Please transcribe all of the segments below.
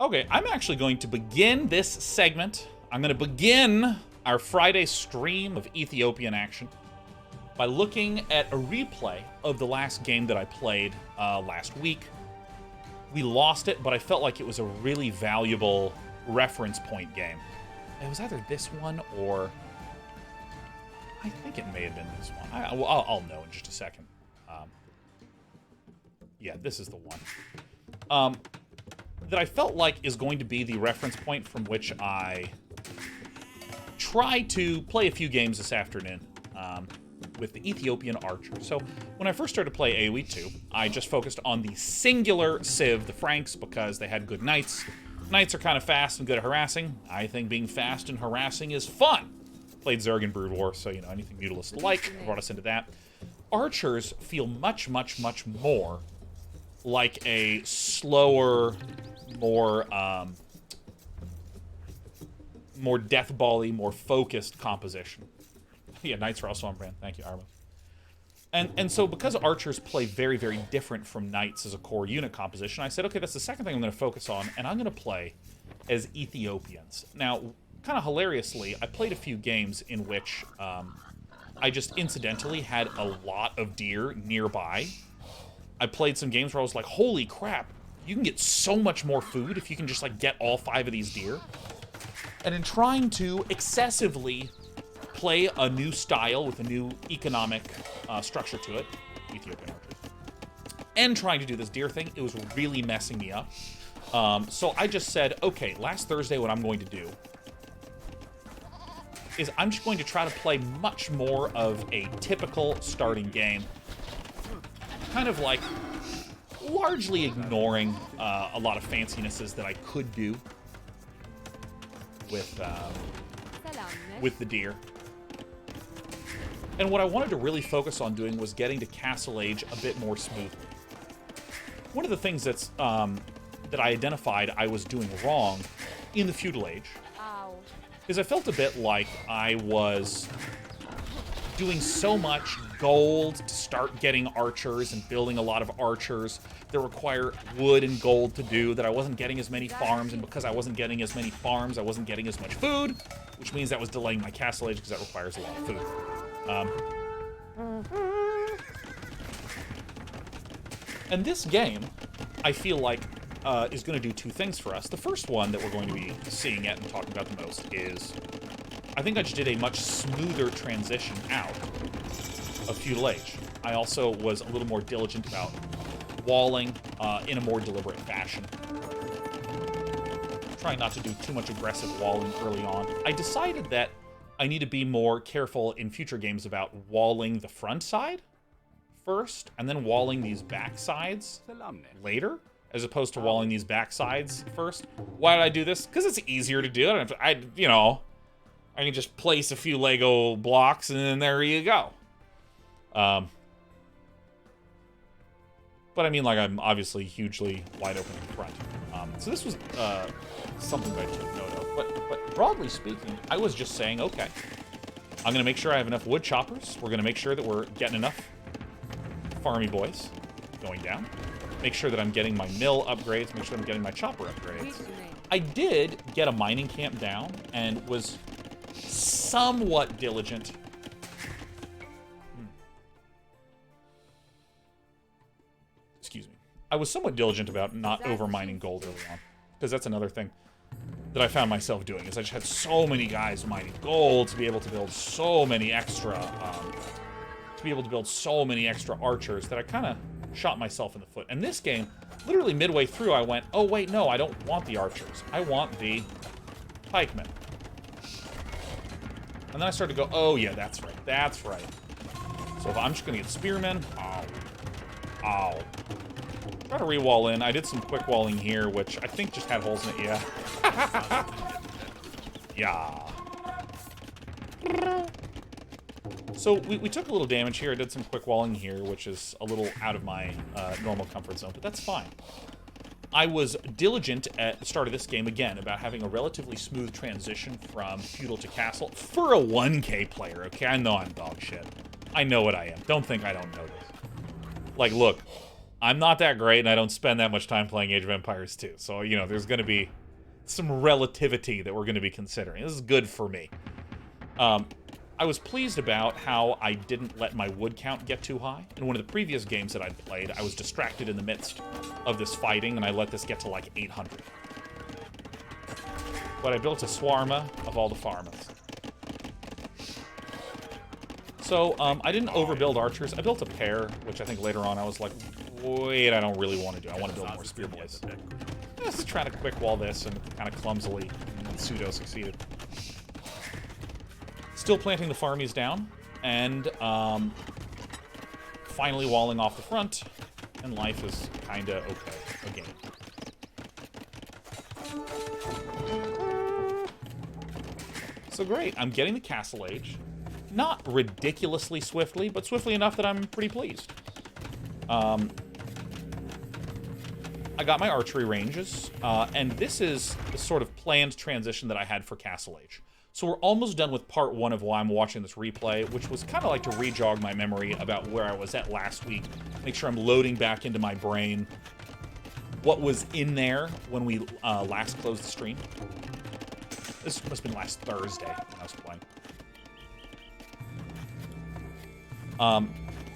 Okay, I'm actually going to begin this segment. I'm going to begin our Friday stream of Ethiopian action by looking at a replay of the last game that I played last week. We lost it, but I felt like it was a really valuable reference point game. It was either this one or... I think it may have been this one. I'll know in just a second. Yeah, this is the one. That I felt like is going to be the reference point from which I try to play a few games this afternoon with the Ethiopian Archer. So when I first started to play AoE 2, I just focused on the singular civ, the Franks, because they had good knights. Knights are kind of fast and good at harassing. I think being fast and harassing is fun. Played Zerg and Brood War, so, you know, anything Mutalist like brought us into that. Archers feel much, much, much more like a slower, more deathball-y, more focused composition. Yeah, Knights are also on brand. Thank you, Armo. And so because Archers play very, very different from Knights as a core unit composition, I said, okay, that's the second thing I'm going to focus on, and I'm going to play as Ethiopians. Now, kind of hilariously, I played a few games in which I just incidentally had a lot of deer nearby. I played some games where I was like, holy crap, you can get so much more food if you can just, like, get all 5 of these deer. And in trying to excessively play a new style with a new economic structure to it, Ethiopian Archers, and trying to do this deer thing, it was really messing me up. So I just said, okay, last Thursday what I'm going to do is I'm just going to try to play much more of a typical starting game. Kind of like largely ignoring a lot of fancinesses that I could do with the deer. And what I wanted to really focus on doing was getting to Castle Age a bit more smoothly. One of the things that's that I identified I was doing wrong in the Feudal Age is I felt a bit like I was doing so much gold to start getting archers and building a lot of archers that require wood and gold to do, that I wasn't getting as many farms, and because I wasn't getting as many farms, I wasn't getting as much food, which means that was delaying my Castle Age because that requires a lot of food. And this game, I feel like, is going to do 2 things for us. The first one that we're going to be seeing it and talking about the most is, I think I just did a much smoother transition out of Feudal Age. I also was a little more diligent about walling in a more deliberate fashion. Trying not to do too much aggressive walling early on. I decided that I need to be more careful in future games about walling the front side first, and then walling these back sides later, as opposed to walling these back sides first. Why did I do this? Because it's easier to do. I can just place a few Lego blocks, and then there you go. But I mean, like, I'm obviously hugely wide open in front. So this was something that I took note of. But broadly speaking, I was just saying, okay, I'm going to make sure I have enough wood choppers. We're going to make sure that we're getting enough farmy boys going down. Make sure that I'm getting my mill upgrades. Make sure I'm getting my chopper upgrades. I did get a mining camp down and was somewhat diligent. Excuse me. I was somewhat diligent about not over-mining gold early on, because that's another thing that I found myself doing, is I just had so many guys mining gold to be able to build so many extra, archers that I kind of shot myself in the foot. And this game, literally midway through, I went, oh wait, no, I don't want the archers. I want the pikemen. And then I started to go, oh yeah, that's right, that's right. So if I'm just gonna get spearmen, ow. Try to re-wall in. I did some quick walling here, which I think just had holes in it, yeah. Yeah. So we took a little damage here. I did some quick walling here, which is a little out of my normal comfort zone, but that's fine. I was diligent at the start of this game, again, about having a relatively smooth transition from feudal to castle for a 1K player, okay? I know I'm dog shit. I know what I am. Don't think I don't know this. Like, look, I'm not that great, and I don't spend that much time playing Age of Empires 2. So, you know, there's going to be some relativity that we're going to be considering. This is good for me. I was pleased about how I didn't let my wood count get too high. In one of the previous games that I'd played, I was distracted in the midst of this fighting, and I let this get to like 800. But I built a swarma of all the farmers. So, I didn't overbuild archers. I built a pair, which I think later on I was like, wait, I don't really want to do. I want to build more spear boys. Just trying to quick wall this, and kind of clumsily pseudo-succeeded. Still planting the farmies down, and finally walling off the front, and life is kinda okay again. So great, I'm getting the castle age. Not ridiculously swiftly, but swiftly enough that I'm pretty pleased. I got my archery ranges, and this is the sort of planned transition that I had for castle age. So we're almost done with part 1 of why I'm watching this replay, which was kind of like to re-jog my memory about where I was at last week, make sure I'm loading back into my brain what was in there when we last closed the stream. This must have been last Thursday when I was playing.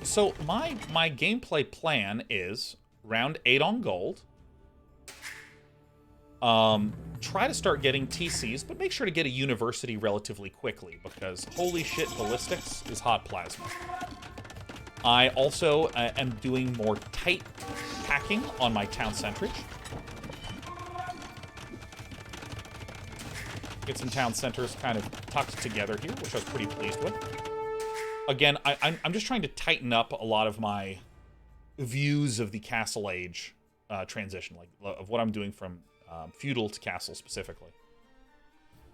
So my gameplay plan is round 8 on gold. Try to start getting TCs, but make sure to get a university relatively quickly, because holy shit, ballistics is hot plasma. I also am doing more tight packing on my town centrage. Get some town centers kind of tucked together here, which I was pretty pleased with. Again, I'm just trying to tighten up a lot of my views of the castle age transition, like of what I'm doing from feudal to castle specifically.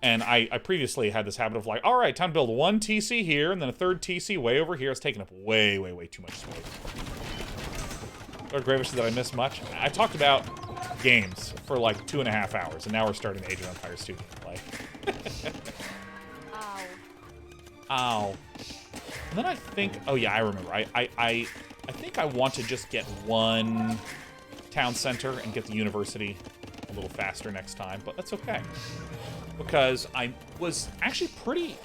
And I previously had this habit of like, all right, time to build 1 TC here, and then a 3rd TC way over here. It's taking up way, way, way too much space. Lord Gravish, did I miss much? I talked about games for like 2.5 hours, and now we're starting Age of Empires 2 gameplay. Ow. Ow. And then I think, oh yeah, I remember. I think I want to just get 1 town center and get the university a little faster next time, but that's okay. Because I was actually pretty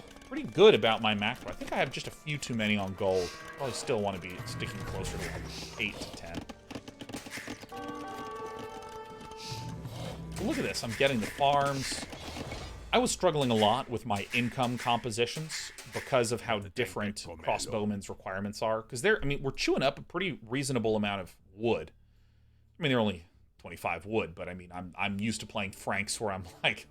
good about my macro. I think I have just a few too many on gold. Probably still want to be sticking closer to like 8 to 10. But look at this, I'm getting the farms. I was struggling a lot with my income compositions because of how different crossbowmen's requirements are. Because I mean, we're chewing up a pretty reasonable amount of wood. I mean, they're only 25 wood, but I mean, I'm used to playing Franks where I'm like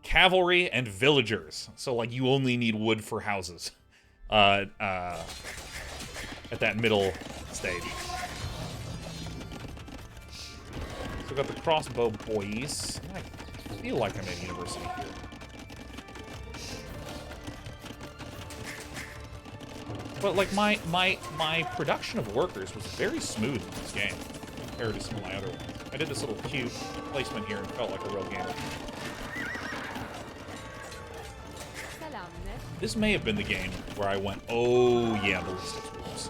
cavalry and villagers. So like you only need wood for houses at that middle stage. So I've got the crossbow boys. I feel like I'm at university here. But like my production of workers was very smooth in this game compared to some of my other ones. I did this little cute placement here and felt like a real gamer. This may have been the game where I went, oh yeah, ballistics rules.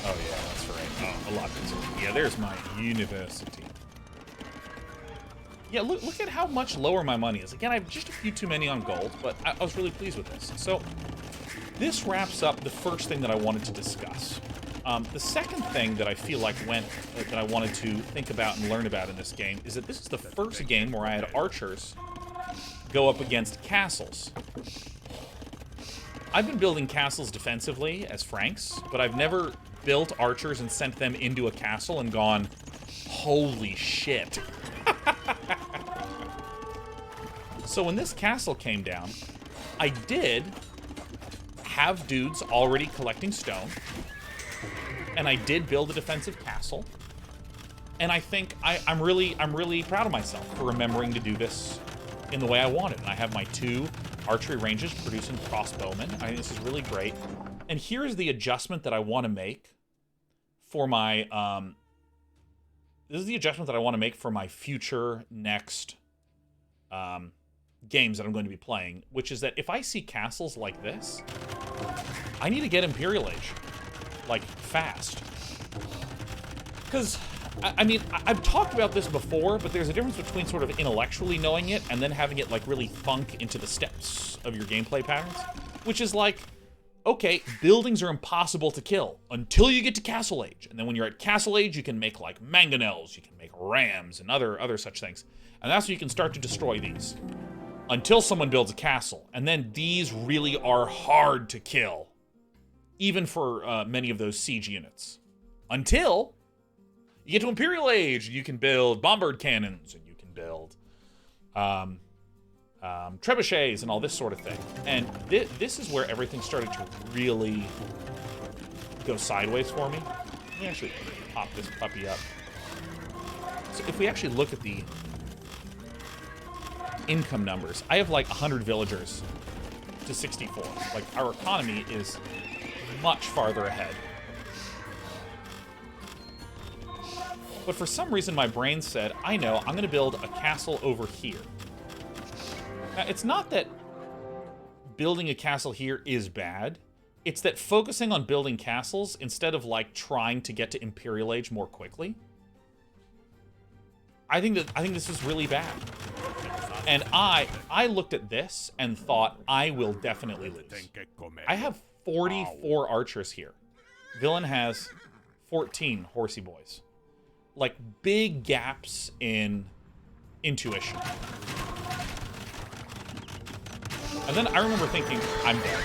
Oh yeah, that's right. Oh, a lot better. Yeah, there's my university. Yeah, look at how much lower my money is. Again, I have just a few too many on gold, but I was really pleased with this. So, this wraps up the first thing that I wanted to discuss. The second thing that I feel like that I wanted to think about and learn about in this game is that this is the first game where I had archers go up against castles. I've been building castles defensively as Franks, but I've never built archers and sent them into a castle and gone, holy shit. So when this castle came down, I did have dudes already collecting stone, and I did build a defensive castle, and I think I'm really proud of myself for remembering to do this in the way I wanted. And I have my 2 archery ranges producing crossbowmen. I think this is really great. And here's the adjustment that I want to make for my this is the adjustment that I want to make for my future next games that I'm going to be playing, which is that if I see castles like this, I need to get Imperial Age. Like, fast. Because, I mean, I've talked about this before, but there's a difference between sort of intellectually knowing it and then having it, like, really thunk into the steps of your gameplay patterns. Which is like, okay, buildings are impossible to kill until you get to Castle Age. And then when you're at Castle Age, you can make, like, mangonels, you can make rams, and other such things. And that's when you can start to destroy these. Until someone builds a castle. And then these really are hard to kill. Even for many of those siege units. Until you get to Imperial Age, you can build bombard cannons, and you can build trebuchets and all this sort of thing. And this is where everything started to really go sideways for me. Let me actually pop this puppy up. So if we actually look at the income numbers, I have like 100 villagers to 64. Like, our economy is much farther ahead. But for some reason, my brain said, I know, I'm going to build a castle over here. Now, it's not that building a castle here is bad. It's that focusing on building castles instead of, like, trying to get to Imperial Age more quickly. I think this is really bad. And I looked at this and thought, I will definitely lose. I have 44 archers here. Villain has 14 horsey boys. Like, big gaps in intuition. And then I remember thinking, I'm dead.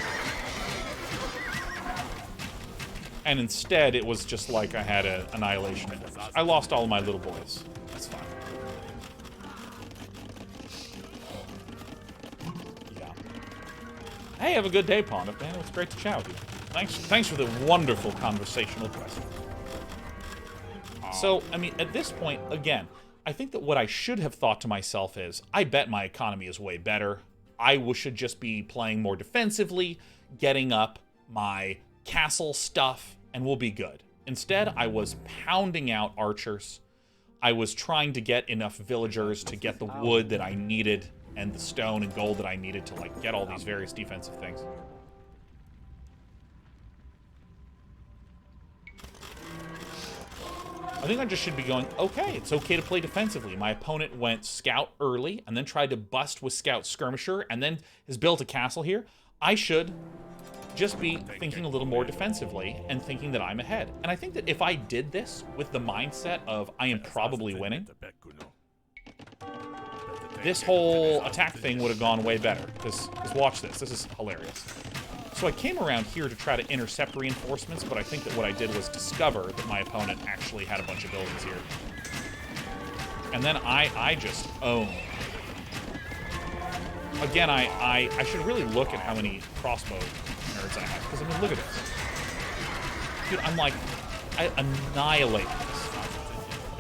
And instead, it was just like I had an annihilation. I lost all of my little boys. That's fine. Yeah. Hey, have a good day, Pond. Man, it's great to chat with you. Thanks for the wonderful conversational question. So, I mean, at this point, again, I think that what I should have thought to myself is, I bet my economy is way better. I should just be playing more defensively, getting up my castle stuff, and we'll be good. Instead, I was pounding out archers. I was trying to get enough villagers to get the wood that I needed and the stone and gold that I needed to, like, get all these various defensive things. I think I just should be going, okay, it's okay to play defensively. My opponent went scout early and then tried to bust with scout skirmisher and then has built a castle here. I should just be thinking a little more defensively and thinking that I'm ahead. And I think that if I did this with the mindset of I am probably winning, this whole attack thing would have gone way better. Because watch this. This is hilarious. So I came around here to try to intercept reinforcements, but I think that what I did was discover that my opponent actually had a bunch of buildings here. And then I just own. Again, I should really look at how many crossbow nerds I have, because I mean, look at this. Dude, I'm like, I annihilate this.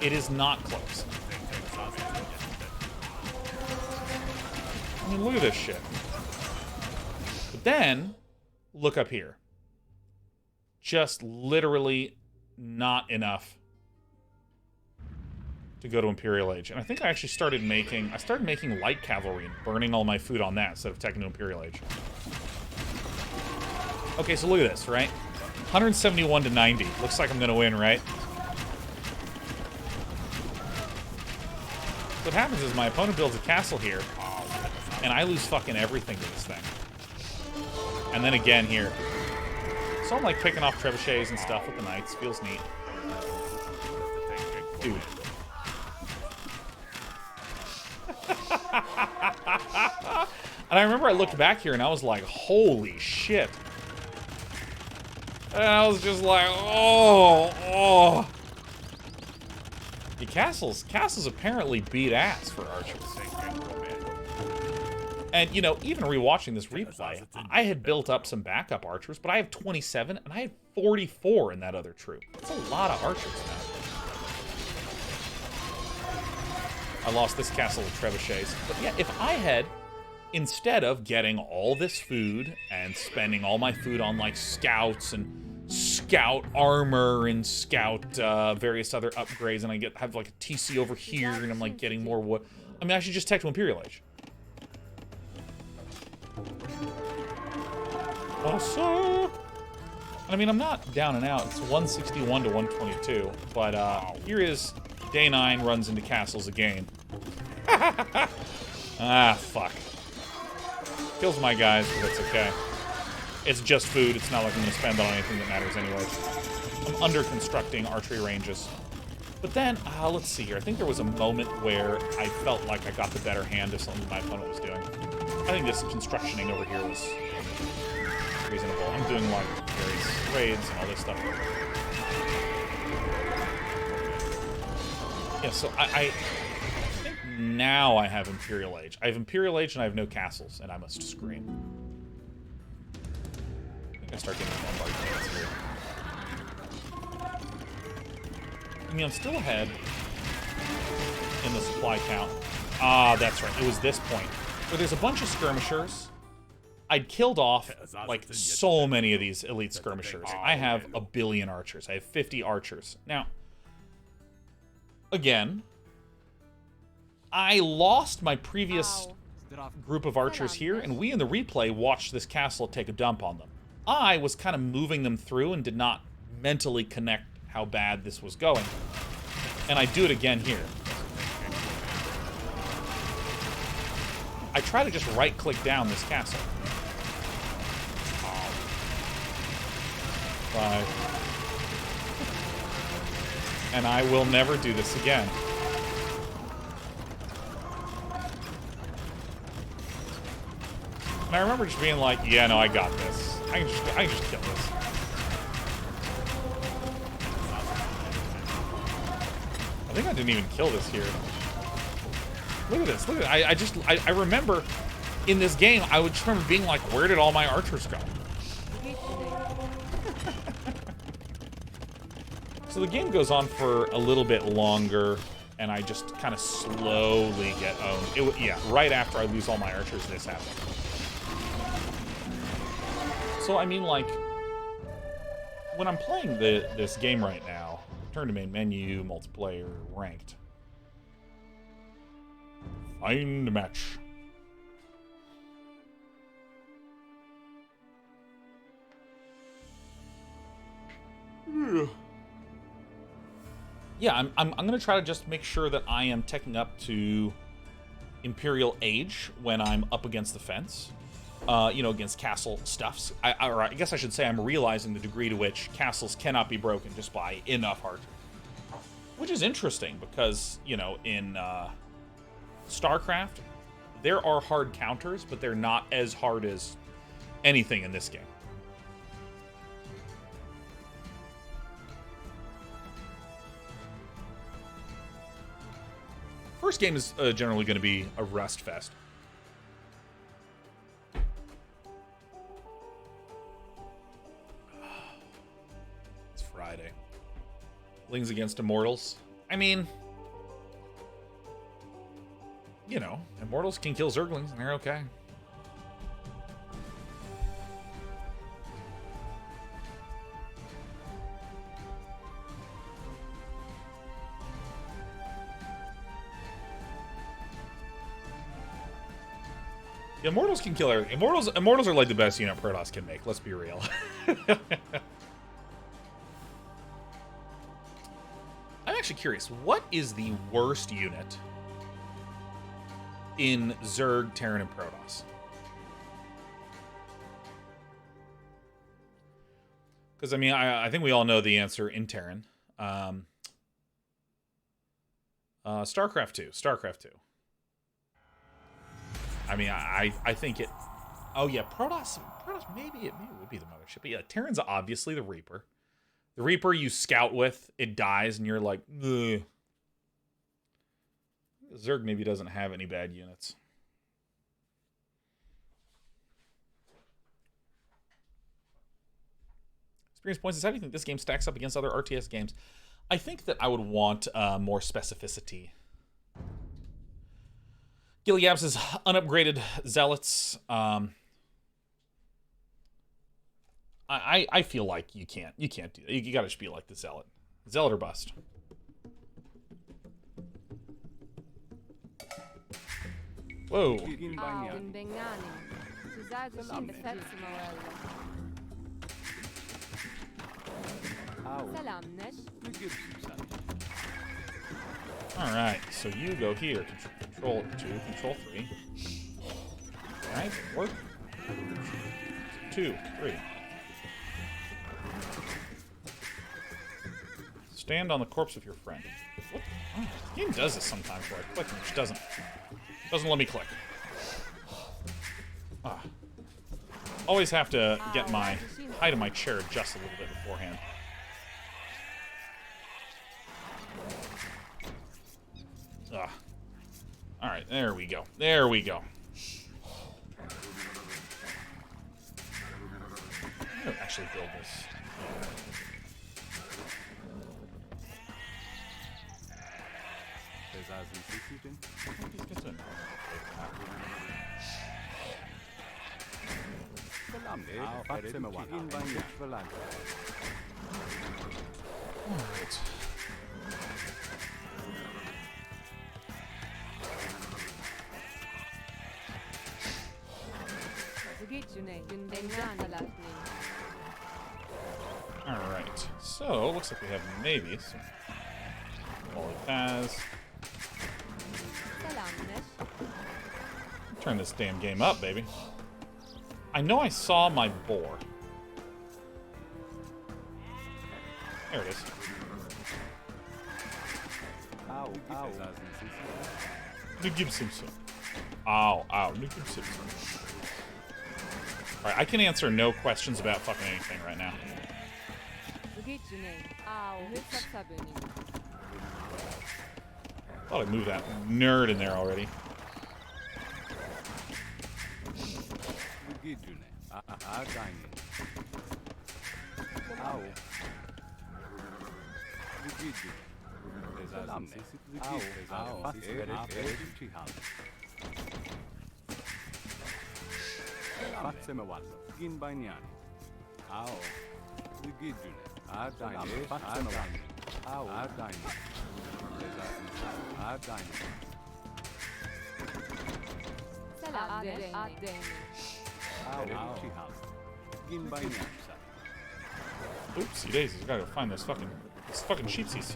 It is not close. I mean, look at this shit. But then, look up here. Just literally not enough to go to Imperial Age. And I think I actually started making light cavalry and burning all my food on that instead of taking to Imperial Age. Okay, so look at this, right? 171 to 90. Looks like I'm gonna win, right? So what happens is my opponent builds a castle here, and I lose fucking everything to this thing. And then again here. So I'm like picking off trebuchets and stuff with the knights. Feels neat. Dude. And I remember I looked back here and I was like, holy shit. And I was just like, oh. The castles apparently beat ass for archers. And, you know, even rewatching this replay, I had built up some backup archers, but I have 27, and I had 44 in that other troop. That's a lot of archers now. I lost this castle of trebuchets. But yeah, if I had, instead of getting all this food and spending all my food on, like, scouts and scout armor and scout various other upgrades, and I have, like, a TC over here, and I'm, like, getting more wood. I mean, I should just take to Imperial Age. Also, I mean, I'm not down and out. It's 161 to 122. But here is day 9 runs into castles again. Ah, fuck. Kills my guys, but that's okay. It's just food. It's not like I'm going to spend on anything that matters anyways. I'm under-constructing archery ranges. But then, let's see here. I think there was a moment where I felt like I got the better hand of something my opponent was doing. I think this constructioning over here was reasonable. I'm doing, like, various raids and all this stuff. Yeah, so I think now I have Imperial Age. I have Imperial Age and I have no castles, and I must scream. I think I start getting bombarded here. I mean, I'm still ahead in the supply count. Ah, that's right. It was this point where there's a bunch of skirmishers. I'd killed off, like, so many of these elite skirmishers. I have a billion archers. I have 50 archers. Now, again, I lost my previous group of archers here, and we in the replay watched this castle take a dump on them. I was kind of moving them through and did not mentally connect how bad this was going. And I do it again here. I try to just right-click down this castle. 5. And I will never do this again. And I remember just being like, yeah, no, I got this. I can just kill this. I think I didn't even kill this here. Look at this. Look at it. I remember in this game, I would just remember being like, where did all my archers go? So the game goes on for a little bit longer, and I just kind of slowly get owned. Yeah, right after I lose all my archers, this happens. So, I mean, like, when I'm playing this game right now, turn to main menu, multiplayer, ranked. Find a match. Yeah, I'm gonna try to just make sure that I am teching up to Imperial Age when I'm up against the fence. You know, against castle stuffs. Or I guess I should say I'm realizing the degree to which castles cannot be broken just by enough heart. Which is interesting because, you know, in StarCraft, there are hard counters, but they're not as hard as anything in this game. First game is generally going to be a rust fest. It's Friday. Lings against Immortals. I mean, you know, Immortals can kill Zerglings and they're okay. Yeah, Immortals can kill everything. Immortals are like the best unit Protoss can make, let's be real. I'm actually curious, what is the worst unit in Zerg, Terran, and Protoss? Because, I mean, I think we all know the answer in Terran. StarCraft 2. StarCraft 2. I mean, I think it... Oh, yeah, Protoss, maybe it would be the mothership. But yeah, Terran's obviously the Reaper. The Reaper you scout with, it dies, and you're like, ugh. Zerg maybe doesn't have any bad units. Experience points is, how do you think this game stacks up against other RTS games? I think that I would want more specificity. Gilead's unupgraded zealots. I feel like you can't do that. You gotta just be like the zealot. Zealot or bust. Whoa. Alright, so you go here. Control 2, control 3. Alright, work. 2, 3. Stand on the corpse of your friend. What? Oh, the game does this sometimes where I click and it just doesn't let me click. Ah. Always have to get my height of my chair adjusted a little bit beforehand. Ah. Alright, there we go. There we go. I'm gonna actually build this. Alright. Alright, so looks like we have maybe some volley paths. Turn this damn game up, baby. I know I saw my boar. There it is. Ow, ow. Alright, I can answer no questions about fucking anything right now. Thought I'd move that nerd in there already. Oopsie daisies, I gotta go find those fucking sheepsies.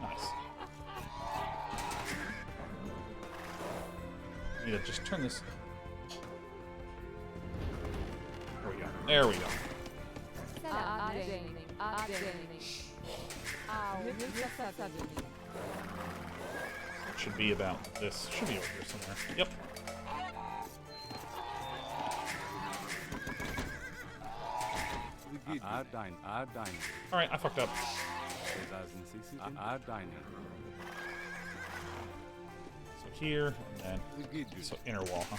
Nice. Need to just turn this. There we go. There we go. It should be about this. Should be over here somewhere. Yep. Alright, I fucked up. So here, and then so inner wall, huh?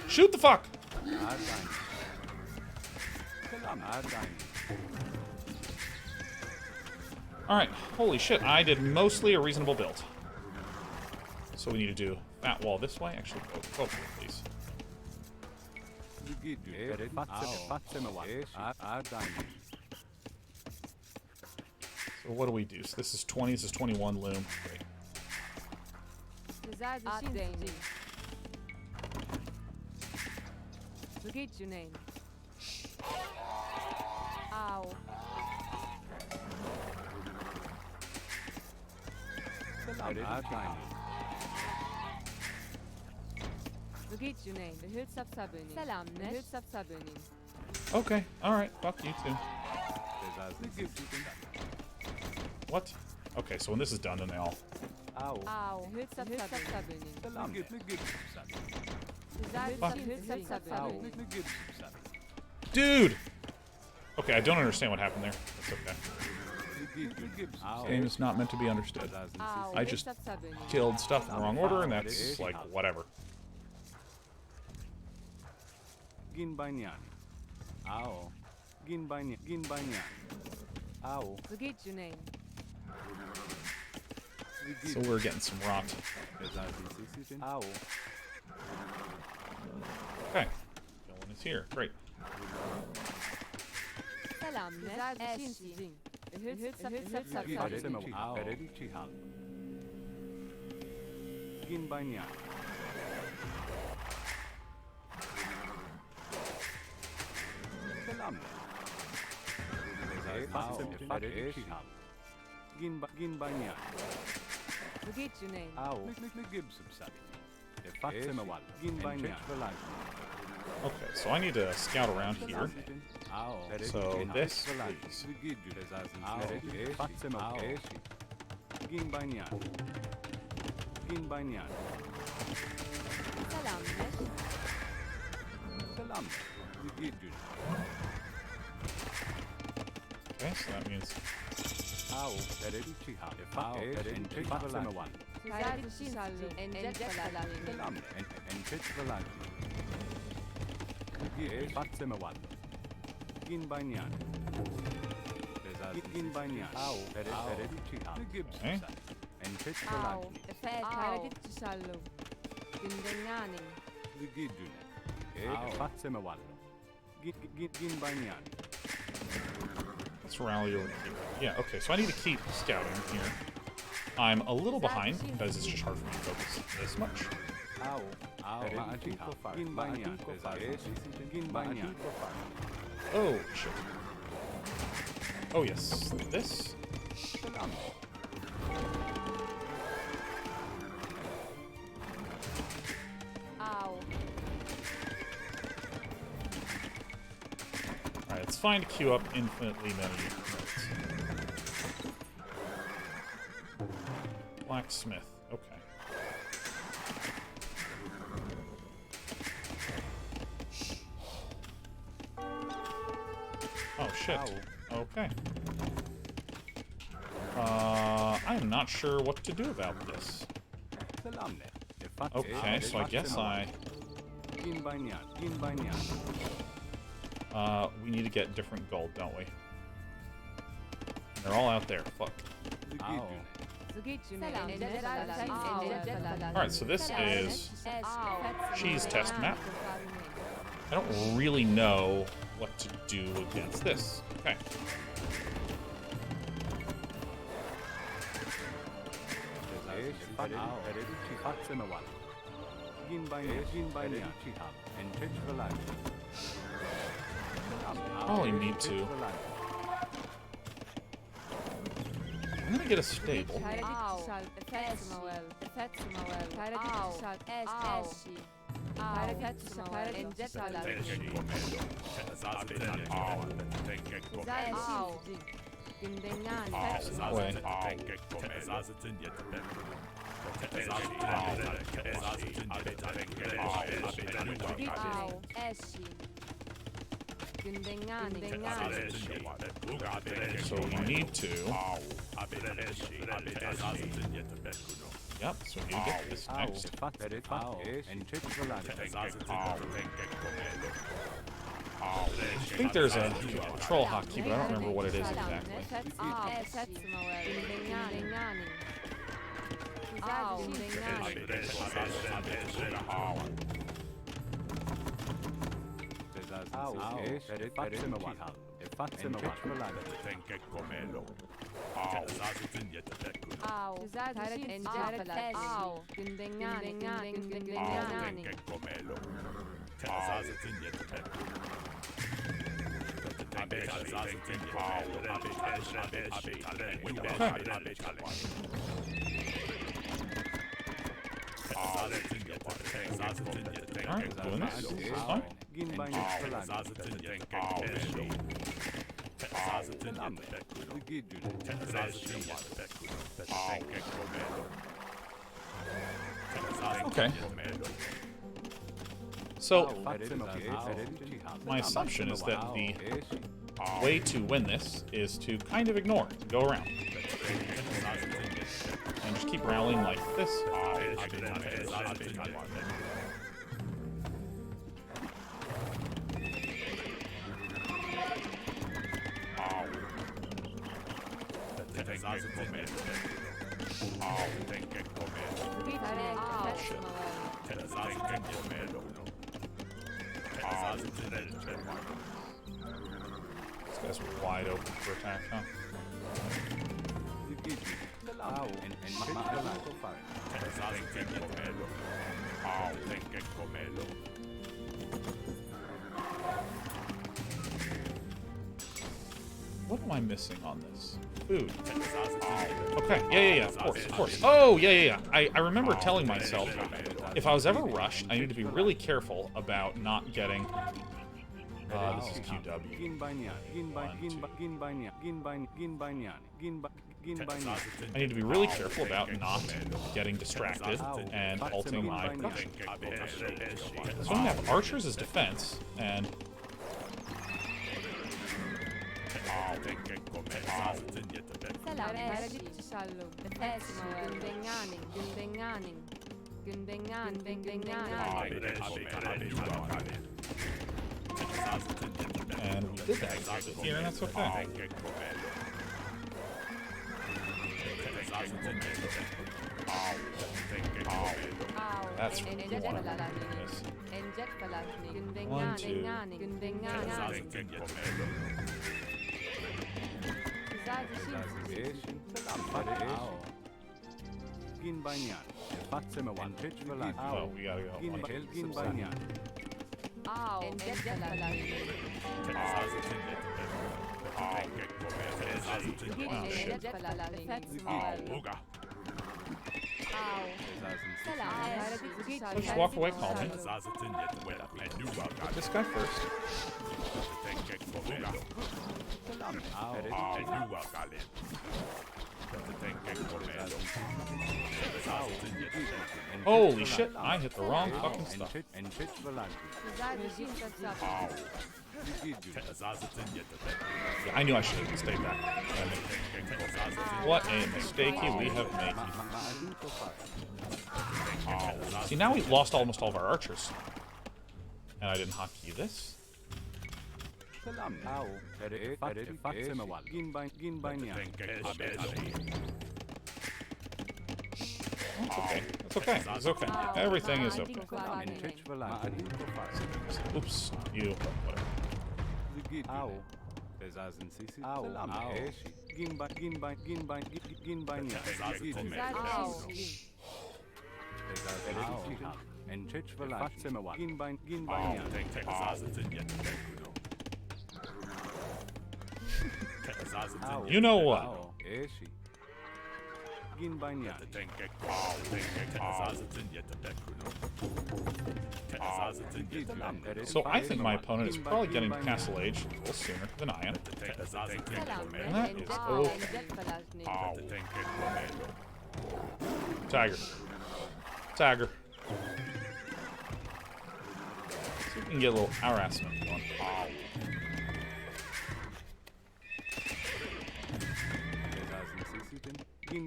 Shoot the fuck! Alright, holy shit, I did mostly a reasonable build. So we need to do that wall this way. Actually, go for it, please. So what do we do? So this is 20, this is 21 loom. Great. Okay, alright, fuck you too. What? Okay, so when this is done, then they all... Fuck. Dude! Okay, I don't understand what happened there. That's okay. This game is not meant to be understood. I just killed stuff in the wrong order, and that's, like, whatever. So we're getting some rot. Okay. No one is here. Great. Okay, so I need to scout around here. So this, please. Okay, so that means let's rally over here. Yeah, okay, so I need to keep scouting here. I'm a little behind because it's just hard for me to focus this much. Oh, shit. Oh, yes. This. Alright, it's fine to queue up infinitely many notes. Blacksmith. Okay. Oh, shit. Okay. I am not sure what to do about this. Okay, so I guess we need to get different gold, don't we? They're all out there. Fuck. Alright, so this is cheese test map. I don't really know what to do against this. Okay. Probably need to. I'm gonna get a stable. Way. So we need to. Yep, so we need to get this next. I think there's a control hotkey, but I don't remember what it is exactly. Alright, doing this. This is fine. Okay. So, my assumption is that the way to win this is to kind of ignore it, go around. And just keep rallying like this. This guy's wide open for attack, huh? What am I missing on this? Food. Okay, yeah, of course. Oh, yeah. I remember telling myself, if I was ever rushed, I need to be really careful about not getting... this is QW. I need to be really careful about not getting distracted and ulting my production. So I'm going to have archers as defense, and... And we did that, you know, that's okay. That's what we want to do. 1, 2. Oh, we gotta go. Just walk away calmly. This guy first. Holy shit, I hit the wrong fucking stuff. Yeah, I knew I should have stayed back. What a mistakey we have made. See, now we lost almost all of our archers. And I didn't hotkey this. It's okay. It's okay. Everything is okay. Oops. You. Whatever. You know what? So I think my opponent is probably getting to Castle Age a little sooner than I am. And that is okay. Tiger. So we can get a little harassment going. We're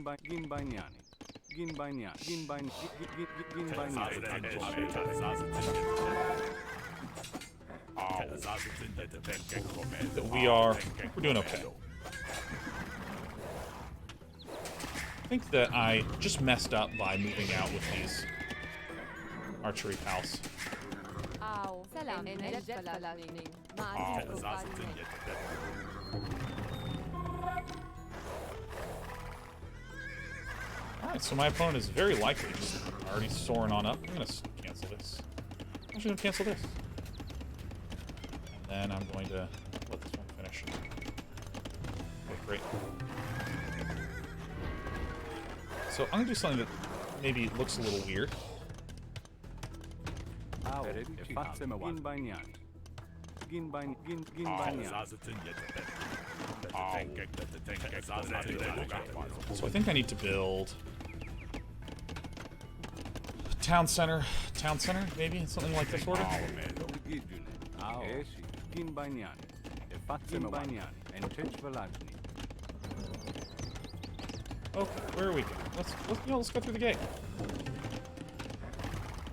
doing okay. I think that I just messed up by moving out with these archery pals. Alright, so my opponent is very likely just already soaring on up. I'm going to cancel this. I'm actually going to cancel this. And then I'm going to let this one finish. Okay, great. So I'm going to do something that maybe looks a little weird. So I think I need to build town center, maybe something like this order. Okay, where are we going? Let's go through the gate.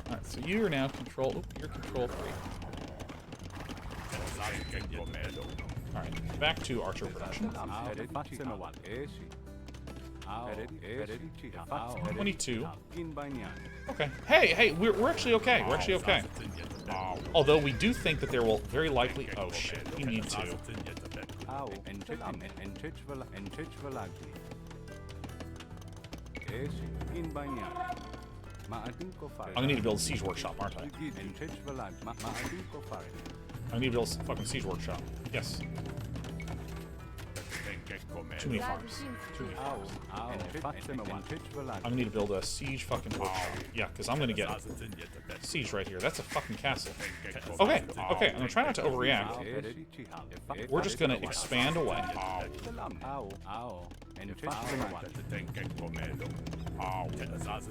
All right, so you are now control. Oh, you're control 3. All right, back to archer production. 22. Okay. Hey, we're actually okay. We're actually okay. Although we do think that there will very likely... Oh, shit. We need to. I'm gonna need to build a siege workshop, aren't I? I need to build a fucking siege workshop. Yes. Too many farms. Too many farms. I'm gonna need to build a siege fucking workshop. Yeah, because I'm gonna get siege right here. That's a fucking castle. Okay, okay. I'm gonna try not to overreact. We're just gonna expand away.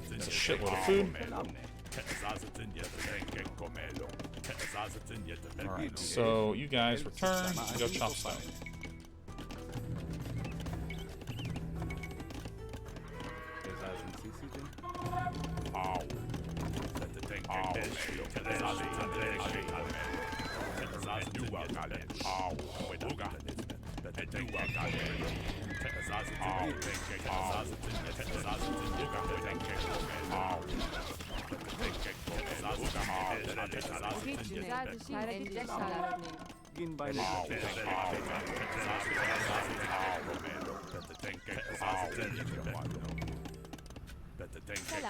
It's a shitload of food. Alright, so you guys return. Go chop silent.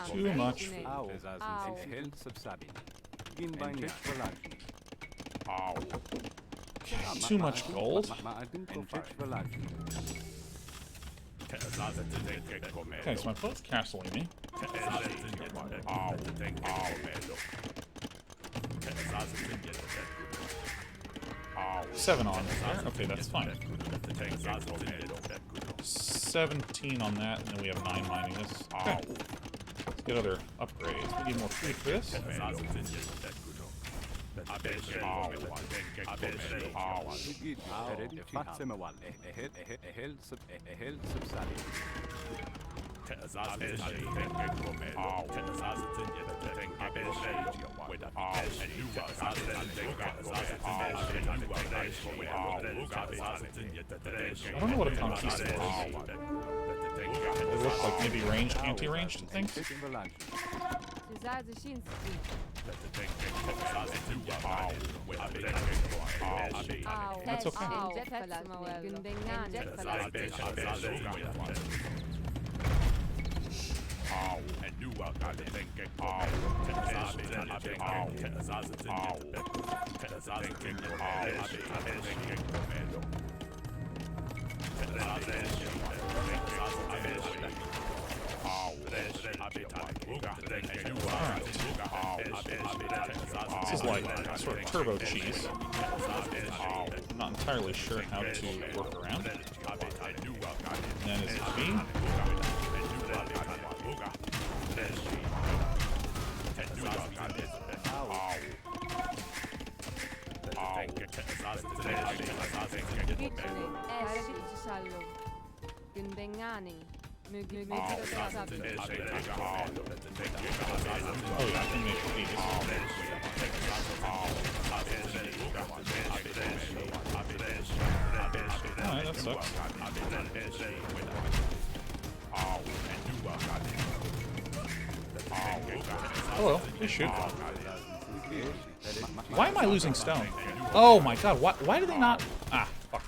Too much. Too much gold. Okay, so my opponent's castling me. 7 on there. Okay, that's fine. 17 on that, and then we have 9 mining this. Okay. Let's get other upgrades. We need more food for this. I don't know what a conquistador is. It looks like maybe ranged, anti-ranged things. That's okay. This is like sort of turbo cheese. I'm not entirely sure how to work around. And then is it B? Oh yeah, I can make these. Alright, that sucks. Oh well, we shoot. Why am I losing stone? Oh my god, why do they not... Ah, fuck.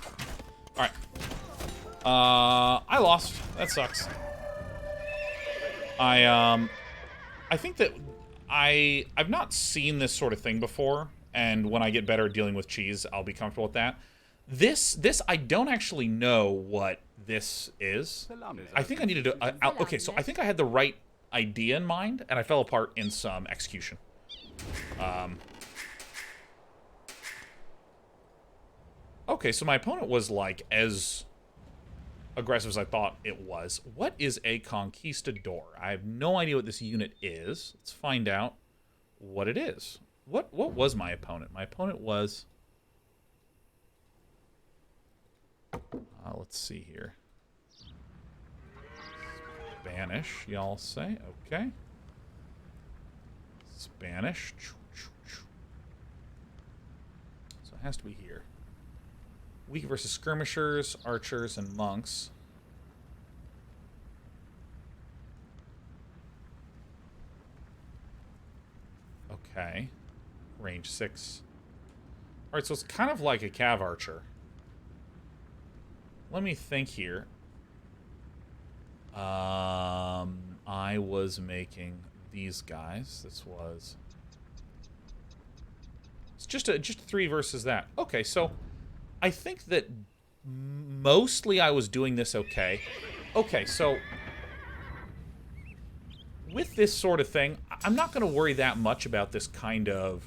Alright. I lost. That sucks. I think that I've not seen this sort of thing before, and when I get better at dealing with cheese, I'll be comfortable with that. This I don't actually know what this is. I think I needed to... okay, so I think I had the right idea in mind, and I fell apart in some execution. Okay, so my opponent was, like, as aggressive as I thought it was. What is a conquistador? I have no idea what this unit is. Let's find out what it is. What was my opponent? My opponent was... let's see here. Spanish, y'all say? Okay. Spanish. So it has to be here. Weak versus skirmishers, archers, and monks. Okay. Range 6. Alright, so it's kind of like a cav archer. Let me think here. I was making these guys. This was... It's just a 3 versus that. Okay, so I think that mostly I was doing this okay. Okay, so with this sort of thing, I'm not going to worry that much about this kind of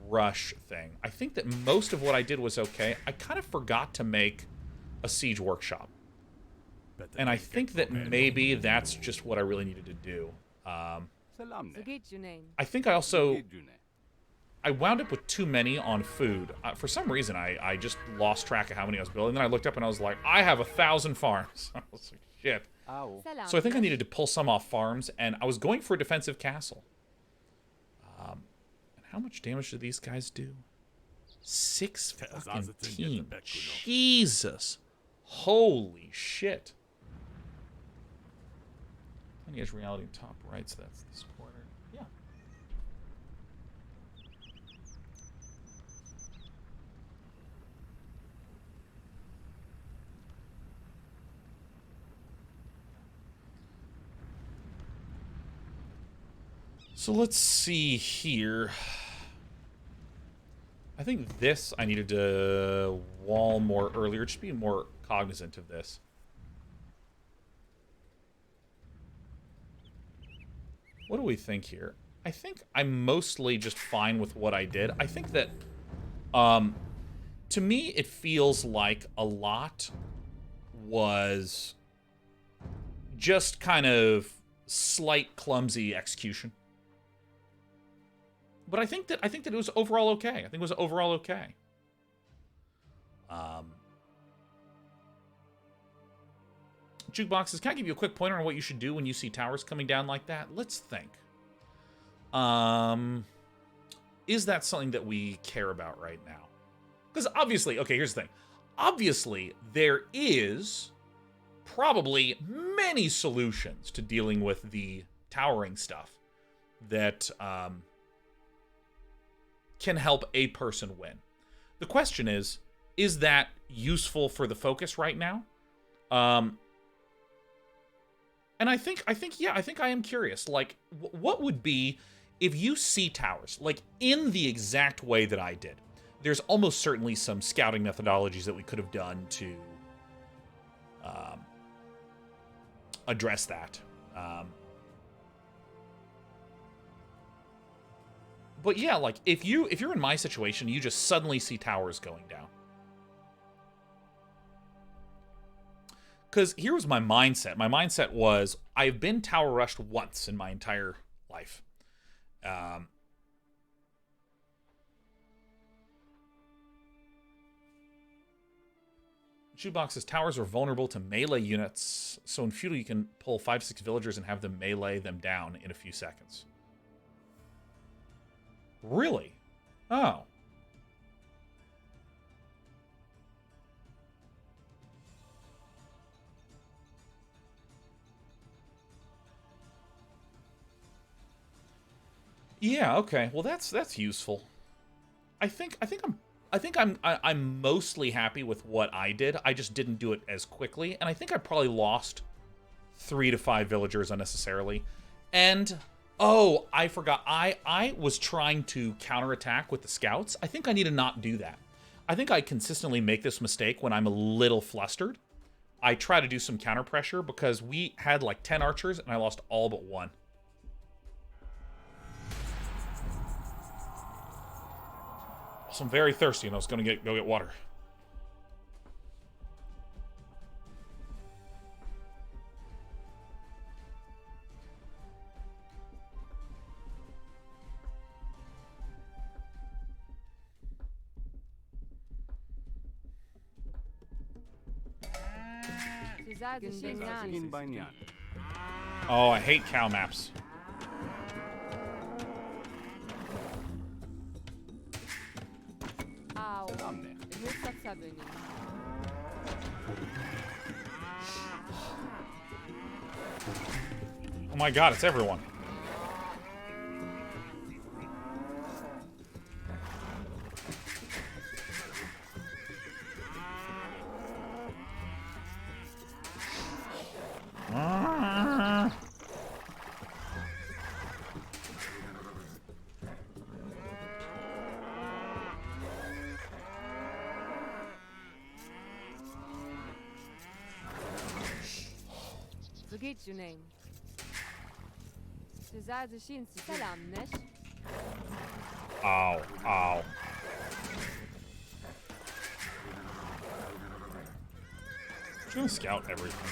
rush thing. I think that most of what I did was okay. I kind of forgot to make a siege workshop. And I think that maybe that's just what I really needed to do. I think I also... I wound up with too many on food. For some reason, I just lost track of how many I was building. Then I looked up and I was like, I have 1,000 farms. I was like, shit. So I think I needed to pull some off farms, and I was going for a defensive castle. And how much damage do these guys do? 615. Jesus. Holy shit. Lineage reality top right, so that's this corner. Yeah. So let's see here. I think this I needed to wall more earlier, just be more cognizant of this. What do we think here? I think I'm mostly just fine with what I did. I think that, to me, it feels like a lot was just kind of slight, clumsy execution. But I think that it was overall okay. I think it was overall okay. Jukeboxes, can I give you a quick pointer on what you should do when you see towers coming down like that? Let's think. Is that something that we care about right now? Because obviously, okay, here's the thing. Obviously, there is probably many solutions to dealing with the towering stuff that can help a person win. The question is that useful for the focus right now? And I think I am curious. Like, what would be if you see towers, like, in the exact way that I did? There's almost certainly some scouting methodologies that we could have done to address that. But yeah, like, if you're in my situation, you just suddenly see towers going down. Because here was my mindset. My mindset was, I've been tower rushed once in my entire life. Shoebox's towers are vulnerable to melee units, so in feudal you can pull 5-6 villagers and have them melee them down in a few seconds. Really? Oh. Yeah, okay. Well, that's useful. I think I'm mostly happy with what I did. I just didn't do it as quickly, and I think I probably lost 3 to 5 villagers unnecessarily. And oh, I forgot. I was trying to counterattack with the scouts. I think I need to not do that. I think I consistently make this mistake when I'm a little flustered. I try to do some counter pressure because we had like 10 archers and I lost all but 1. So I'm very thirsty and I was going to go get water. Oh, I hate cow maps. Oh my god, it's everyone. Ow, ow. I'm just gonna scout everything.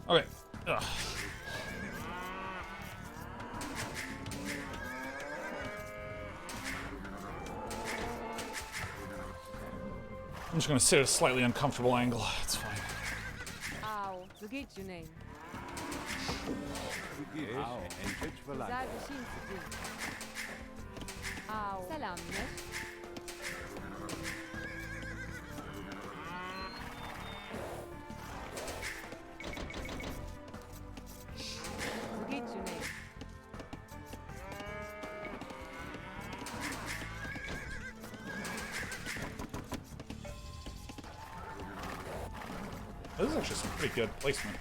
Okay. Ugh. I'm just gonna sit at a slightly uncomfortable angle. It's fine. This is actually some pretty good placement.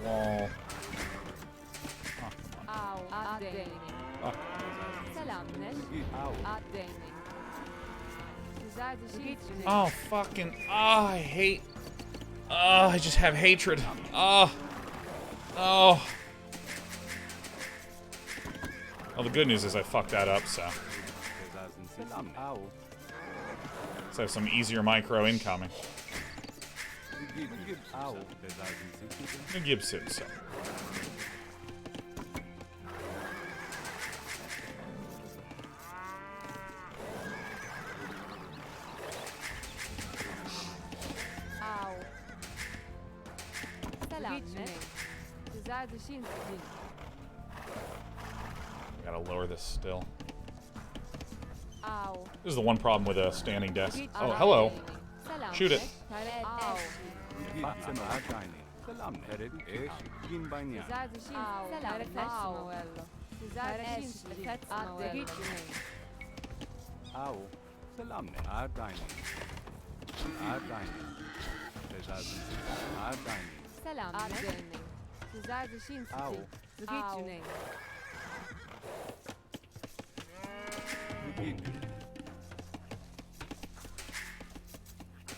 Wall. Oh, fucking. Oh, I hate. Oh, I just have hatred. Oh. Oh. Well, the good news is I fucked that up, so. Let's have some easier micro incoming. No Gibson, so. Gotta lower this still. This is the one problem with a standing desk. Oh, hello. Shoot it.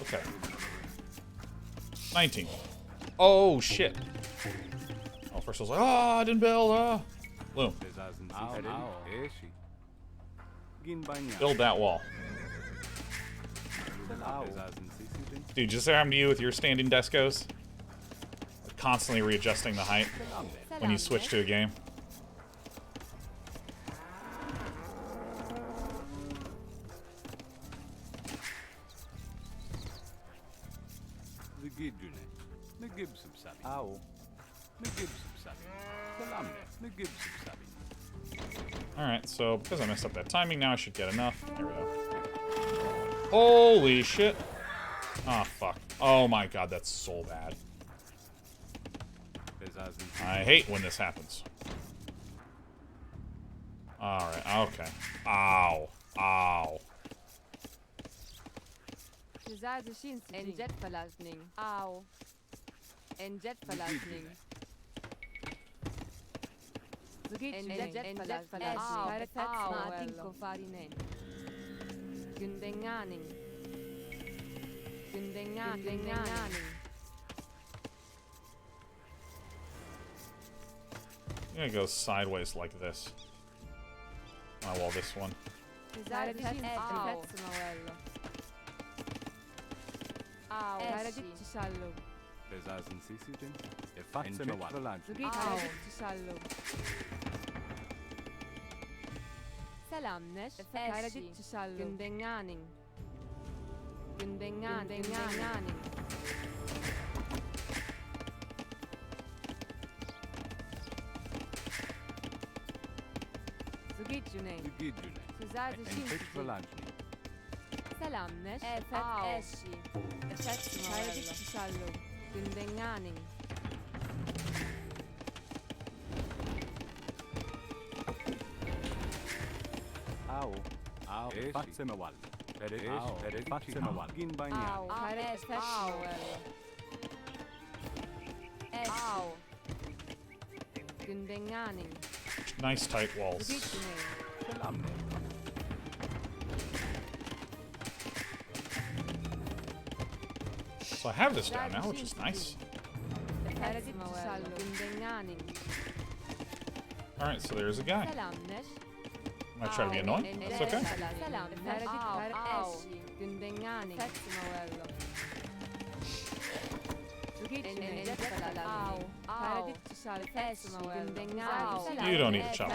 Okay. 19. Oh, shit. Oh, first I was like, I didn't build, Boom. Build that wall. Dude, just happened to you with your standing desk goes? Constantly readjusting the height when you switch to a game. Alright, so because I messed up that timing, now I should get enough. There we go. Holy shit. Oh, fuck. Oh my god, that's so bad. I hate when this happens. Alright, okay. Ow. Ow. I'm gonna go sideways like this. I wall this one. Besaßen Sisiden, Fatze mit Verlangen. Selamneş, Efendi Gündenganing. Gündenganing. Zugidjune. Sizade Entwich Verlangen. Selamneş, Efendi Gündenganing. Au, Fatze Mawal. Fatze Mawal. Gin Banyan. Gündenganing. Nice tight walls. Selamne. So I have this down now, which is nice. Alright, so there's a guy. I'm gonna try to be annoying. That's okay. You don't need a chop.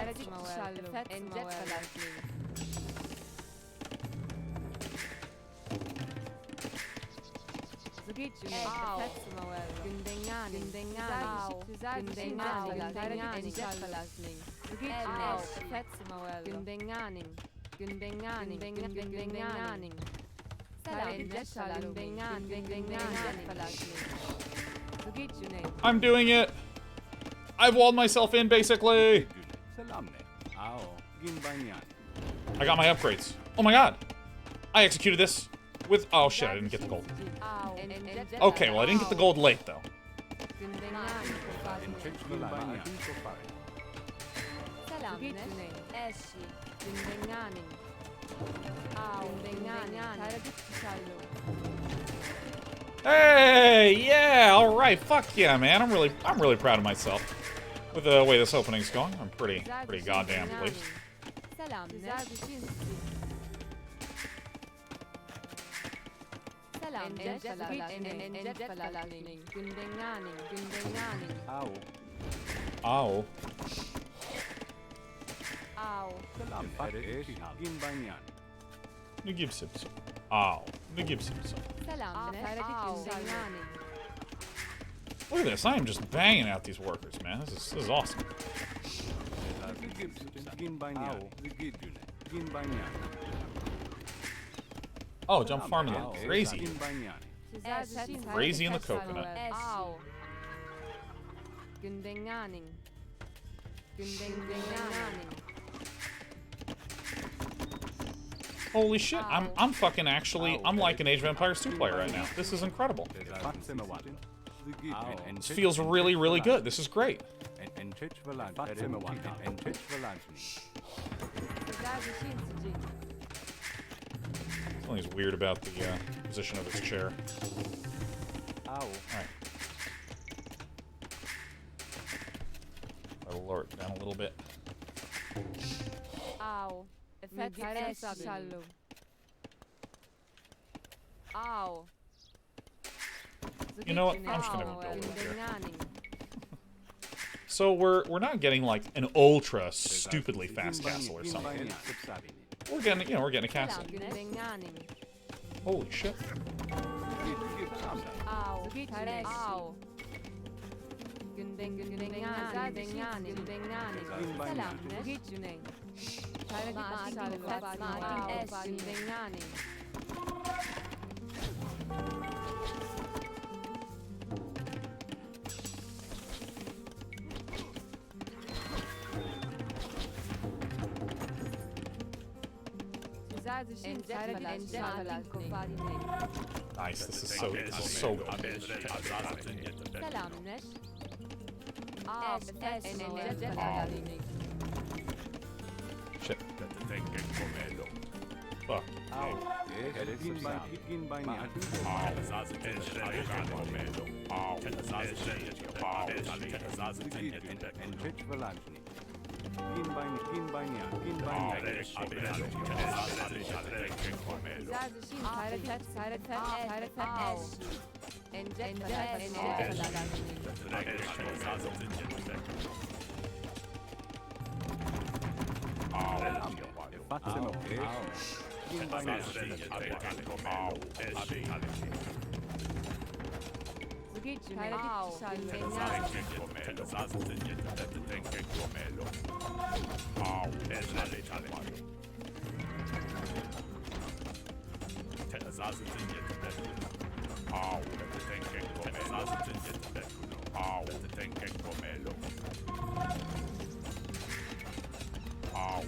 I'm doing it! I've walled myself in, basically! I got my upgrades. Oh my god! I executed this with... Oh shit, I didn't get the gold. Okay, well I didn't get the gold late, though. Hey, yeah, all right, fuck yeah, man. I'm really proud of myself with the way this opening's going. I'm pretty goddamn pleased. Ow. Nu gives him some. Ow. Nu gives him some. Look at this. I am just banging out these workers, man. This is awesome. Oh, jump farming like crazy. Crazy in the coconut. Holy shit, I'm fucking actually, I'm like an Age of Empires 2 player right now. This is incredible. This feels really, really good. This is great. Something's weird about the position of his chair. Alright. I'll lower it down a little bit. You know what? I'm just gonna build it here. So we're not getting like an ultra stupidly fast castle or something. We're getting a castle. Holy shit. Nice, this is so good. Shit. Fuck.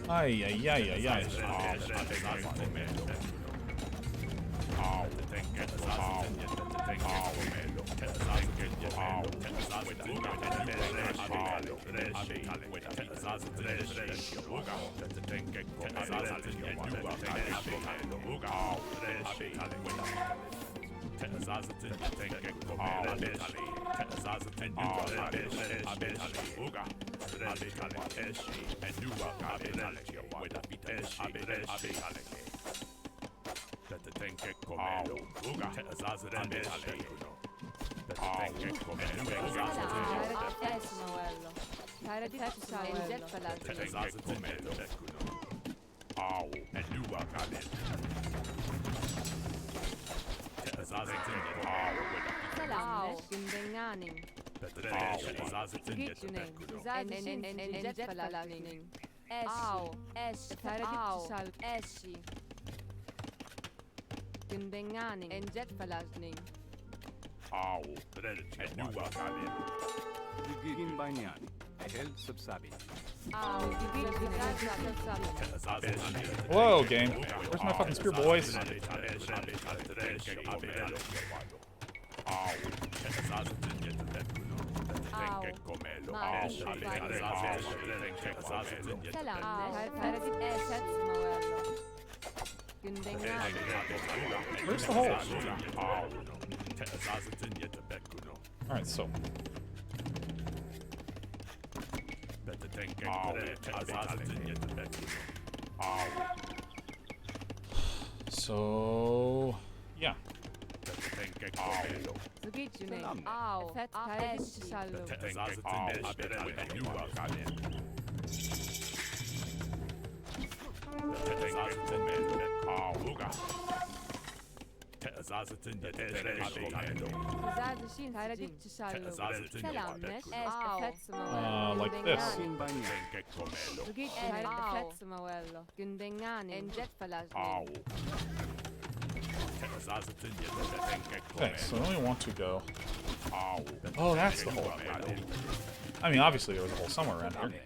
Ay, ay, ay, ay, ay. Whoa, game. Where's my fucking spear, boys? Where's the hole? Alright, so. So, yeah. Like this. Okay, so then we want to go. Oh, that's the hole. I mean, obviously there was a hole somewhere around here.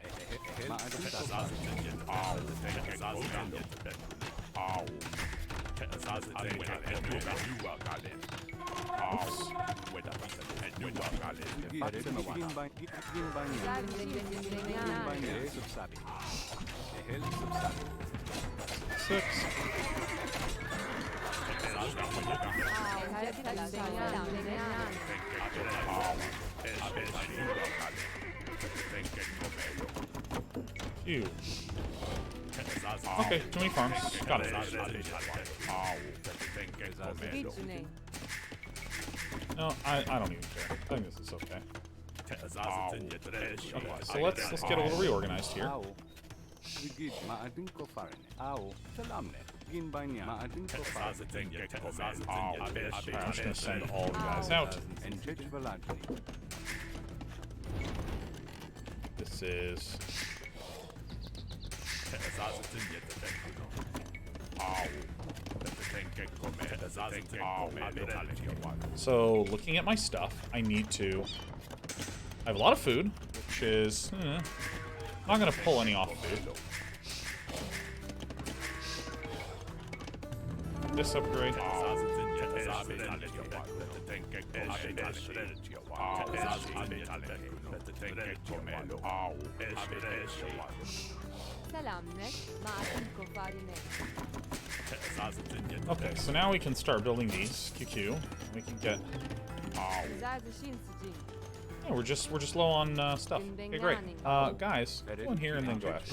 Six. Huge. Okay, too many farms. Got it. No, I don't even care. I think this is okay. Okay, so let's get a little reorganized here. Alright, I'm just gonna send all the guys out. This is so looking at my stuff, I need to. I have a lot of food, which is not gonna pull any off food. This upgrade. Okay, so now we can start building these. QQ. We can get. Yeah, we're just low on stuff. Okay, great. Guys, go in here and then go out.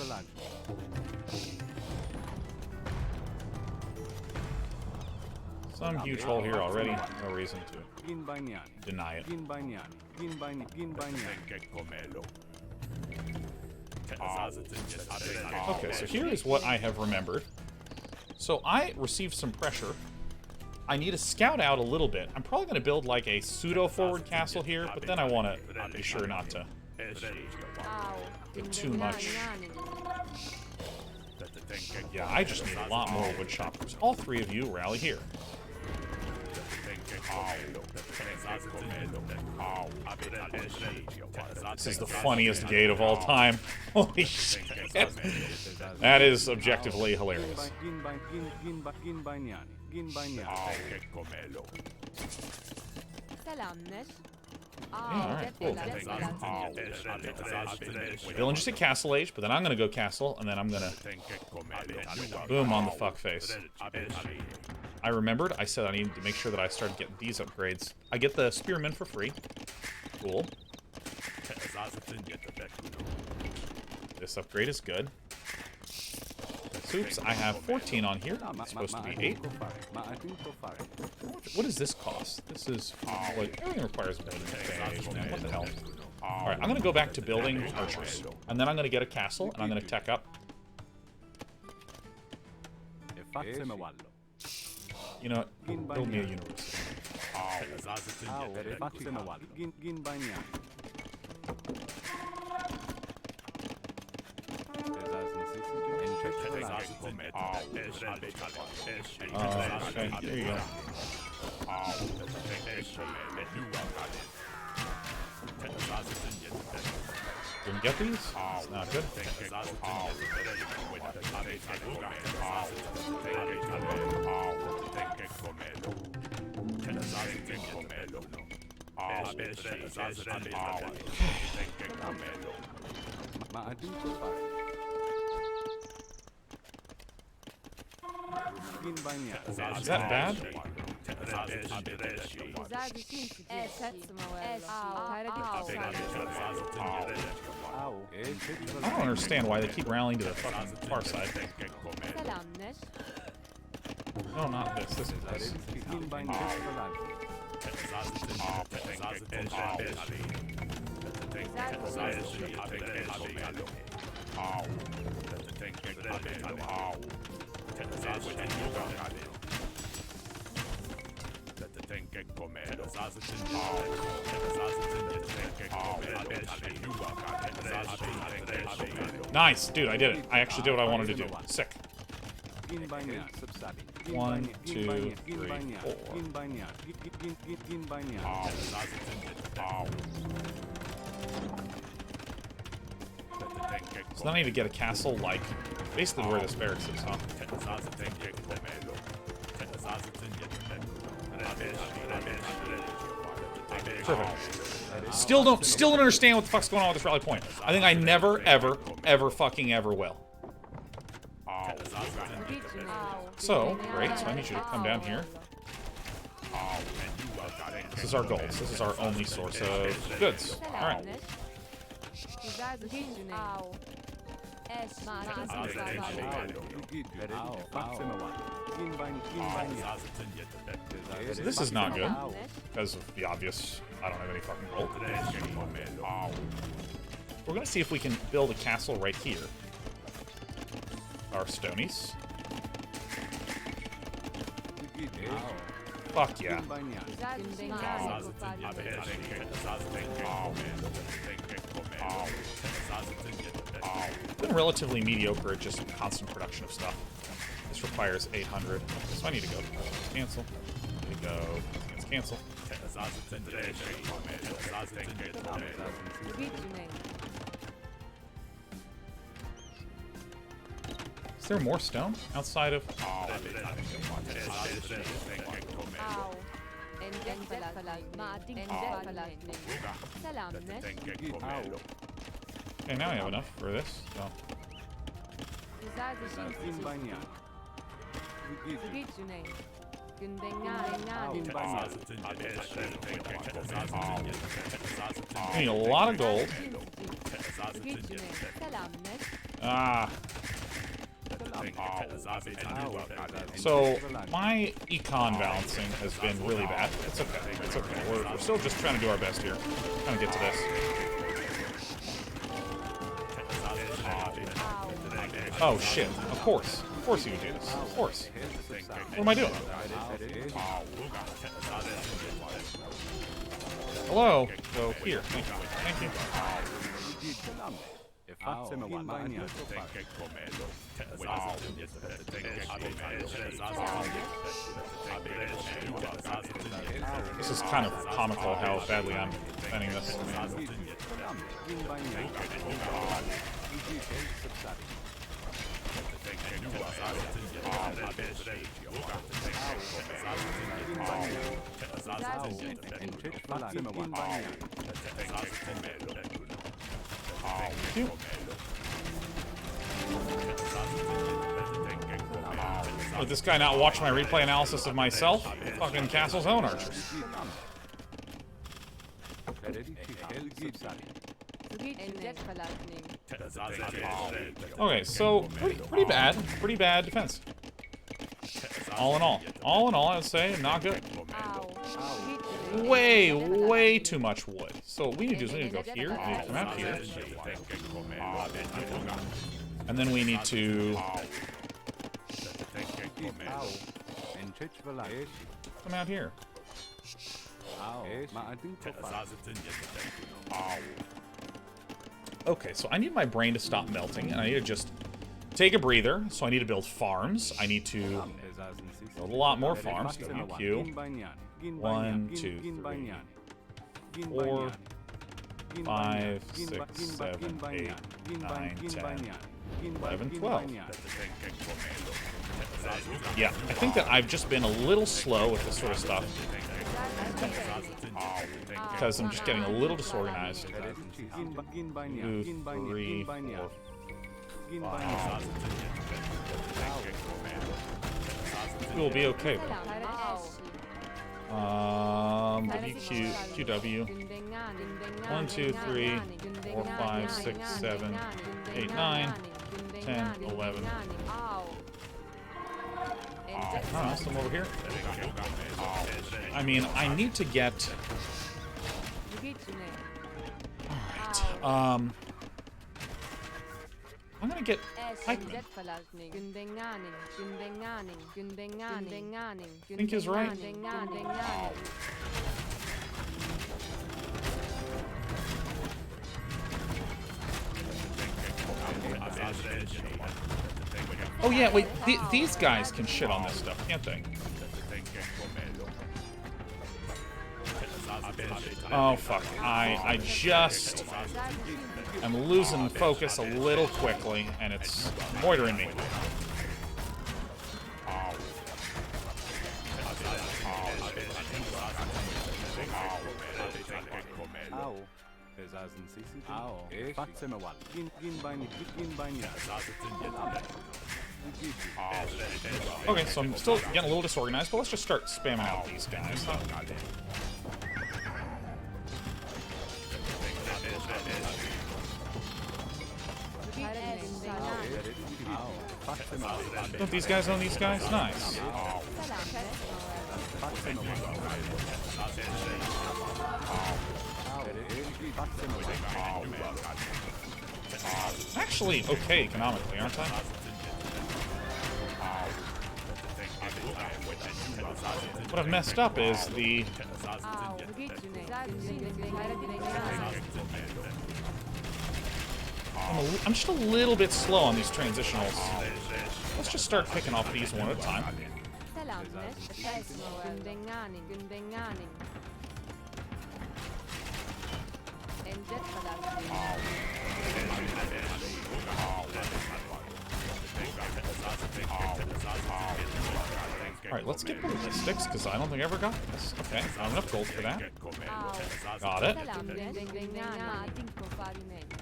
Some huge hole here already. No reason to deny it. Okay, so here is what I have remembered. So I received some pressure. I need to scout out a little bit. I'm probably going to build like a pseudo-forward castle here, but then I want to be sure not to get too much. Yeah, I just need a lot more wood choppers. All three of you rally here. This is the funniest gate of all time. Holy shit. That is objectively hilarious. Alright, cool. Dylan just hit Castle Age, but then I'm gonna go Castle, and then I'm gonna boom on the fuck face. I remembered, I said I needed to make sure that I started getting these upgrades. I get the Spearmen for free. Cool. This upgrade is good. Soups, I have 14 on here. It's supposed to be 8. What does this cost? This is, like, everything requires building phase, man. What the hell? Alright, I'm gonna go back to building archers. And then I'm gonna get a castle, and I'm gonna tech up. You know what? Build me a university. Okay, there you go. Didn't get these? It's not good. Is that bad? I don't understand why they keep rallying to the fucking far side. No, not this. This is this. Nice, dude, I did it. I actually did what I wanted to do. Sick. 1, 2, 3, 4. So now I need to get a castle, like, basically where this barracks is, huh? Perfect. Still don't understand what the fuck's going on with this rally point. I think I never, ever fucking ever will. So, great, so I need you to come down here. This is our goals. This is our only source of goods. Alright. So this is not good, because of the obvious, I don't have any fucking gold. We're gonna see if we can build a castle right here. Our stonies. Fuck yeah. Been relatively mediocre at just constant production of stuff. This requires 800. So I need to go cancel. I need to go cancel. Is there more stone outside of? Okay, now I have enough for this. So. We need a lot of gold. Ah. So, my econ balancing has been really bad. It's okay. It's okay. We're still just trying to do our best here. Trying to get to this. Oh, shit. Of course. Of course you would do this. Of course. What am I doing? Hello? Go here. Thank you. Thank you. This is kind of comical how badly I'm defending this. Thank you. Would this guy not watch my replay analysis of myself? Fucking Castle Zone Archers. Okay, so pretty bad. Pretty bad defense. All in all, I would say not good. Way too much wood. So what we need to do is we need to go here. We need to come out here. And then we need to come out here. Okay, so I need my brain to stop melting, and I need to just take a breather. So I need to build farms. I need to build a lot more farms. WQ. 1, 2, 3, 4, 5, 6, 7, 8, 9, 10, 11, 12. Yeah, I think that I've just been a little slow with this sort of stuff. Because I'm just getting a little disorganized. 2, 3, 4, 5. We'll be okay though. WQ, QW. 1, 2, 3, 4, 5, 6, 7, 8, 9, 10, 11. Some over here. I mean, I need to get. Alright, I'm gonna get pikemen. I think he's right. Oh yeah, wait, these guys can shit on this stuff, can't they? Oh fuck, I just am losing focus a little quickly, and it's moitering me. Okay, so I'm still getting a little disorganized, but let's just start spamming out these guys. Don't these guys own these guys? Nice. Actually, okay economically, aren't I? What I've messed up is the... I'm just a little bit slow on these transitionals. Let's just start picking off these one at a time. Alright, let's get ballistics, because I don't think I ever got this. Okay, I have enough gold for that. Got it.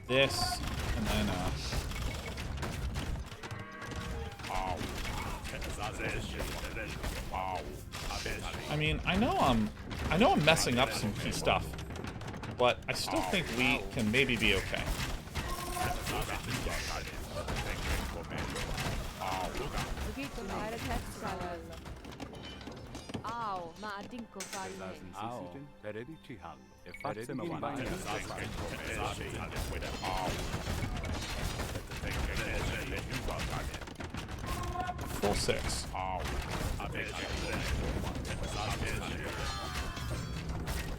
This, and then, I mean, I know I'm messing up some key stuff, but I still think we can maybe be okay. Full 6.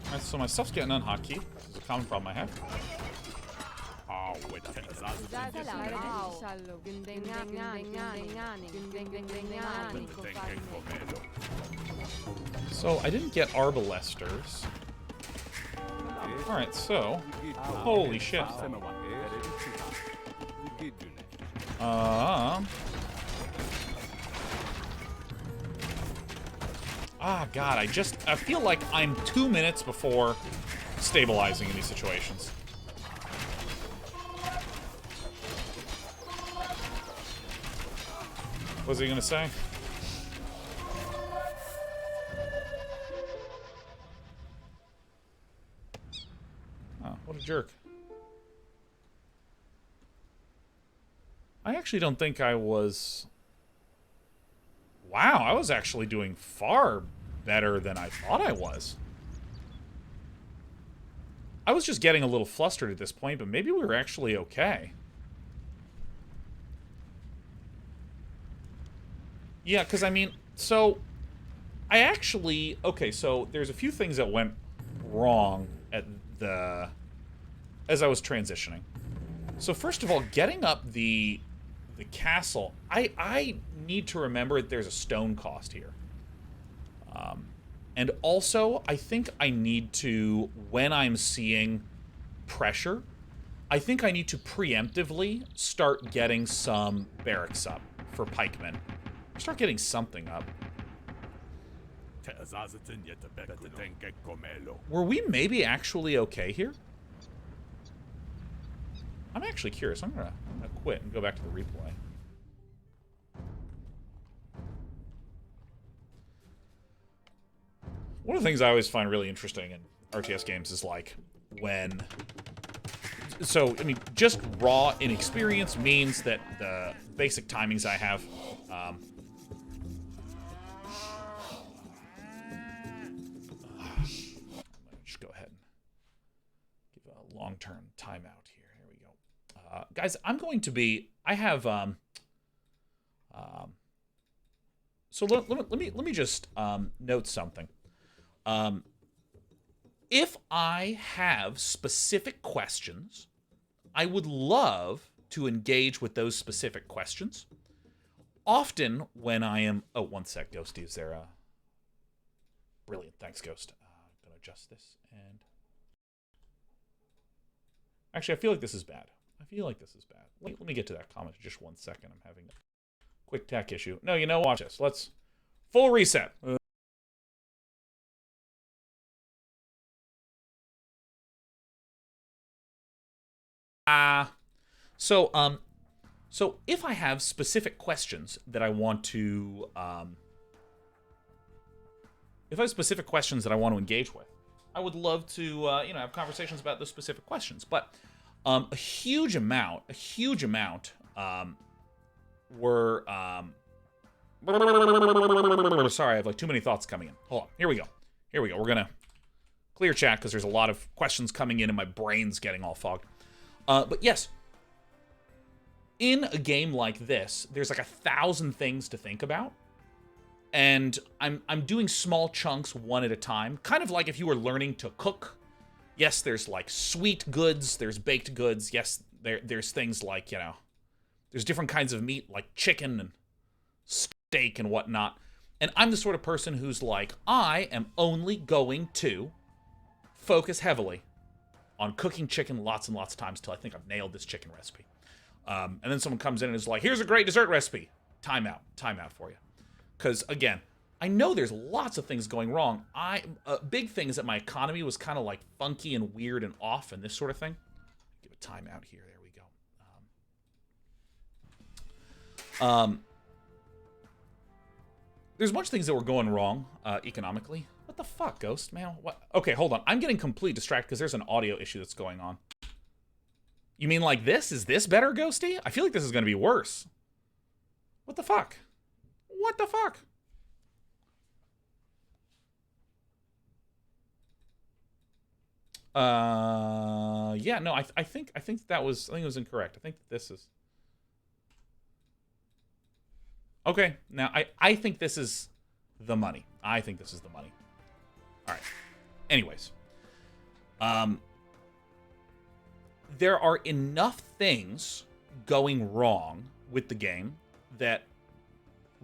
Alright, so my stuff's getting unhotkeyed. This is a common problem I have. So I didn't get Arbalesters. Alright, so... Holy shit. God, I feel like I'm 2 minutes before stabilizing in these situations. What was he gonna say? Oh, what a jerk. I actually don't think I was... Wow, I was actually doing far better than I thought I was. I was just getting a little flustered at this point, but maybe we were actually okay. Yeah, because I mean, so I actually... Okay, so there's a few things that went wrong at the... as I was transitioning. So first of all, getting up the castle, I need to remember that there's a stone cost here. And also, I think I need to, when I'm seeing pressure, I think I need to preemptively start getting some barracks up for pikemen. Start getting something up. Were we maybe actually okay here? I'm actually curious. I'm gonna quit and go back to the replay. One of the things I always find really interesting in RTS games is like when... So, I mean, just raw inexperience means that the basic timings I have... just go ahead and give a long-term timeout here. Here we go. Guys, I'm going to be... I have... so let me just note something. If I have specific questions, I would love to engage with those specific questions. Often when I am... Oh, one sec, Ghosty. Is there a... Brilliant. Thanks, Ghost. I'm going to adjust this and... Actually, I feel like this is bad. Let me get to that comment in just 1 second. I'm having a quick tech issue. No, you know, watch this. Let's... Full reset. So if I have specific questions that I want to, engage with, I would love to, have conversations about those specific questions. But a huge amount were, sorry, I have like too many thoughts coming in. Hold on, here we go. We're gonna clear chat because there's a lot of questions coming in and my brain's getting all fogged. But yes, in a game like this, there's like 1,000 things to think about, and I'm doing small chunks one at a time, kind of like if you were learning to cook. Yes, there's like sweet goods, there's baked goods. Yes, there's things like, there's different kinds of meat like chicken and steak and whatnot. And I'm the sort of person who's like, I am only going to focus heavily on cooking chicken lots and lots of times till I think I've nailed this chicken recipe. And then someone comes in and is like, here's a great dessert recipe. Time out for you. Because, again, I know there's lots of things going wrong. Big thing is that my economy was kind of like funky and weird and off and this sort of thing. Give a timeout here. There we go. There's a bunch of things that were going wrong economically. What the fuck, Ghost, man? What? Okay, hold on. I'm getting completely distracted because there's an audio issue that's going on. You mean like this? Is this better, Ghosty? I feel like this is going to be worse. What the fuck? What the fuck? Yeah, no, I think that was, I think it was incorrect. I think this is... Okay, now I think this is the money. I think this is the money. All right. Anyways. There are enough things going wrong with the game that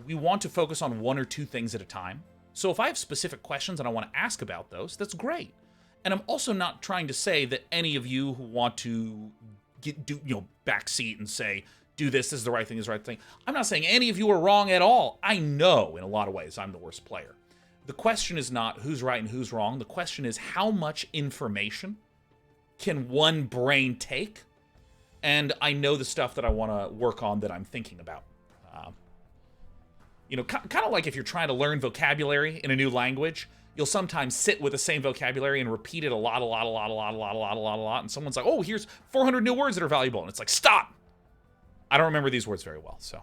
we want to focus on one or two things at a time. So if I have specific questions and I want to ask about those, that's great. And I'm also not trying to say that any of you who want to backseat and say, do this is the right thing, is the right thing. I'm not saying any of you are wrong at all. I know in a lot of ways I'm the worst player. The question is not who's right and who's wrong. The question is how much information can one brain take? And I know the stuff that I want to work on that I'm thinking about. Kind of like if you're trying to learn vocabulary in a new language, you'll sometimes sit with the same vocabulary and repeat it a lot, and someone's like, oh, here's 400 new words that are valuable. And it's like, stop! I don't remember these words very well, so.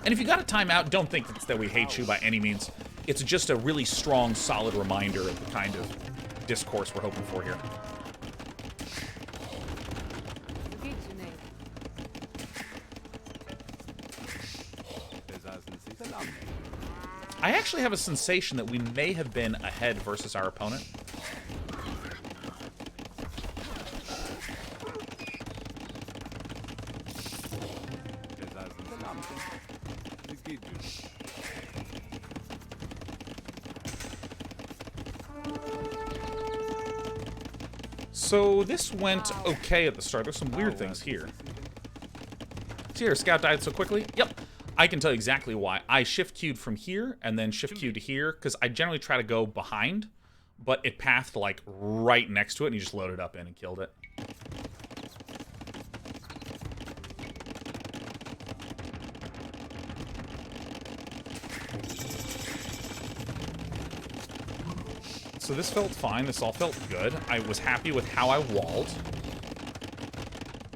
And if you got a timeout, don't think that we hate you by any means. It's just a really strong, solid reminder of the kind of discourse we're hoping for here. I actually have a sensation that we may have been ahead versus our opponent. So this went okay at the start. There's some weird things here. See here, Scout died so quickly? Yep. I can tell you exactly why. I shift queued from here and then shift queued to here because I generally try to go behind, but it pathed like right next to it and he just loaded up in and killed it. So this felt fine. This all felt good. I was happy with how I walled.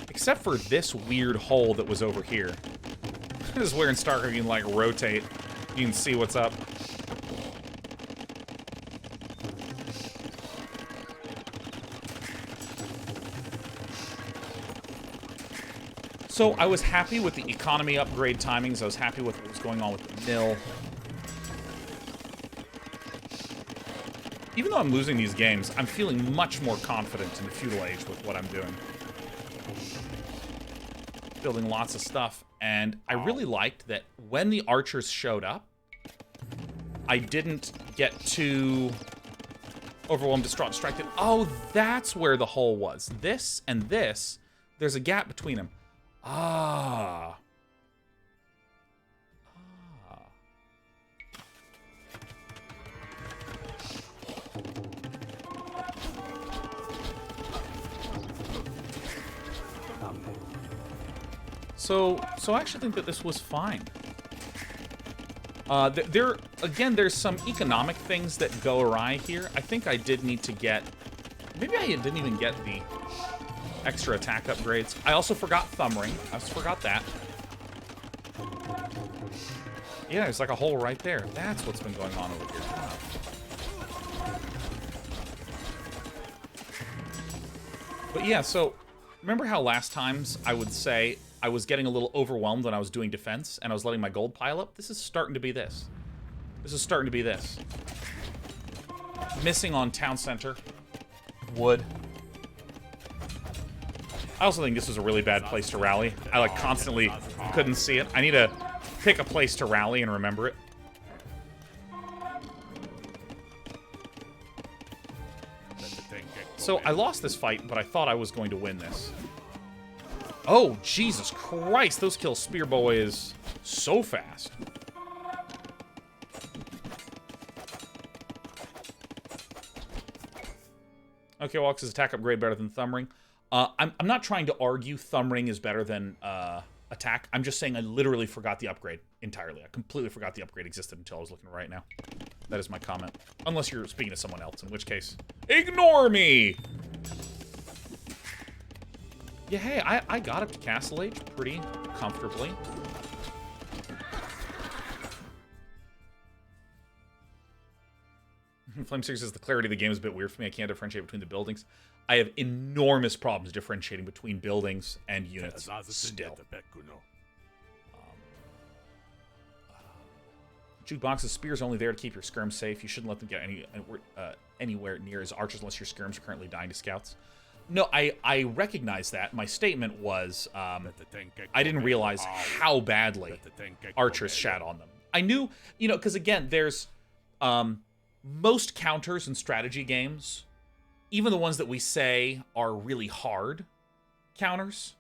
Except for this weird hole that was over here. This is where in StarCraft you can, like, rotate. You can see what's up. So I was happy with the economy upgrade timings. I was happy with what was going on with the mill. Even though I'm losing these games, I'm feeling much more confident in the feudal age with what I'm doing. Building lots of stuff. And I really liked that when the archers showed up, I didn't get too overwhelmed, distraught, distracted. Oh, that's where the hole was. This and this, there's a gap between them. Ah. So I actually think that this was fine. There's some economic things that go awry here. I think I did need to get... Maybe I didn't even get the extra attack upgrades. I also forgot Thumb Ring. I just forgot that. Yeah, there's like a hole right there. That's what's been going on over here. But yeah, so remember how last times I would say I was getting a little overwhelmed when I was doing defense and I was letting my gold pile up? This is starting to be this. This is starting to be this. Missing on town center. Wood. I also think this was a really bad place to rally. I like constantly couldn't see it. I need to pick a place to rally and remember it. So I lost this fight, but I thought I was going to win this. Oh, Jesus Christ, those kill Spear Boys so fast. Okay, Walks' attack upgrade better than Thumb Ring. I'm not trying to argue Thumb Ring is better than attack. I'm just saying I literally forgot the upgrade. entirely. I completely forgot the upgrade existed until I was looking right now. That is my comment. Unless you're speaking to someone else, in which case, ignore me! Yeah, hey, I got up to Castle Age pretty comfortably. Flame Series says the clarity of the game is a bit weird for me. I can't differentiate between the buildings. I have enormous problems differentiating between buildings and units still. Jukebox's spears are only there to keep your skirms safe. You shouldn't let them get anywhere near as archers unless your skirms are currently dying to scouts. No, I recognize that. My statement was I didn't realize how badly archers shat on them. I knew, you know, because again, there's most counters in strategy games, even the ones that we say are really hard counters,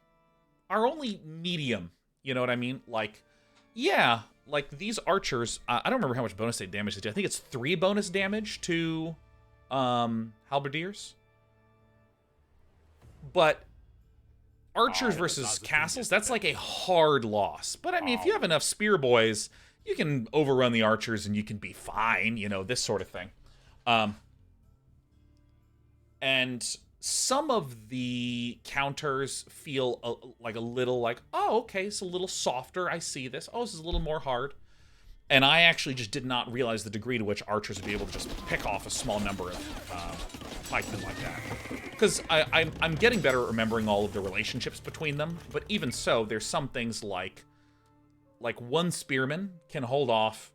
are only medium. You know what I mean? Like, yeah, like these archers, I don't remember how much bonus damage they do. I think it's 3 bonus damage to halberdiers. But archers versus castles, that's like a hard loss. But I mean, if you have enough spear boys, you can overrun the archers and you can be fine, you know, this sort of thing. And some of the counters feel like a little like, oh, okay, it's a little softer. I see this. Oh, this is a little more hard. And I actually just did not realize the degree to which archers would be able to just pick off a small number of pikemen like that. Because I'm getting better at remembering all of the relationships between them. But even so, there's some things like one spearman can hold off,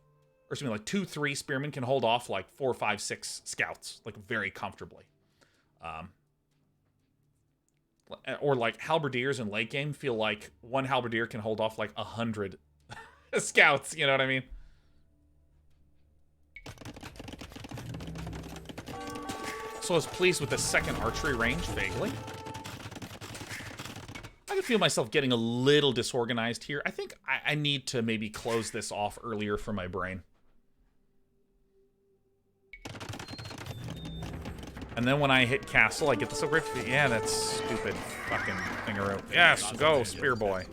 or something like 2-3 spearmen can hold off like 4, 5, 6 scouts, like very comfortably. Or like halberdiers in late game feel like one halberdier can hold off like 100 scouts, you know what I mean? So I was pleased with the second archery range, vaguely. I could feel myself getting a little disorganized here. I think I need to maybe close this off earlier for my brain. And then when I hit castle, I get this upgrade. Yeah, that's stupid fucking thingaroo. Yes, go, spear boy.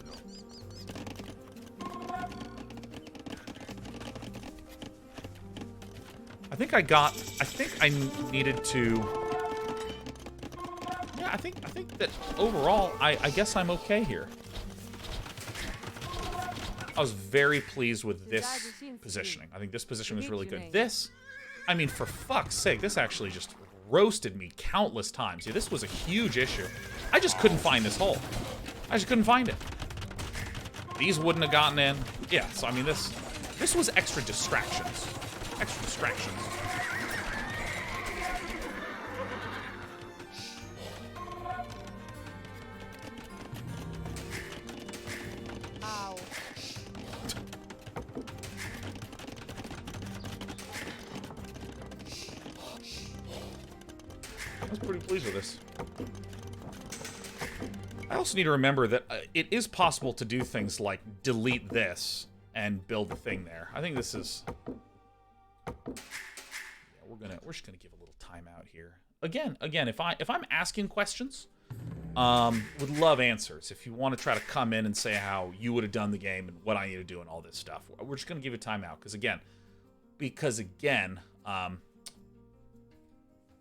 I think I needed to... Yeah, I think that overall, I guess I'm okay here. I was very pleased with this positioning. I think this position was really good. This, I mean, for fuck's sake, this actually just roasted me countless times. Yeah, this was a huge issue. I just couldn't find this hole. I just couldn't find it. These wouldn't have gotten in. Yeah, so I mean, this was extra distractions. Extra distractions. Ow. I was pretty pleased with this. I also need to remember that it is possible to do things like delete this and build the thing there. I think this is... Yeah, we're just gonna give a little timeout here. Again, if I'm asking questions, would love answers. If you want to try to come in and say how you would have done the game and what I need to do and all this stuff, we're just gonna give a timeout because again,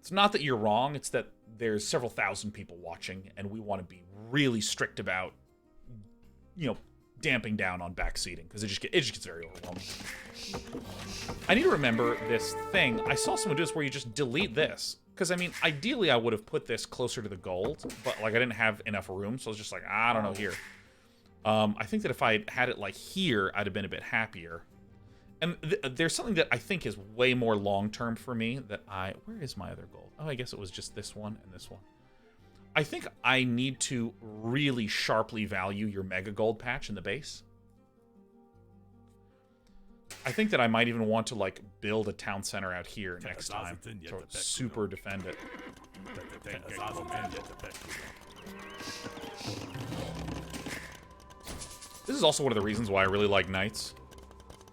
it's not that you're wrong. It's that there's several thousand people watching, and we want to be really strict about, you know, damping down on backseating because it just gets very overwhelming. I need to remember this thing. I saw someone do this where you just delete this. Because, I mean, ideally I would have put this closer to the gold, but, like, I didn't have enough room, so I was just like, I don't know here. I think that if I had it, like, here, I'd have been a bit happier. And there's something that I think is way more long-term for me that where is my other gold? Oh, I guess it was just this one and this one. I think I need to really sharply value your mega gold patch in the base. I think that I might even want to, like, build a town center out here next time to super defend it. This is also one of the reasons why I really like knights.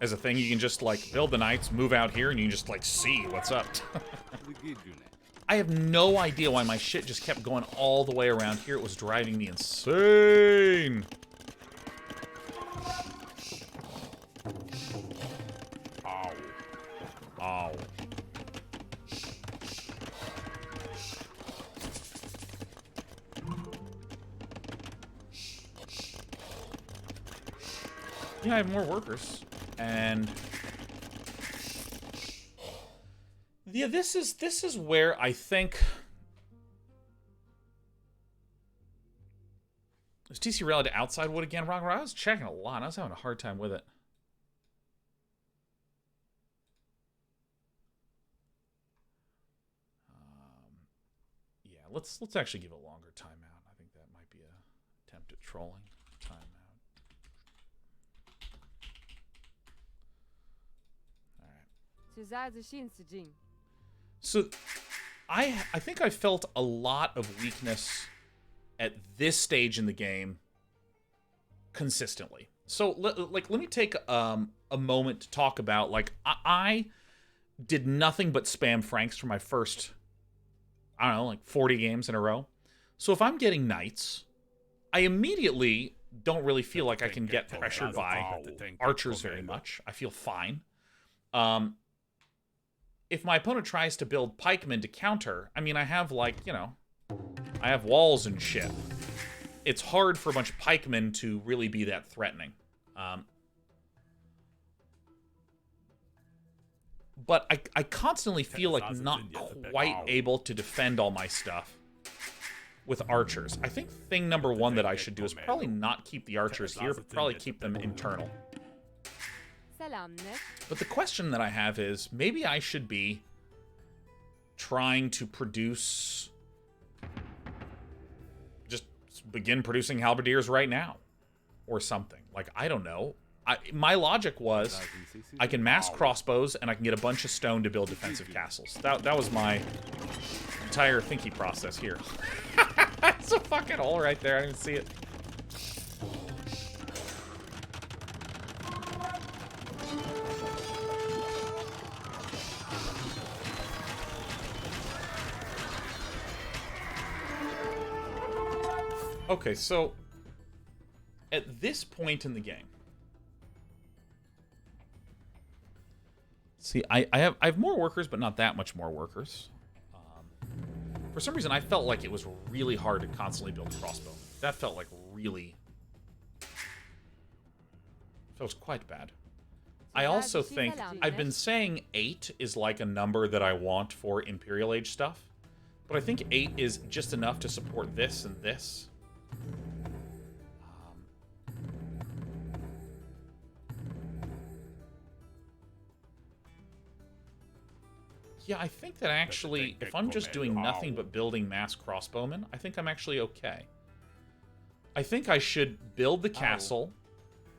As a thing, you can just, like, build the knights, move out here, and you can just, like, see what's up. I have no idea why my shit just kept going all the way around here. It was driving me insane. Yeah, I have more workers. And yeah, this is where I think is TC relative to outside wood again, wrong? I was checking a lot. I was having a hard time with it. Yeah, let's actually give it a longer timeout. I think that might be a attempt at trolling. Timeout. All right. So I think I felt a lot of weakness at this stage in the game consistently. So let me take a moment to talk about, like, I did nothing but spam Franks for my first, I don't know, like 40 games in a row. So if I'm getting knights, I immediately don't really feel like I can get pressured by archers very much. I feel fine. If my opponent tries to build pikemen to counter, I mean, I have, like, you know, I have walls and shit. It's hard for a bunch of pikemen to really be that threatening. But I constantly feel like not quite able to defend all my stuff with archers. I think thing number one that I should do is probably not keep the archers here, but probably keep them internal. But the question that I have is, maybe I should be trying to produce... just begin producing halberdiers right now. Or something. Like, I don't know. My logic was, I can mass crossbows, and I can get a bunch of stone to build defensive castles. That was my entire thinking process here. That's a fucking hole right there. I didn't even see it. Okay, so at this point in the game, see, I have more workers, but not that much more workers. For some reason, I felt like it was really hard to constantly build a crossbow. That felt like really... feels quite bad. I also think... I've been saying 8 is like a number that I want for Imperial Age stuff. But I think 8 is just enough to support this and this. Yeah, I think that actually, if I'm just doing nothing but building mass crossbowmen, I think I'm actually okay. I think I should build the castle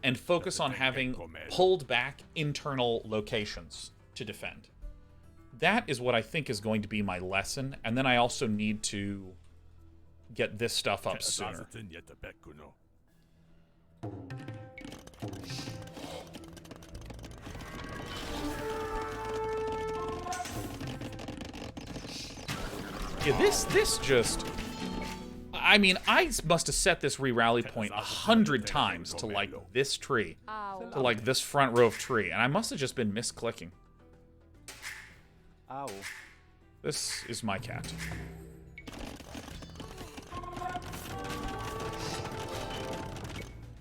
and focus on having pulled back internal locations to defend. That is what I think is going to be my lesson, and then I also need to get this stuff up sooner. Yeah, this just... I mean, I must have set this re-rally point 100 times to, like, this tree. To, like, this front row of tree. And I must have just been misclicking. Ow. This is my cat.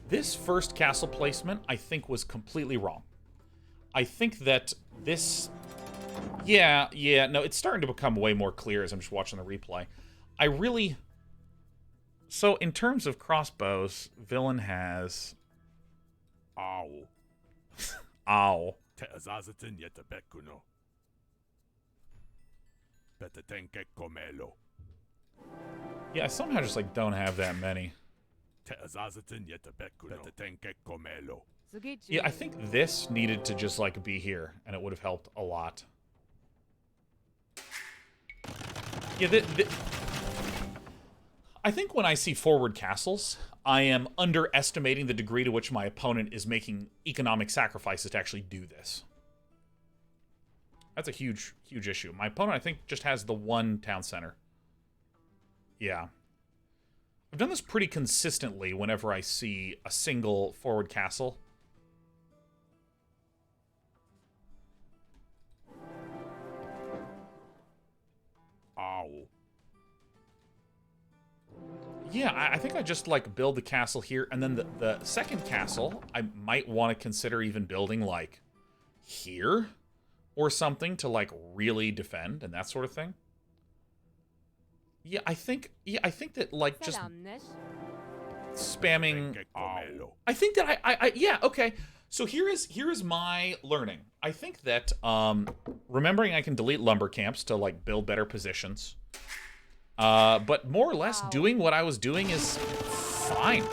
This first castle placement, I think, was completely wrong. I think that this... Yeah, no, it's starting to become way more clear as I'm just watching the replay. I really... So, in terms of crossbows, Villain has... Ow. Ow. Yeah, I somehow just, like, don't have that many. Yeah, I think this needed to just, like, be here, and it would have helped a lot. Yeah, I think when I see forward castles, I am underestimating the degree to which my opponent is making economic sacrifices to actually do this. That's a huge, huge issue. My opponent, I think, just has the one town center. Yeah. I've done this pretty consistently whenever I see a single forward castle. Yeah, I think I just, like, build the castle here, and then the second castle, I might want to consider even building, like, here or something to, like, really defend and that sort of thing. Yeah, I think that, like, just spamming... I think that yeah, okay. So here is my learning. I think that, remembering I can delete lumber camps to, like, build better positions... but more or less doing what I was doing is fine.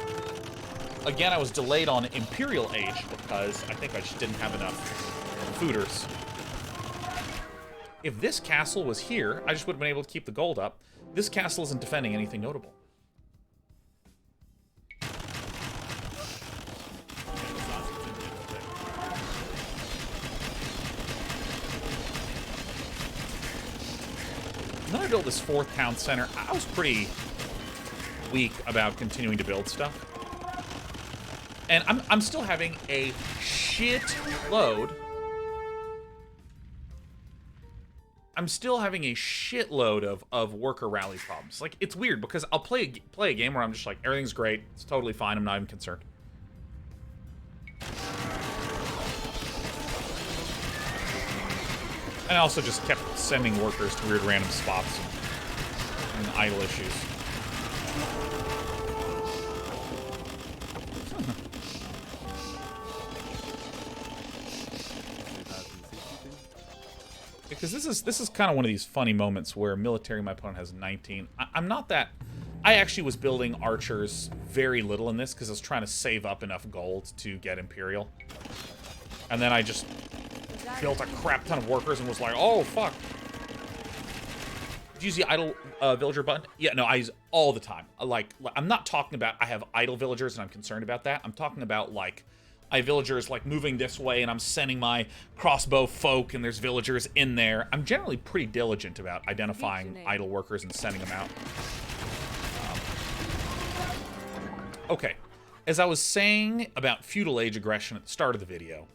Again, I was delayed on Imperial Age because I think I just didn't have enough fooders. If this castle was here, I just would have been able to keep the gold up. This castle isn't defending anything notable. Then I built this 4th town center. I was pretty weak about continuing to build stuff. And I'm still having a shit load. I'm still having a shitload of worker rally problems. Like, it's weird because I'll play a game where I'm just like, everything's great, it's totally fine, I'm not even concerned. And I also just kept sending workers to weird random spots and idle issues. Because this is kind of one of these funny moments where military my opponent has 19. I'm not that... I actually was building archers very little in this because I was trying to save up enough gold to get Imperial. And then I just built a crap ton of workers and was like, oh, fuck. Did you use the idle villager button? Yeah, no, I use all the time. Like, I'm not talking about I have idle villagers and I'm concerned about that. I'm talking about, like, I have villagers, like, moving this way and I'm sending my crossbow folk and there's villagers in there. I'm generally pretty diligent about identifying idle workers and sending them out. Okay, as I was saying about feudal age aggression at the start of the video,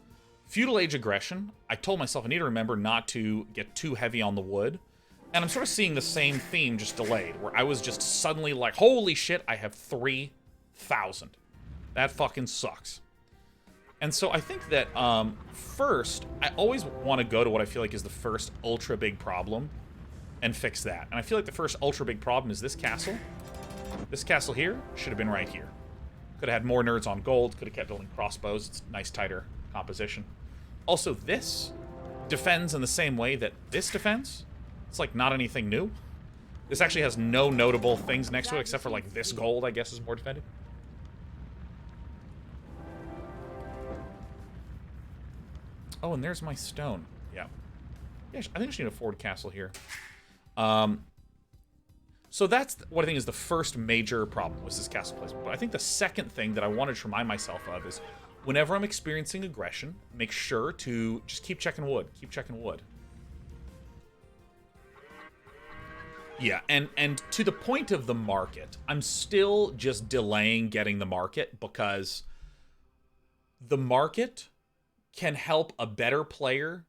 feudal age aggression, I told myself I need to remember not to get too heavy on the wood. And I'm sort of seeing the same theme just delayed, where I was just suddenly like, holy shit, I have 3,000. That fucking sucks. And so I think that, first, I always want to go to what I feel like is the first ultra big problem and fix that. And I feel like the first ultra big problem is this castle. This castle here should have been right here. Could have had more nerds on gold, could have kept building crossbows. It's nice, tighter composition. Also, this defends in the same way that this defends. It's like not anything new. This actually has no notable things next to it except for like this gold, I guess, is more defended. Oh, and there's my stone. Yeah. Yeah, I think I just need a forward castle here. So that's what I think is the first major problem was this castle placement. But I think the second thing that I wanted to remind myself of is whenever I'm experiencing aggression, make sure to just keep checking wood. Keep checking wood. Yeah, and to the point of the market, I'm still just delaying getting the market because the market can help a better player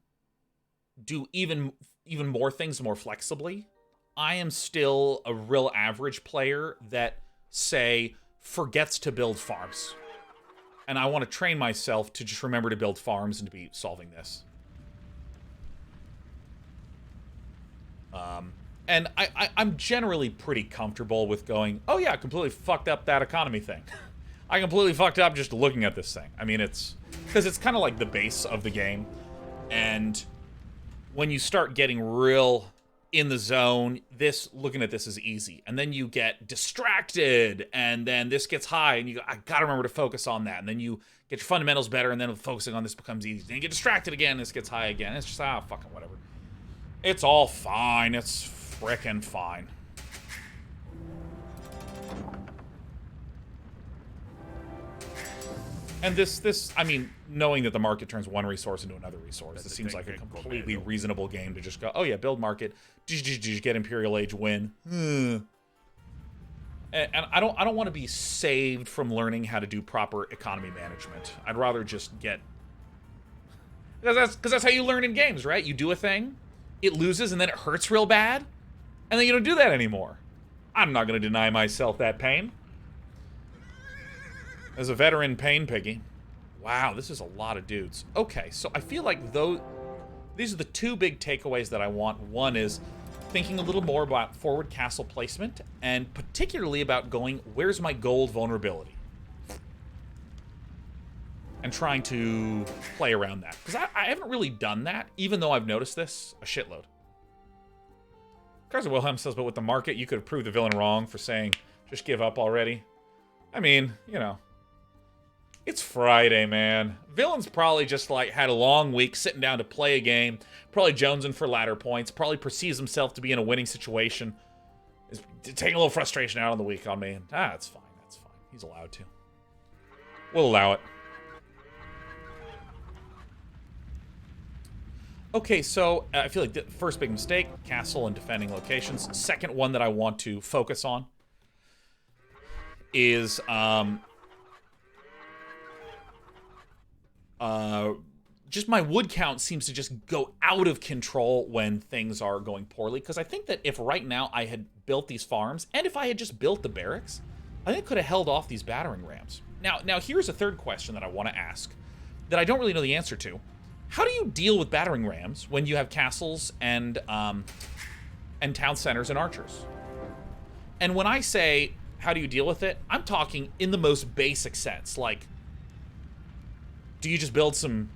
do even more things more flexibly. I am still a real average player that, say, forgets to build farms. And I want to train myself to just remember to build farms and to be solving this. And I'm generally pretty comfortable with going, oh yeah, I completely fucked up that economy thing. I completely fucked up just looking at this thing. I mean, it's... because it's kind of like the base of the game. And when you start getting real in the zone, looking at this is easy. And then you get distracted, and then this gets high, and you go, I gotta remember to focus on that. And then you get your fundamentals better, and then focusing on this becomes easy. Then you get distracted again, and this gets high again. It's just, fucking whatever. It's all fine. It's frickin' fine. And this, I mean, knowing that the market turns one resource into another resource, this seems like a completely reasonable game to just go, oh yeah, build market, get Imperial Age, win. And I don't want to be saved from learning how to do proper economy management. I'd rather just get... because that's how you learn in games, right? You do a thing, it loses, and then it hurts real bad, and then you don't do that anymore. I'm not going to deny myself that pain. As a veteran pain piggy. Wow, this is a lot of dudes. Okay, so I feel like these are the two big takeaways that I want. One is thinking a little more about forward castle placement, and particularly about going, where's my gold vulnerability? And trying to play around that. Because I haven't really done that, even though I've noticed this a shitload. Kaiser Wilhelm says, but with the market, you could have proved the villain wrong for saying, just give up already. I mean, you know. It's Friday, man. Villain's probably just, like, had a long week sitting down to play a game. Probably jonesing for ladder points. Probably perceives himself to be in a winning situation. Is taking a little frustration out on the week on me. That's fine. That's fine. He's allowed to. We'll allow it. Okay, so I feel like the first big mistake, castle and defending locations. Second one that I want to focus on is just my wood count seems to just go out of control when things are going poorly. Because I think that if right now I had built these farms, and if I had just built the barracks, I think I could have held off these battering rams. Now here's a third question that I want to ask that I don't really know the answer to. How do you deal with battering rams when you have castles and town centers and archers? And when I say, how do you deal with it, I'm talking in the most basic sense. Like, do you just build some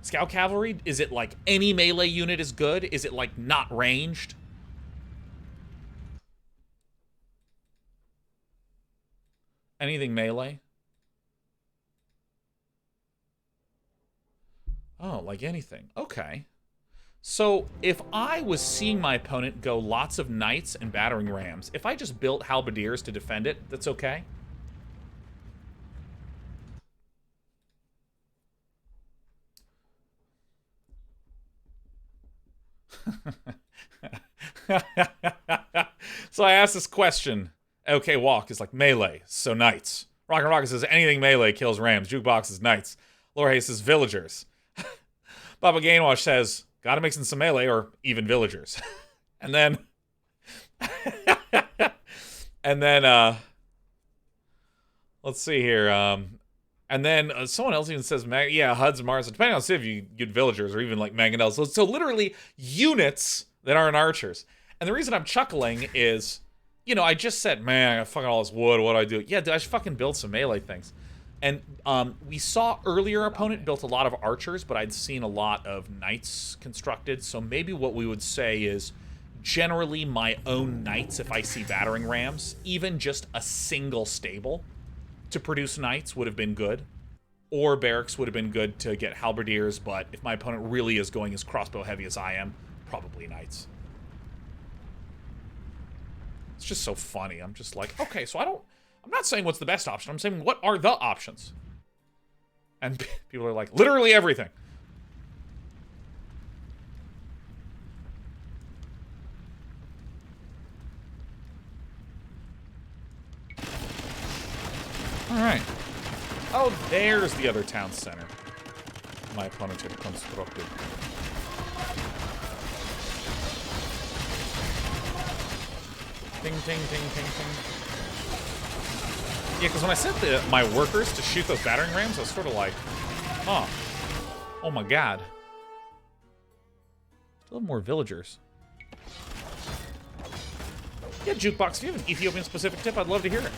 scout cavalry? Is it like any melee unit is good? Is it like not ranged? Anything melee? Oh, like anything. Okay. So, if I was seeing my opponent go lots of knights and battering rams, if I just built halberdiers to defend it, that's okay? So I asked this question. Okay, Walk is like melee, so knights. Rock and Rocket says anything melee kills rams. Jukebox is knights. Laura Hayes says villagers. Baba Gainwash says, gotta mix in some melee or even villagers. and then let's see here. And then someone else even says, yeah, Huds and Mars. Depending on Civ, you get villagers or even like Mangonels. So literally units that aren't archers. And the reason I'm chuckling is, you know, I just said, man, I got fucking all this wood. What do I do? Yeah, dude, I should fucking build some melee things. And we saw earlier our opponent built a lot of archers, but I'd seen a lot of knights constructed. So maybe what we would say is generally my own knights, if I see battering rams, even just a single stable to produce knights would have been good. Or barracks would have been good to get halberdiers, but if my opponent really is going as crossbow heavy as I am, probably knights. It's just so funny. I'm just like, okay, so I'm not saying what's the best option. I'm saying what are the options? And people are like, literally everything. All right. Oh, there's the other town center. My opponent had constructed. Ting, ting, ting, ting, ting. Yeah, because when I sent my workers to shoot those battering rams, I was sort of like, huh. Oh my god. Still have more villagers. Yeah, Jukebox, if you have an Ethiopian-specific tip, I'd love to hear it.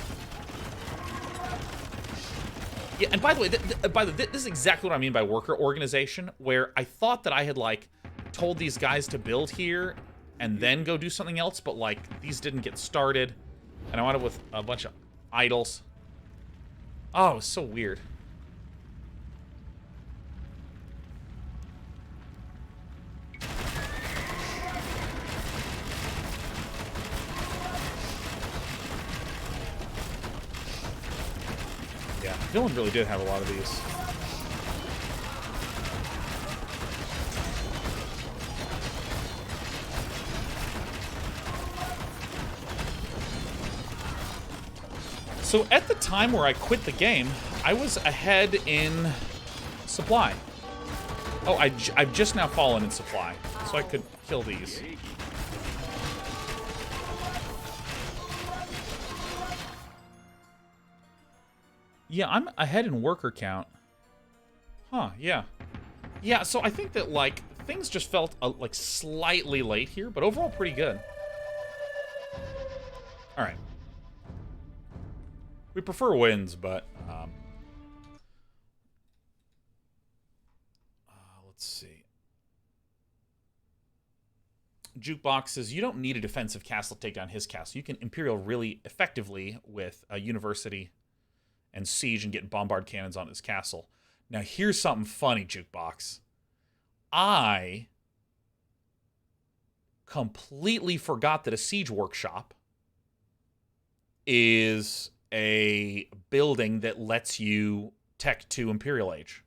Yeah, and by the way, this is exactly what I mean by worker organization, where I thought that I had, like, told these guys to build here and then go do something else, but, like, these didn't get started, and I wound up with a bunch of idols. Oh, it was so weird. Yeah, Dylan really did have a lot of these. So at the time where I quit the game, I was ahead in supply. Oh, I've just now fallen in supply, so I could kill these. Yeah, I'm ahead in worker count. Huh, yeah. Yeah, so I think that, like, things just felt, like, slightly late here, but overall pretty good. Alright. We prefer wins, but, let's see. Jukebox says, you don't need a defensive castle to take down his castle. You can Imperial really effectively with a university and siege and get bombard cannons on his castle. Now, here's something funny, Jukebox. I completely forgot that a siege workshop is a building that lets you tech to Imperial Age.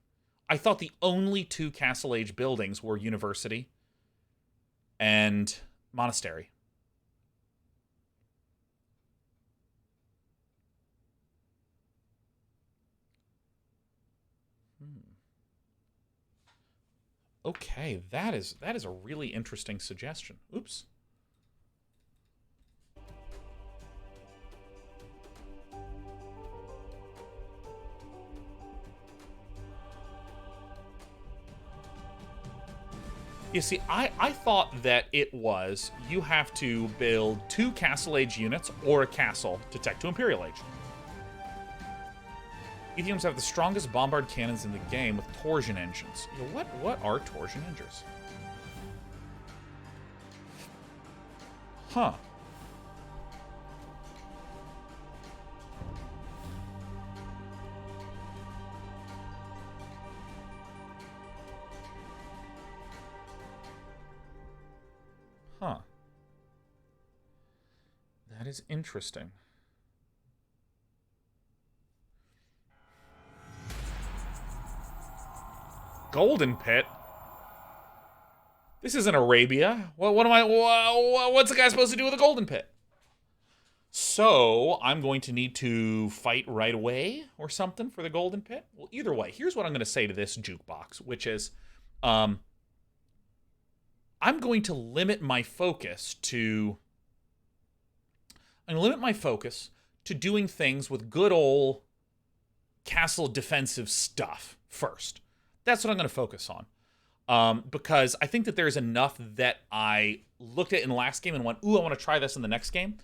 I thought the only two Castle Age buildings were University and Monastery. Okay, that is a really interesting suggestion. Oops. You see, I thought that it was you have to build 2 Castle Age units or a castle to tech to Imperial Age. Ethiopians have the strongest bombard cannons in the game with torsion engines. You know, what are torsion engines? Huh. Huh. That is interesting. Golden Pit? This isn't Arabia. What's the guy supposed to do with a Golden Pit? So, I'm going to need to fight right away or something for the Golden Pit? Well, either way, here's what I'm going to say to this Jukebox, which is, I'm going to limit my focus to... doing things with good old castle defensive stuff first. That's what I'm going to focus on. Because I think that there's enough that I looked at in the last game and went, ooh, I want to try this in the next game.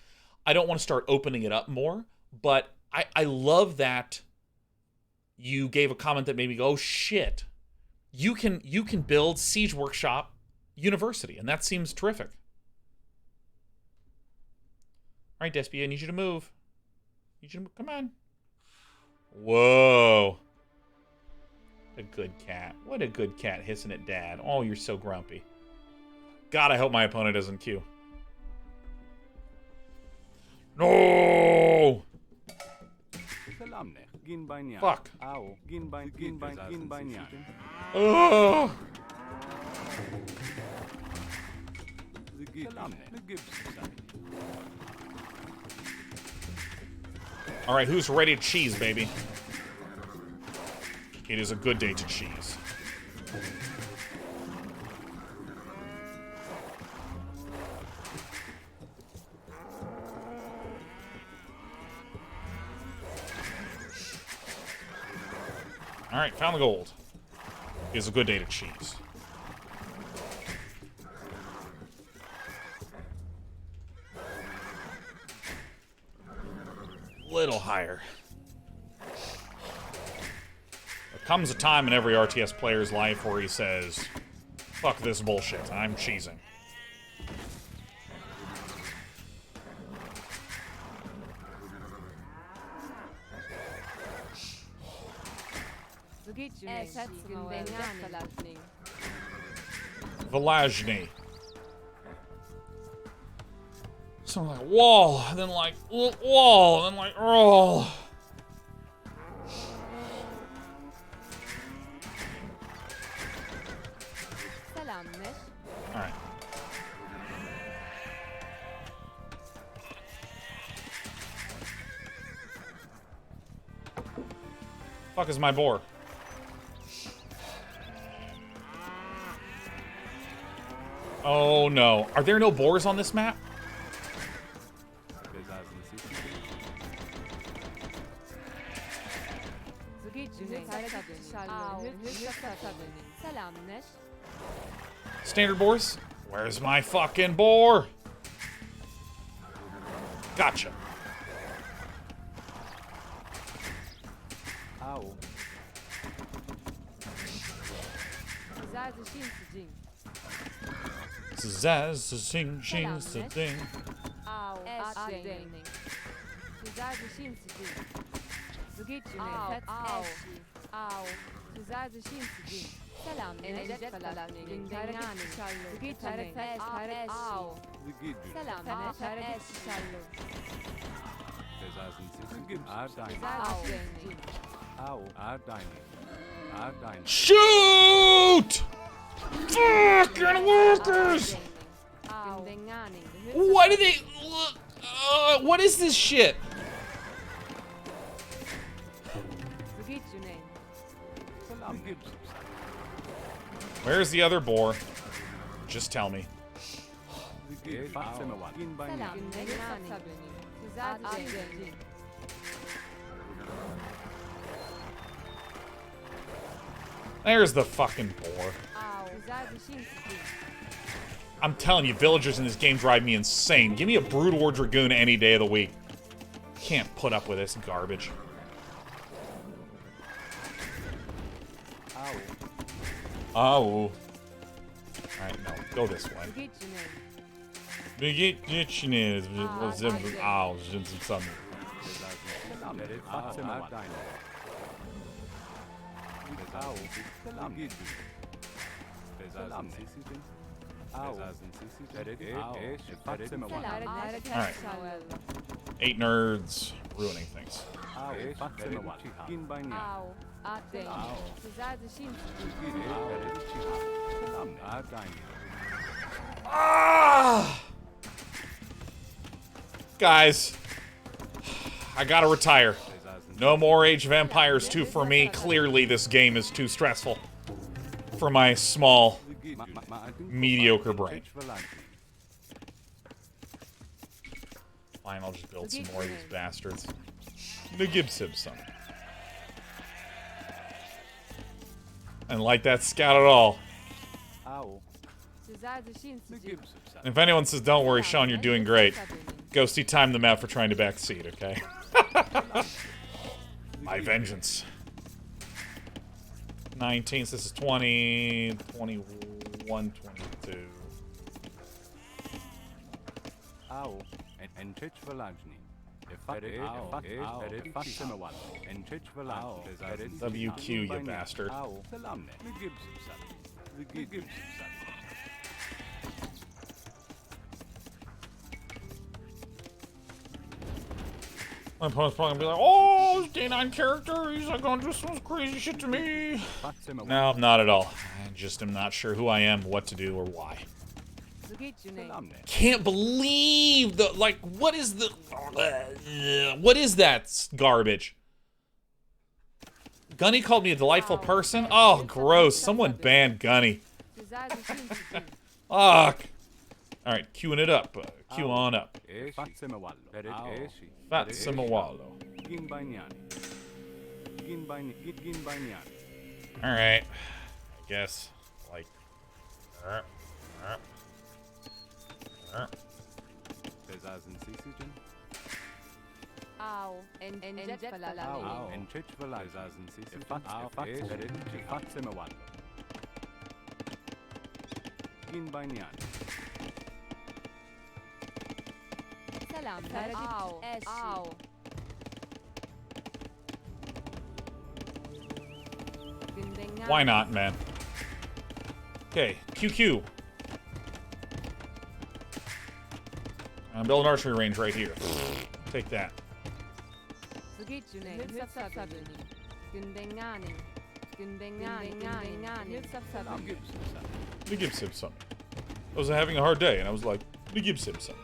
I don't want to start opening it up more, but I love that you gave a comment that made me go, oh, shit. You can build Siege Workshop University, and that seems terrific. All right, Despia, I need you to move. Come on. Whoa. A good cat. What a good cat hissing at Dad. Oh, you're so grumpy. God, I hope my opponent doesn't queue. No! Fuck. Oh! All right, who's ready to cheese, baby? It is a good day to cheese. All right, found the gold. It is a good day to cheese. Little higher. There comes a time in every RTS player's life where he says, fuck this bullshit, I'm cheesing. Velazhny. So like wall, and then like wall, and then like roll. Alright. Fuck is my boar? Oh no. Are there no boars on this map? Standard boars? Where's my fucking boar? Gotcha. Ow. Zaz, sing, shing, ding. Shoot! Fucking workers! Why do they? What is this shit? Where's the other boar? Just tell me. There's the fucking boar. I'm telling you, villagers in this game drive me insane. Give me a Brood War Dragoon any day of the week. Can't put up with this garbage. Oh. Alright, no. Go this way. Alright. 8 nerds ruining things. Guys, I gotta retire. No more Age of Empires 2 for me. Clearly this game is too stressful for my small, mediocre brain. Fine, I'll just build some more of these bastards. The Gibson son. And like that scout at all. If anyone says, don't worry, Sean, you're doing great. Ghosty timed them out for trying to backseat, okay? My vengeance. 19, so this is 20, 21, 22. WQ, you bastard. My opponent's probably gonna be like, oh, this D9 character, he's like gonna do some crazy shit to me. No, not at all. I just am not sure who I am, what to do, or why. Can't believe the, like, what is that garbage? Gunny called me a delightful person? Oh, gross. Someone banned Gunny. Fuck. Alright, queuing it up. Queue on up. Fat Simawalo. Alright. I guess, like... Why not, man? Okay, QQ. I'm building archery range right here. Take that. The Gibson son. I was having a hard day, and I was like, the Gibson son.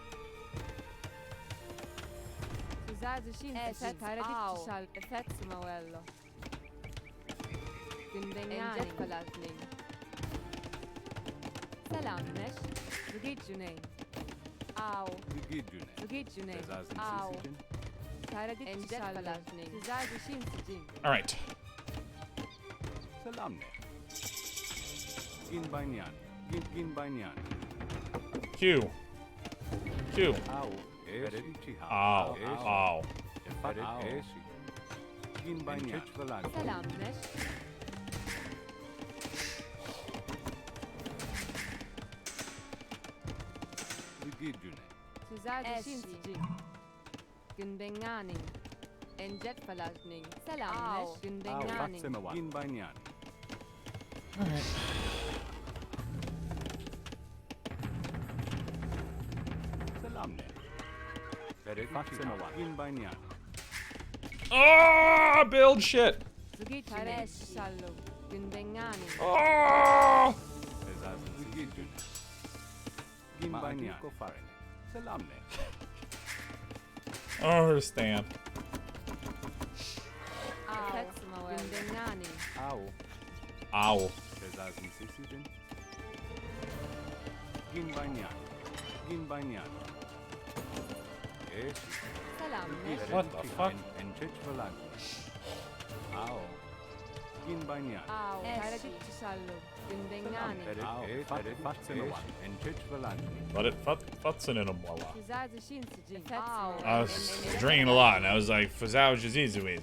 Alright. Salamne. Ginbanyan. Ginbanyan. Q. Q. Ow. Eredichiha. Ow. Ow. Eshi. Ginbanyan. Selamneş. Ligidjune. Sizler düşünsücü. Günbenganing. Enjet falajning. Selamneş. Günbenganing. Fatsemewan. Ginbanyan. Alright. Salamne. Fatsemewan. Ginbanyan. Ah, build shit. Zgitare shallow. Günbenganing. Ah. Ligidjune. Ginbanyan. Kofarene. Salamne. I don't understand. Günbenganing. Ow. Ow. Bezazın sesiydin. Ginbanyan. Ginbanyan. Eshi. Selamneş. What the fuck? Enchech valan. Ow. Ginbanyan. Au. Karadit shallow. Günbenganing. Fatsemewan. Enchech valan. Let it futsin in them, voila. Sizler düşünsücü. I was drinking a lot, and I was like, "Fazao Jazizu me."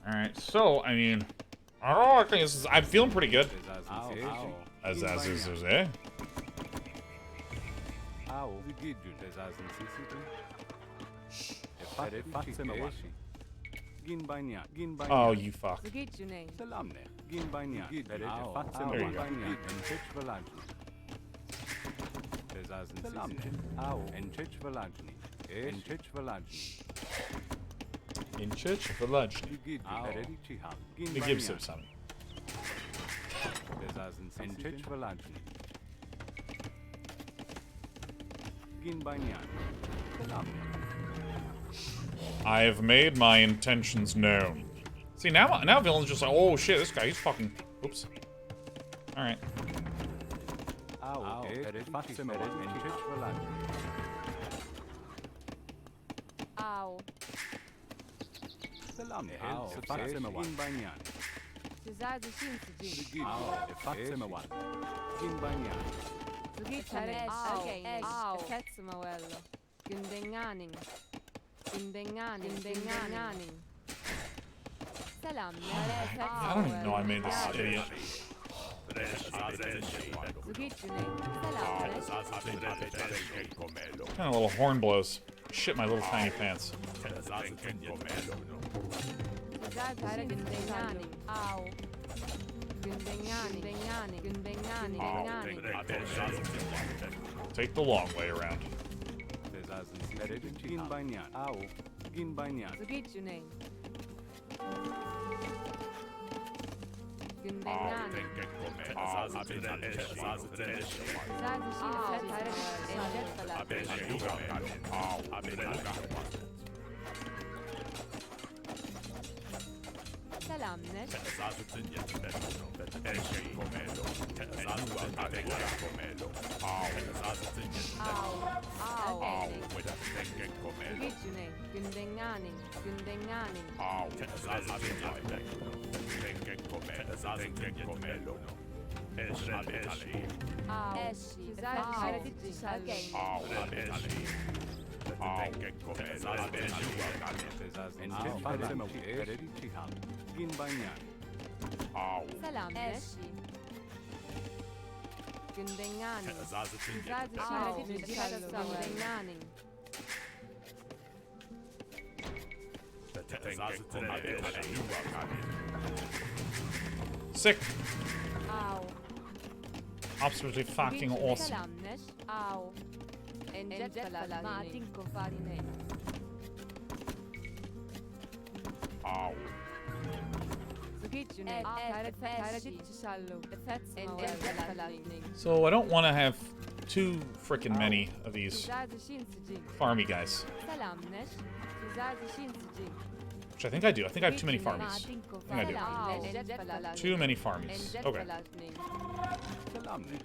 All right, so I mean, I don't know. I think this is. I'm feeling pretty good. As is, eh? Ow. Ligidjune. Bezazın sesiydin. Fatsemewan. Ginbanyan. Ginbanyan. Oh, you fuck. Zgitjune. Salamne. Ginbanyan. There you go. Ginbanyan. Enchech valajni. Bezazın sesiydin. Ow. Enchech valajni. Enchech valajni. In church for lunch. We give some something. Enchech valajni. Ginbanyan. Salamne. I have made my intentions known. See, now villain's just like, oh shit, this guy, he's fucking. Oops. All right. Ow. Fatsemewan. Enchech valajni. Au. Salamne. Fatsemewan. Ginbanyan. Sizler düşünsücü. Fatsemewan. Ginbanyan. Zgitjane. Au. Fetsemoello. Günbenganing. Günbenganing. Günbenganing. Selamneş. I don't even know I made this idiot. Zgitjune. Selamneş. Kind of little horn blows. Shit my little tiny pants. Sizler günbenganing. Au. Günbenganing. Günbenganing. Günbenganing. Take the long way around. Ginbanyan. Ow. Ginbanyan. Zgitjune. Günbenganing. Selamneş. Au. Zgitjune. Günbenganing. Günbenganing. Au. Sizler karadit shallow. Ginbanyan. Selamneş. Günbenganing. Sizler karadit shallow. Günbenganing. Sick. Au. Absolutely fucking awesome. Selamneş. Au. Enjet falajni. Kofarine. Zgitjune. Karadit shallow. Enjet falajni. So I don't want to have too frickin' many of these Sizler düşünsücü. farmy guys. Selamneş. Sizler düşünsücü. Which I think I do. I think I have too many farmies. I think I do. Too many farmies. Okay. Salamne.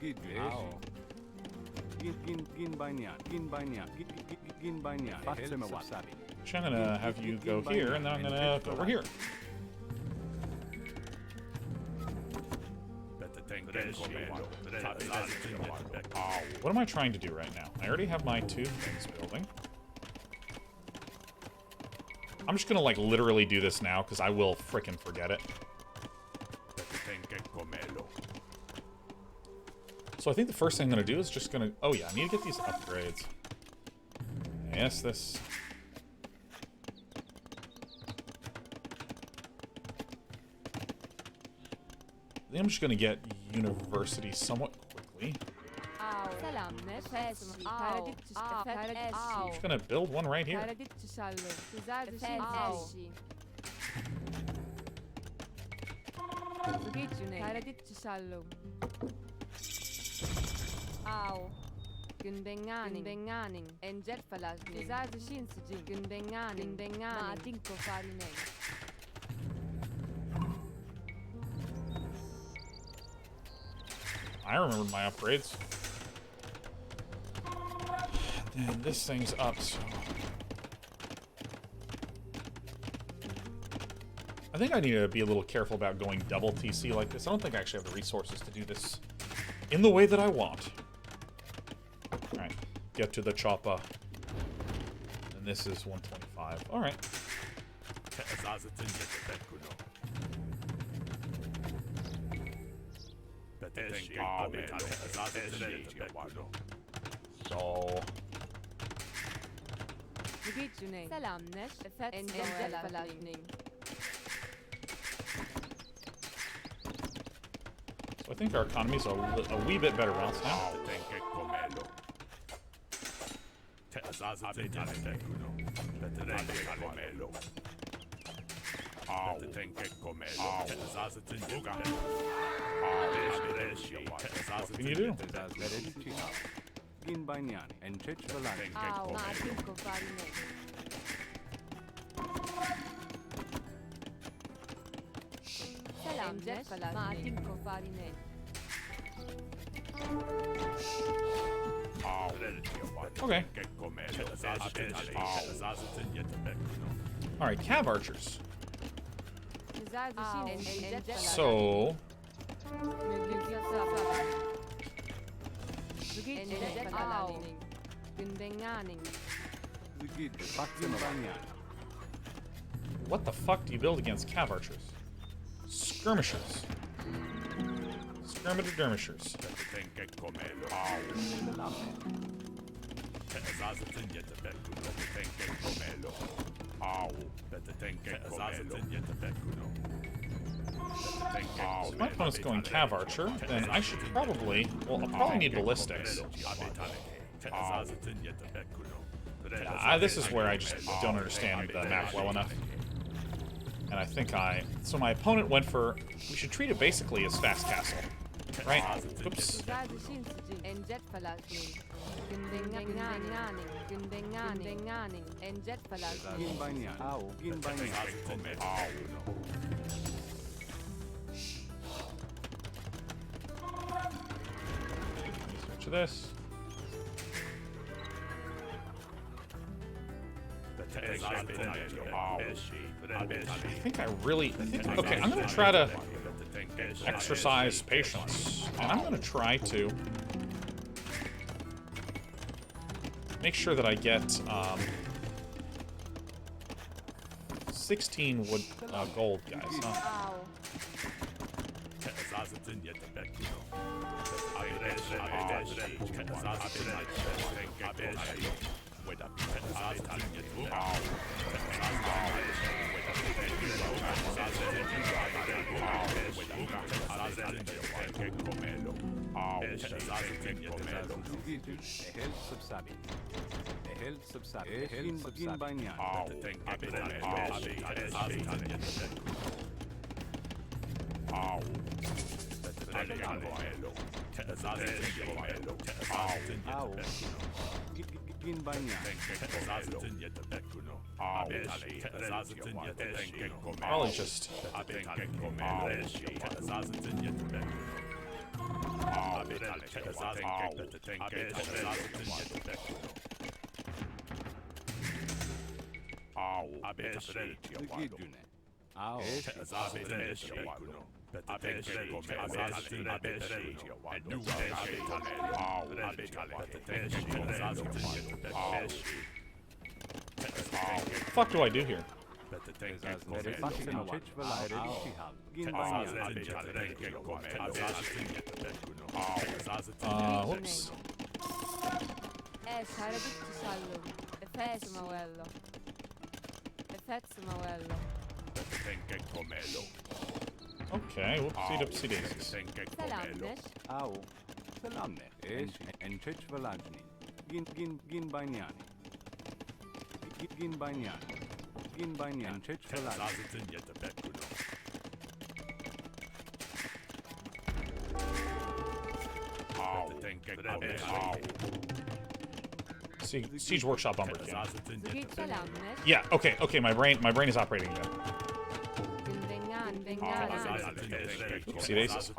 Actually, I'm gonna have you go here, and then I'm gonna go over here. What am I trying to do right now? I already have my 2 things building. I'm just gonna, like, literally do this now, because I will frickin' forget it. So I think the first thing I'm gonna do is just gonna... Oh yeah, I need to get these upgrades. Yes, this... I think I'm just gonna get university somewhat quickly. I'm just gonna build one right here. I remember my upgrades. And this thing's up, so... I think I need to be a little careful about going double TC like this. I don't think I actually have the resources to do this in the way that I want. Alright, get to the chopper. And this is 125. Alright. So... So I think our economy's a wee bit better balanced now. What can you do? Okay. Alright, cav archers. So... What the fuck do you build against cav archers? Skirmishers. Skirmishers. So my opponent's going cav archer, then I should probably... Well, I'll probably need ballistics. This is where I just don't understand the map well enough. And I think So my opponent went for... We should treat it basically as fast castle. Right? Oops. Switch to this. I think I really... Okay, I'm going to try to exercise patience. And I'm going to try to make sure that I get 16 wood gold, guys. Huh? Probably just... Fuck do I do here? Whoops. Haraditti shallow. Effetts mawello. Effetts mawello. Okay, whoopsie dipsy daisies. Salamnesh. Au. Salamne. Enchich velajni. Gin banyani. Gin banyani. Gin banyani. Enchich velajni. Siege Workshop Umber King. Zugit salamnesh. Yeah, okay, my brain is operating again. Oopsie daisies.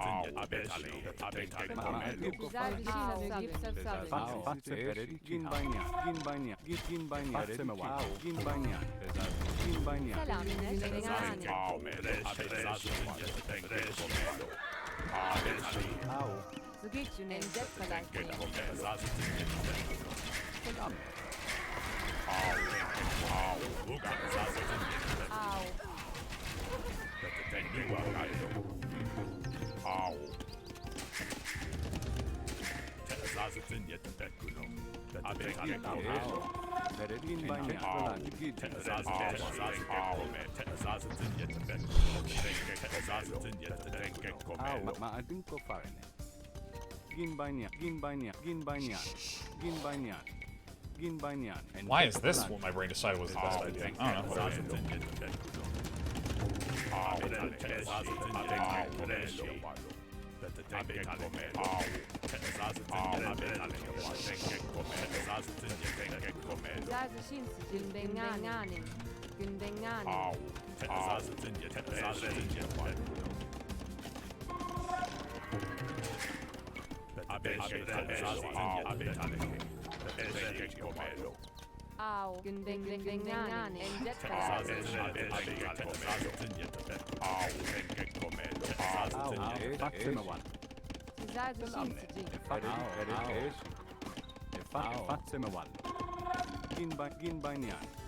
Why is this what my brain decided was the best idea? I don't know.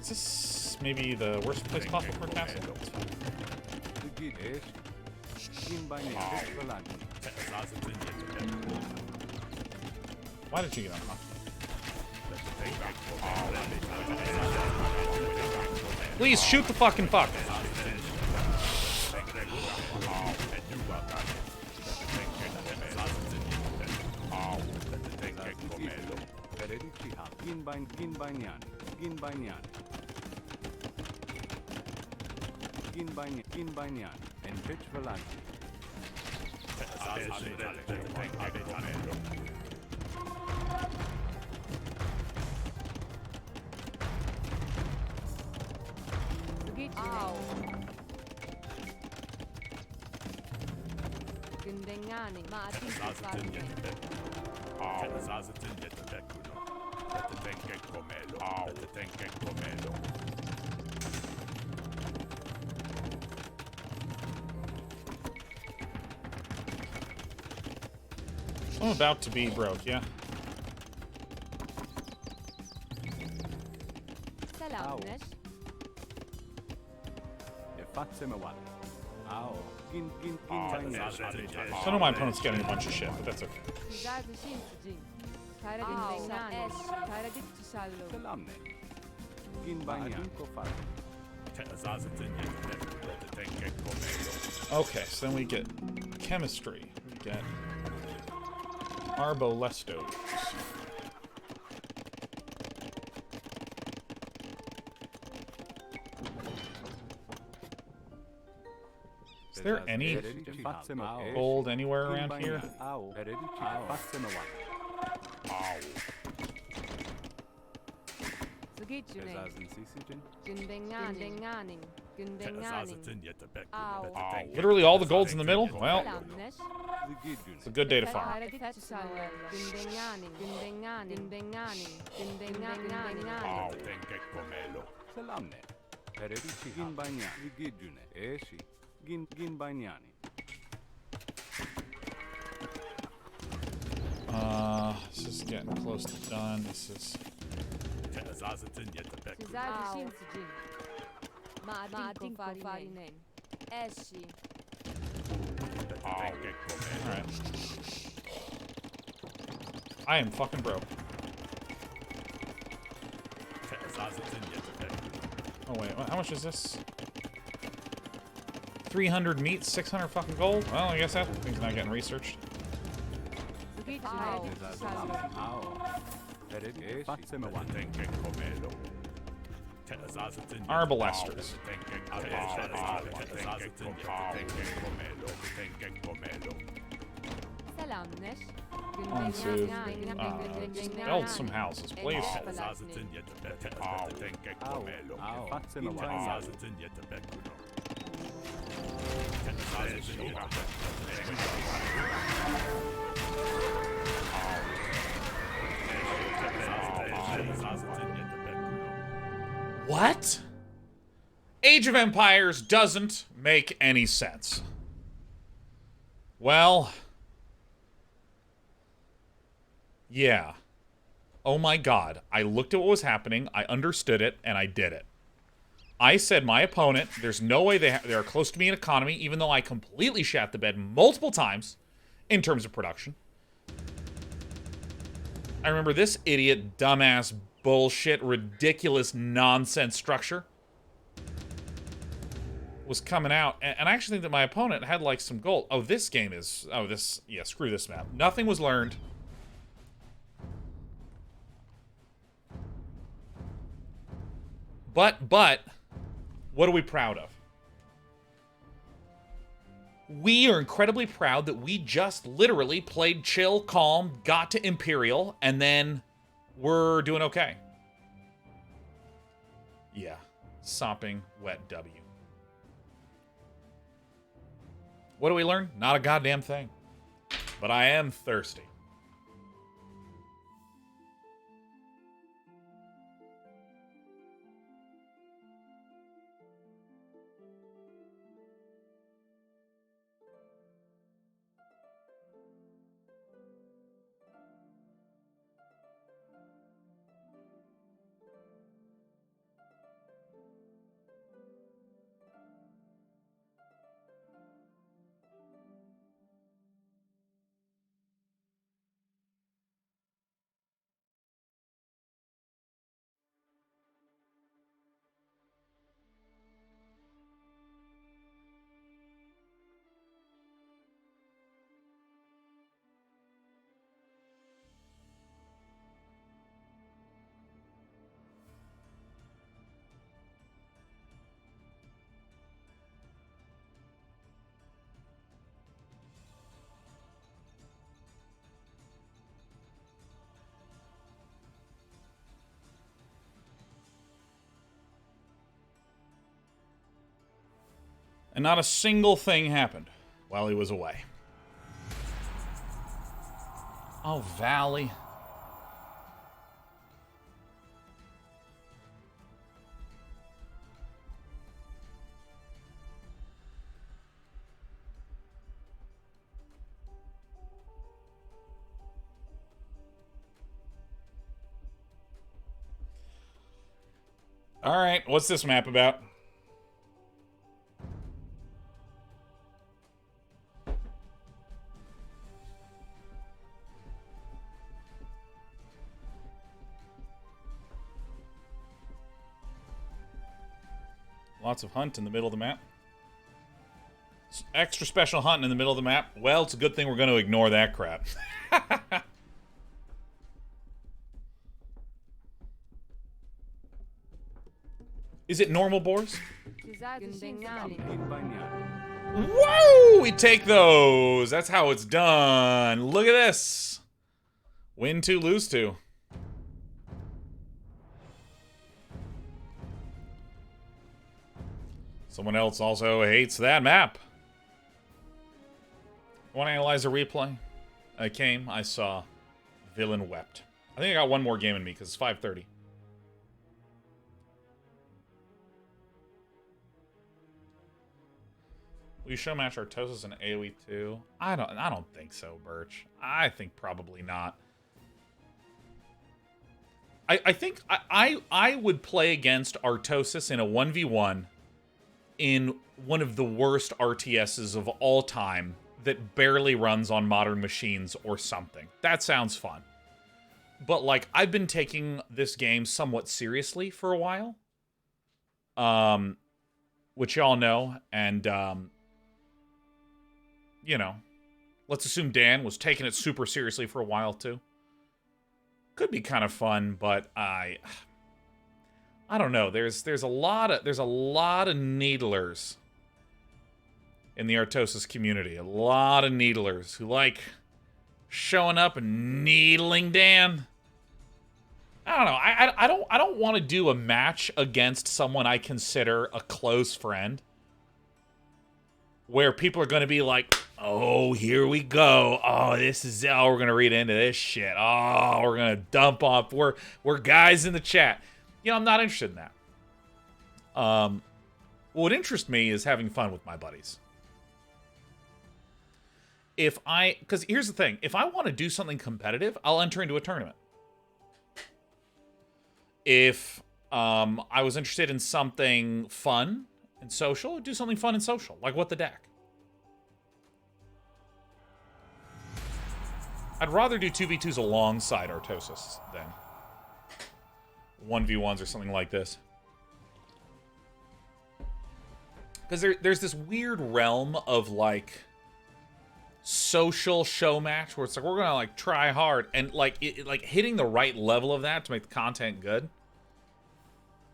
Is this maybe the worst place possible for a castle? Why did you get uncomfortable? Please shoot the fucking fuck. I'm about to be broke, yeah? So I know my opponent's getting a bunch of shit, but that's okay. Okay, so then we get chemistry. We get arbolestos. Is there any gold anywhere around here? Gündenganing. Au. Literally all the gold's in the middle? Well, Selamneş. it's a good day to farm. Efetsumavello. Gündenganing. Gündenganing. Gündenganing. Gündenganing. Selamne. Peredici gin bagnani. Vigidjune. Eshi. Gin bagnani. This is getting close to done. This is... Sizlercin sicin. Madin farinen. Eşi. Alright. I am fucking broke. Oh wait, how much is this? 300 meat, 600 fucking gold? Well, I guess that thing's not getting researched. Au. Arbalesters. Selamneş. On to build some houses, please. What? Age of Empires doesn't make any sense. Well, yeah. Oh my god. I looked at what was happening, I understood it, and I did it. I said my opponent, there's no way they are close to me in economy, even though I completely shat the bed multiple times in terms of production. I remember this idiot, dumbass, bullshit, ridiculous nonsense structure was coming out, and I actually think that my opponent had like some gold. Oh, this game is, yeah, screw this map. Nothing was learned. But, what are we proud of? We are incredibly proud that we just literally played chill, calm, got to Imperial, and then we're doing okay. Yeah. Sopping wet W. What do we learn? Not a goddamn thing. But I am thirsty. And not a single thing happened while he was away. Oh, Valley. All right, what's this map about? Lots of hunt in the middle of the map. Extra special hunting in the middle of the map. Well, it's a good thing we're going to ignore that crap. Is it normal boars? Whoa! We take those. That's how it's done. Look at this. Win 2, lose 2. Someone else also hates that map. Want to analyze a replay? I came, I saw, villain wept. I think I got one more game in me because it's 5:30. Will you show match Artosis and AoE too? I don't think so, Birch. I think probably not. I think I would play against Artosis in a 1v1 in one of the worst RTSs of all time that barely runs on modern machines or something. That sounds fun. But, like, I've been taking this game somewhat seriously for a while. Which y'all know, and, you know, let's assume Dan was taking it super seriously for a while, too. Could be kind of fun, but I don't know. There's a lot of needlers in the Artosis community. A lot of needlers who like showing up and needling Dan. I don't know. I don't want to do a match against someone I consider a close friend where people are going to be like, oh, here we go. Oh, we're going to read into this shit. Oh, we're going to dump off. We're guys in the chat. You know, I'm not interested in that. What interests me is having fun with my buddies. Because here's the thing. If I want to do something competitive, I'll enter into a tournament. If I was interested in something fun and social, I'd do something fun and social, like What the Deck. I'd rather do 2v2s alongside Artosis than 1v1s or something like this. Because there's this weird realm of, like, social show match where it's like, we're gonna, like, try hard. And, like, like hitting the right level of that to make the content good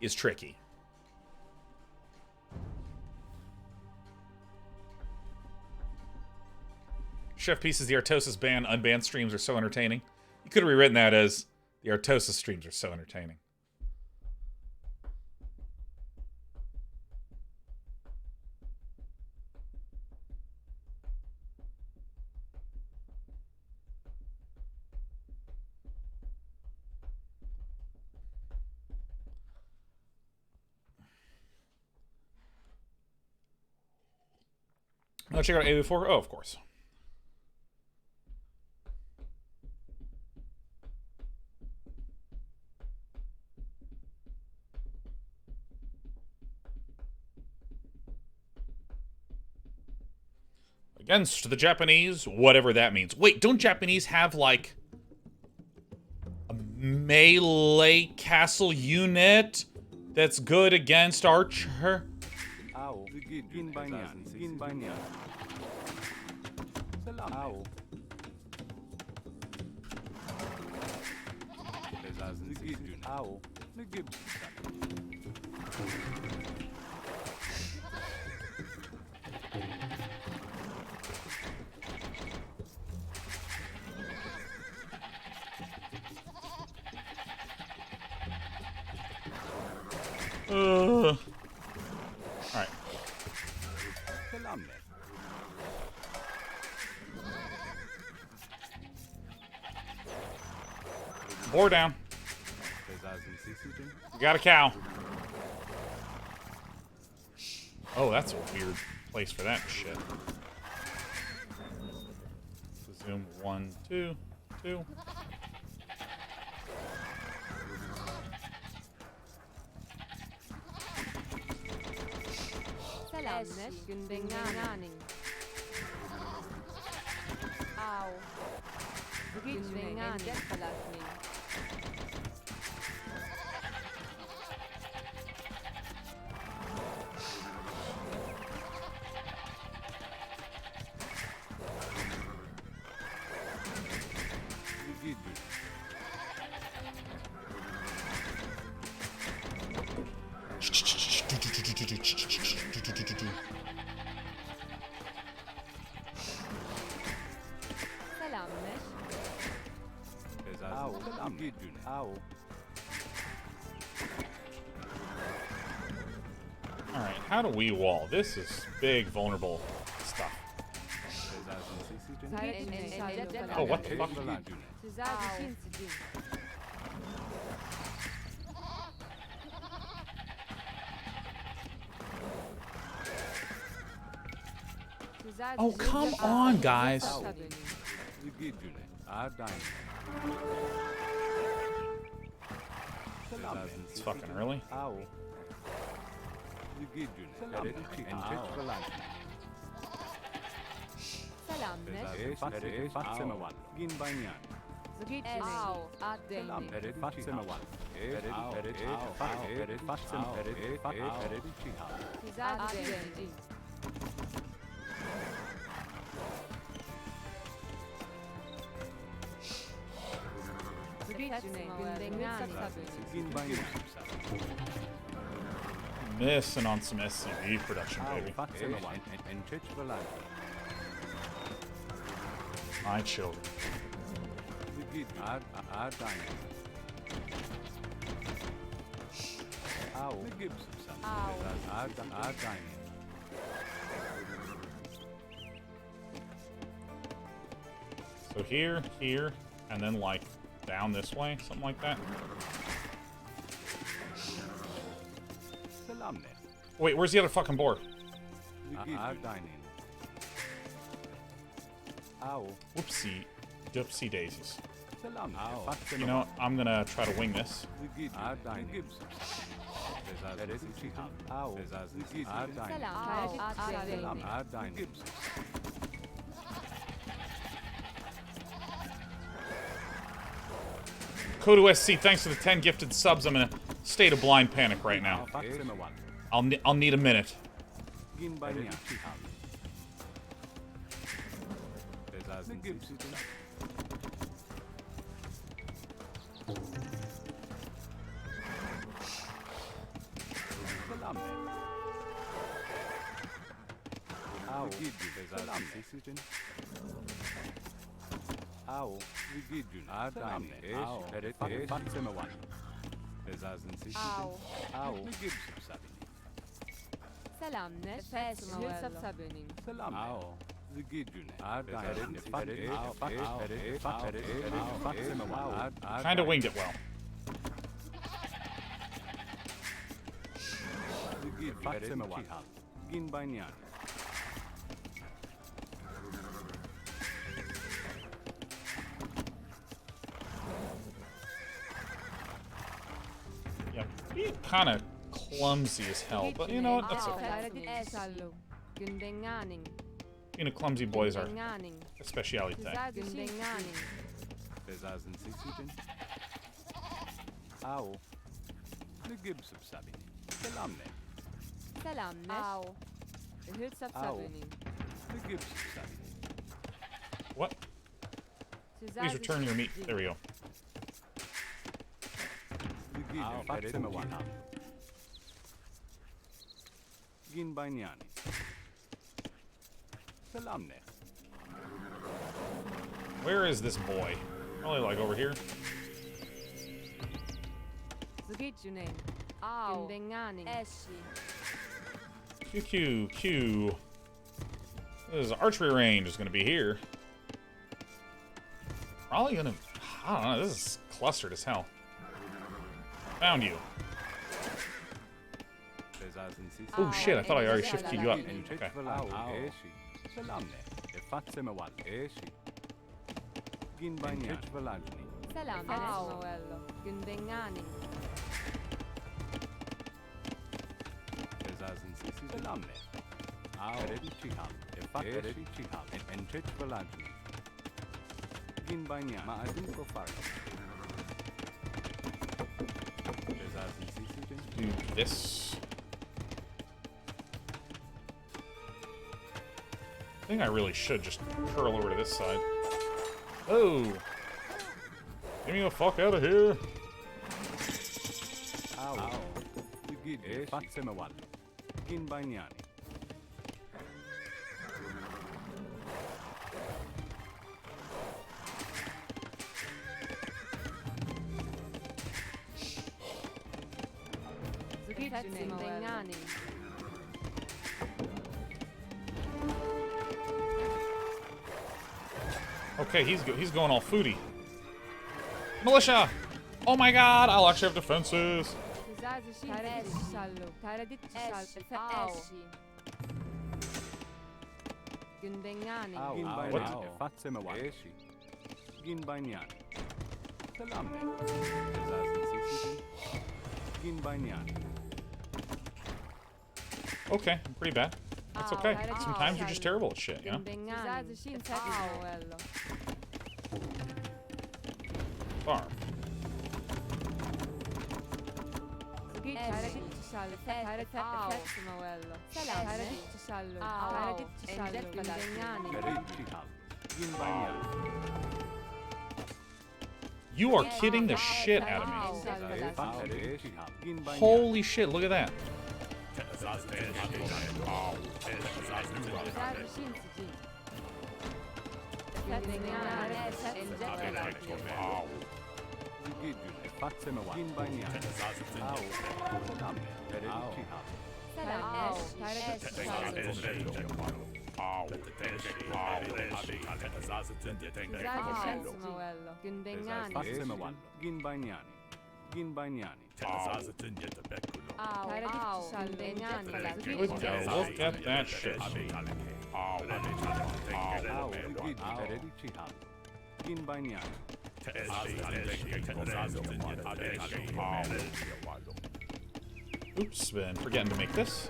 is tricky. Chef Pieces, the Artosis ban unbanned streams are so entertaining. You could have rewritten that as the Artosis streams are so entertaining. Oh, check out AV4. Oh, of course. Against the Japanese, whatever that means. Wait, don't Japanese have, like, a melee castle unit that's good against Archer? Ow. Ow. Ow. Alright. Boar down. We got a cow. Oh, that's a weird place for that shit. So zoom 1, 2, 2. Au. Alright. How do we wall? This is big, vulnerable stuff. Oh, what the fuck? Oh, come on, guys. It's fucking early. Missing on some SCV production, baby. My children. So here, and then like down this way, something like that. Wait, where's the other fucking board? Whoopsie, dipsy daisies. You know, I'm gonna try to wing this. Kodo SC, thanks for the 10 gifted subs. I'm in a state of blind panic right now. I'll need a minute. Kinda winged it well. Yeah, being kind of clumsy as hell, but you know what? That's okay. You know, clumsy boys are a speciality thing. What? Please return your meat. There we go. Where is this boy? Probably like over here. Q. This archery range is gonna be here. Probably gonna. I don't know. This is clustered as hell. Found you. Oh shit! I thought I already shifted you up. Okay. Do this. I think I really should just curl over to this side. Oh! Get me the fuck out of here! Okay, he's going all foodie. Militia! Oh my god, I'll actually have defenses. Okay, pretty bad. That's okay. Sometimes you're just terrible at shit, you know? Farm. You are kidding the shit out of me. Holy shit, look at that. Look at that shit. Oops, been forgetting to make this.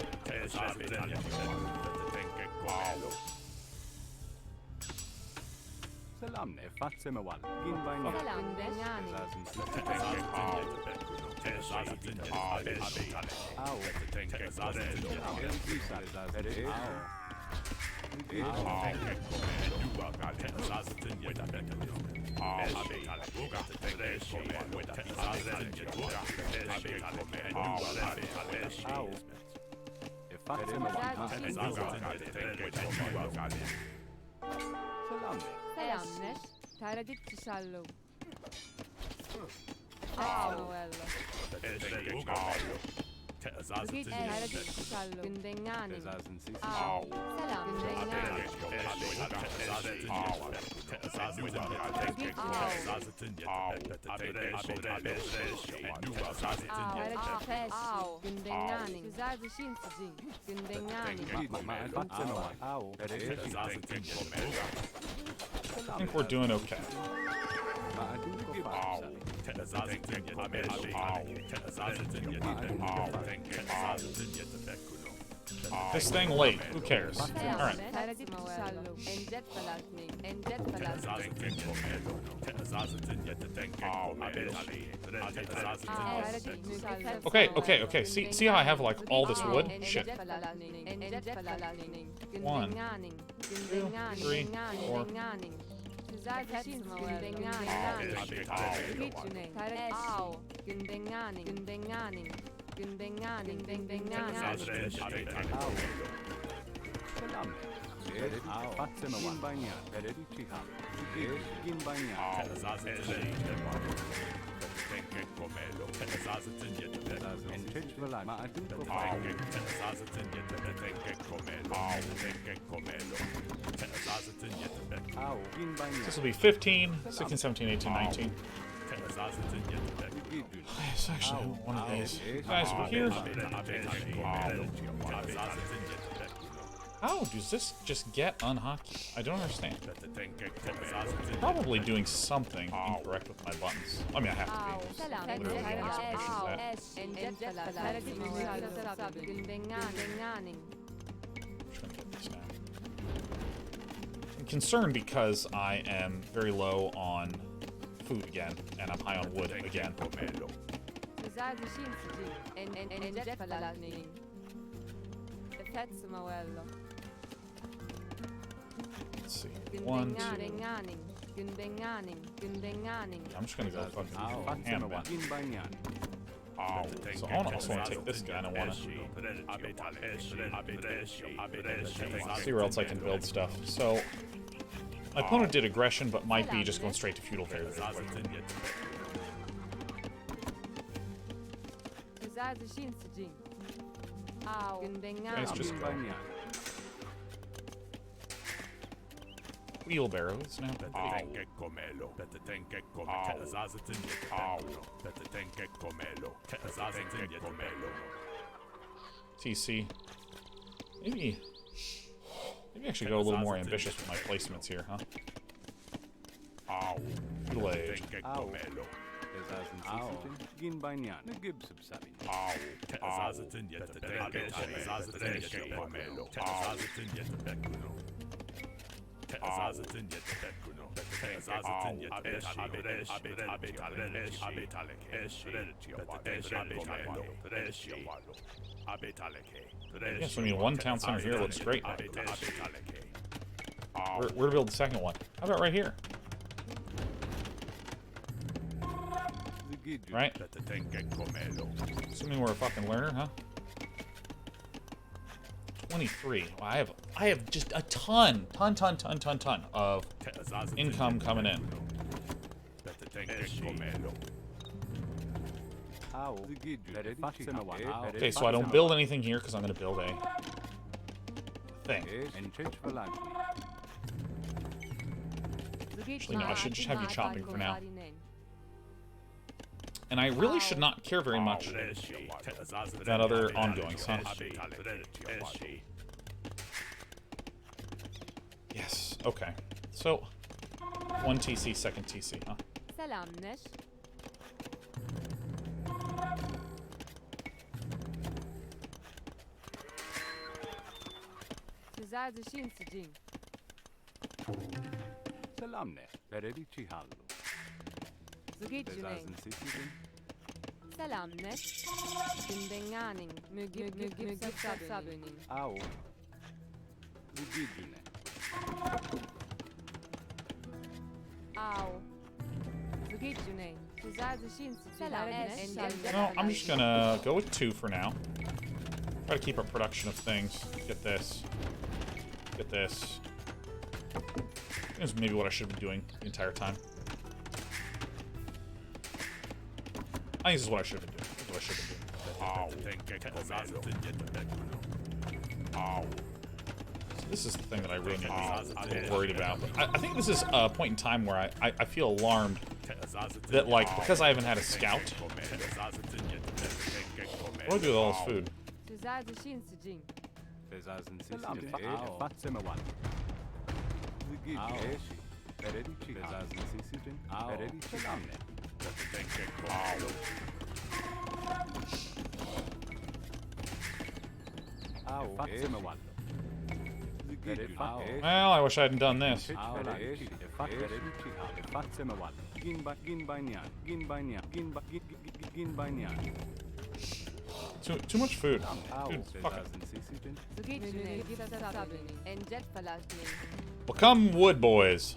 I think we're doing okay. This thing late. Who cares? Alright. Okay. See how I have like all this wood? Shit. 1, 2, 3, 4. This will be 15, 16, 17, 18, 19. It's actually one of these. Guys, we're here. How does this just get unhockey? I don't understand. Probably doing something incorrect with my buttons. I mean, I have to be. Literally the only solution to that. I'm concerned because I am very low on food again, and I'm high on wood again. Let's see. 1, 2. I'm just gonna go fucking ham back. So I also want to take this guy, and I want to see where else I can build stuff. So my opponent did aggression, but might be just going straight to feudal very quickly. Guys, just go. wheelbarrows now. TC. Maybe I should go a little more ambitious with my placements here, huh? Middle age. Yes, I mean, one town center here looks great. Where to build the second one? How about right here? Right? Assuming we're a fucking learner, huh? 23. Well, I have just a ton of income coming in. Okay, so I don't build anything here because I'm going to build a thing. Actually, no, I should just have you chopping for now. And I really should not care very much about other ongoings, huh? Yes, okay. So, one TC, second TC, huh? Selamnet. Dindenganing. Mügib saböning. Au. Zugidjune. Au. Zugidjune. No, I'm just gonna go with 2 for now. Try to keep a production of things. Get this. Get this. This is maybe what I should have been doing the entire time. I think this is what I should have been doing. This is what I should have been doing. So this is the thing that I really need to be a little worried about. But I think this is a point in time where I feel alarmed that, like, because I haven't had a scout. What do I do with all this food? Well, I wish I hadn't done this. Too much food. Dude, fuck it. Become wood, boys.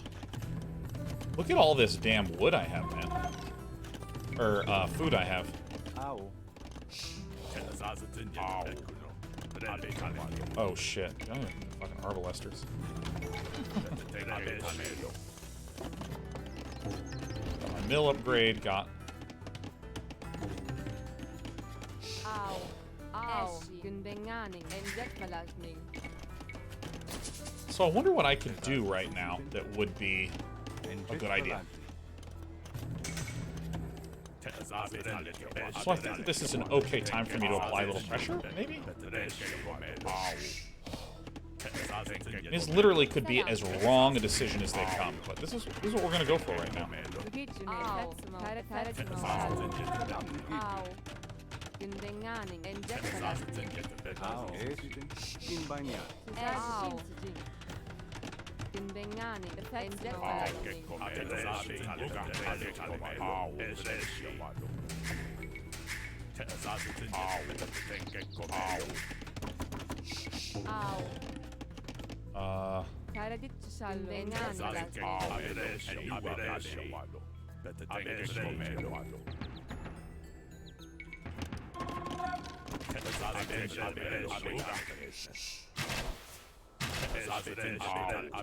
Look at all this damn wood I have, man. Or, food I have. Oh, shit. Oh, fucking arbalesters. Got my mill upgrade, got... So I wonder what I could do right now that would be a good idea. So I think that this is an okay time for me to apply a little pressure, maybe? This literally could be as wrong a decision as they come, but this is what we're gonna go for right now.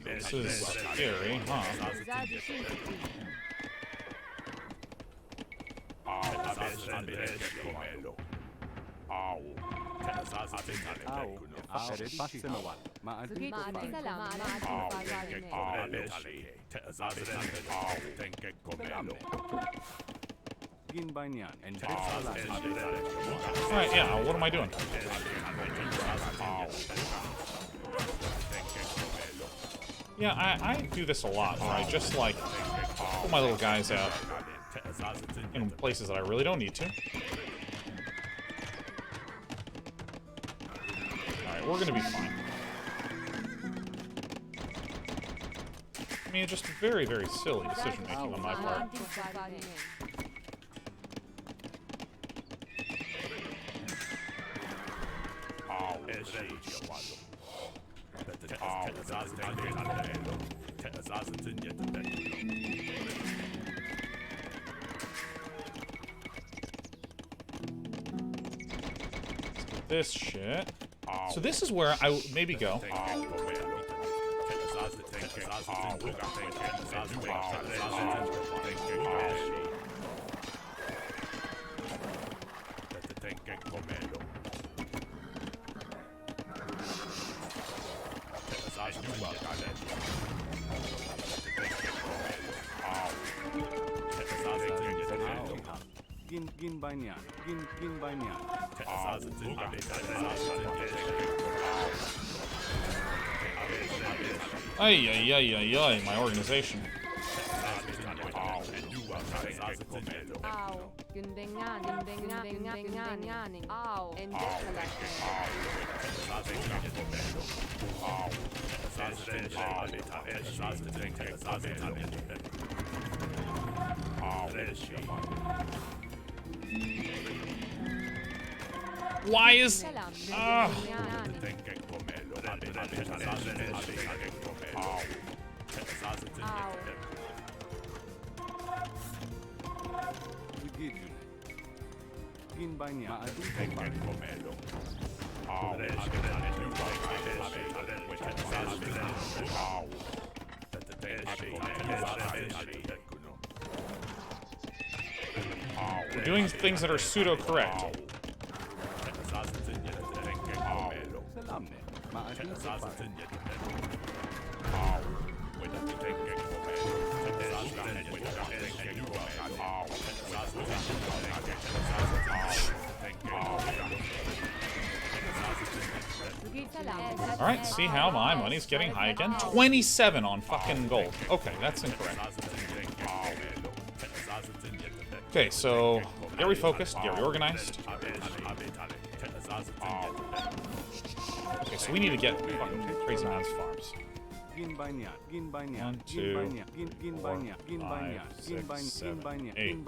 This is scary, huh? Alright, yeah, what am I doing? Yeah, I do this a lot, where I just, like, put my little guys out in places that I really don't need to. Alright, we're gonna be fine. I mean, just very, very silly decision-making on my part. This shit. So this is where I would maybe go. Ay, ay, ay, ay, ay, my organization. Why is... We're doing things that are pseudo-correct. Alright, see how my money's getting high again? 27 on fucking gold. Okay, that's incorrect. Okay, so get refocused, get reorganized. Okay, so we need to get fucking Crazy Man's farms. 1, 2, 4, 5, 6, 7, 8.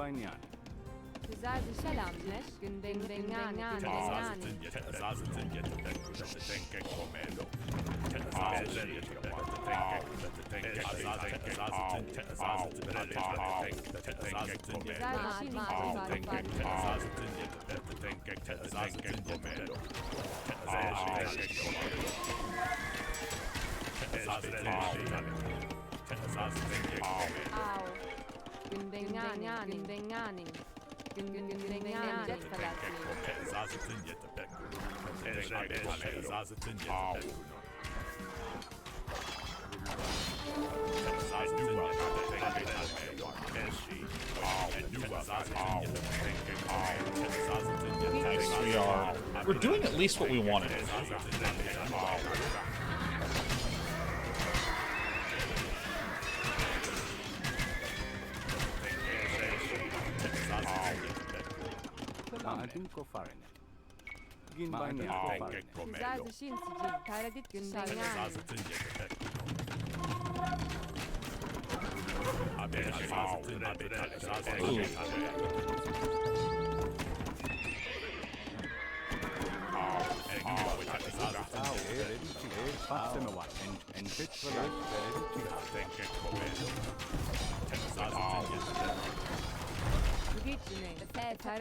Nice, we're doing at least what we wanted to do.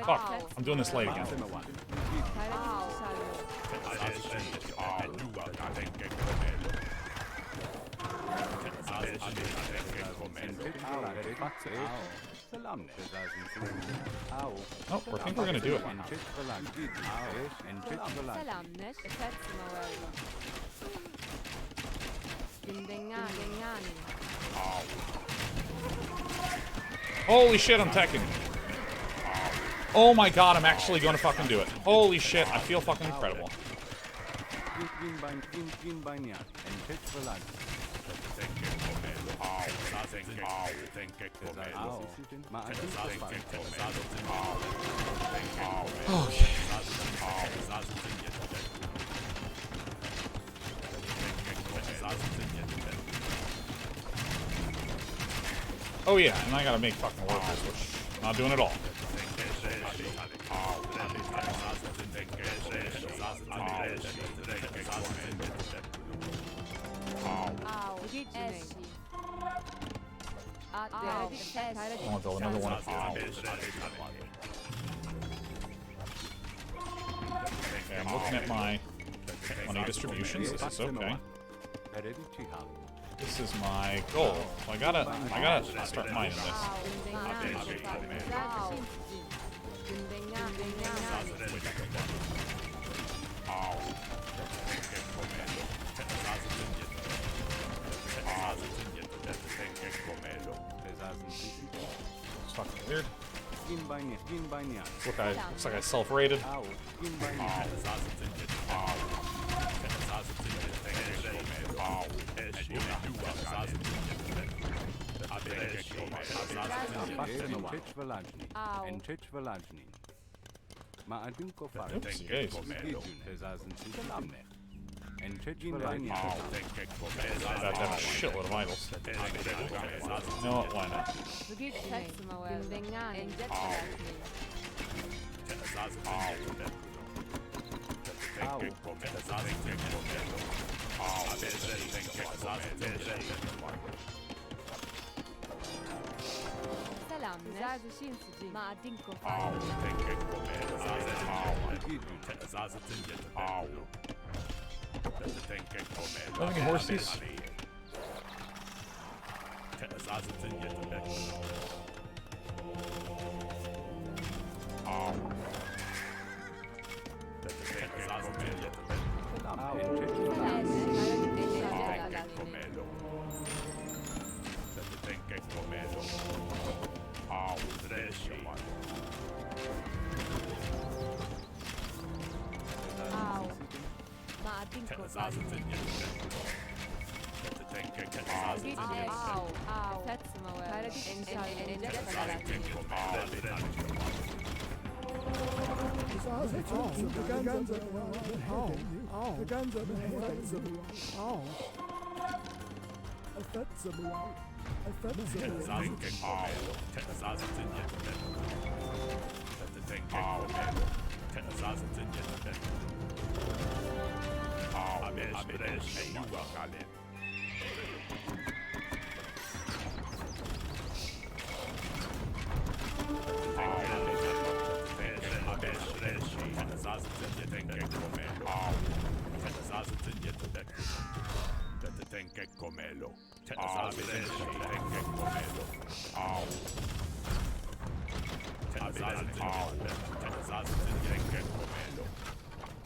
Fuck, I'm doing this late again. Salamne. Au. Oh, I think we're gonna do it. Entich Valagni. Au. Entich Valagni. Salamnesh, Fetsimawello. Dindengani. Holy shit, I'm teching. Oh my god, I'm actually gonna fucking do it. Holy shit, I feel fucking incredible. Oh yeah, and I gotta make fucking workers, which I'm not doing at all. I want to build another one. Okay, I'm looking at my money distributions. This is okay. This is my goal. So I gotta start mining this. It's fucking weird. Looks like I self-rated. Oops, jeez. About to have a shitload of idols. You know what? Why not? Have any horses?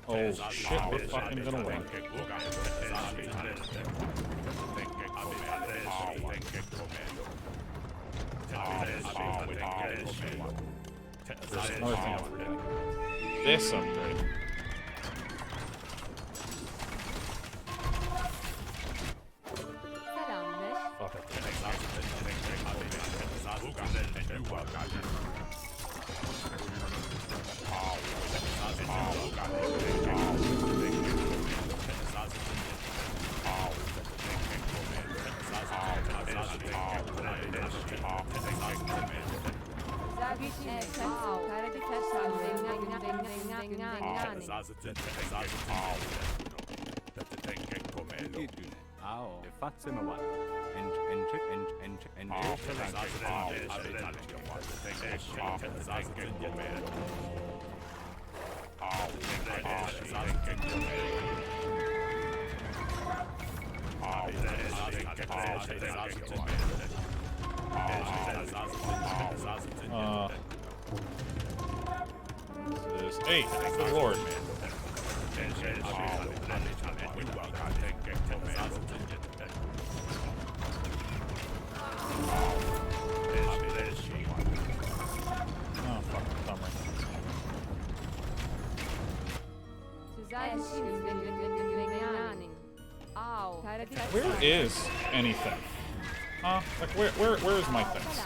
Oh shit, we're fucking gonna win. There's another thing I'm forgetting. This upgrade. Fuck it. This is 8. Good lord. Oh, fucking bummer. Where is anything? Huh? Like, where is my things?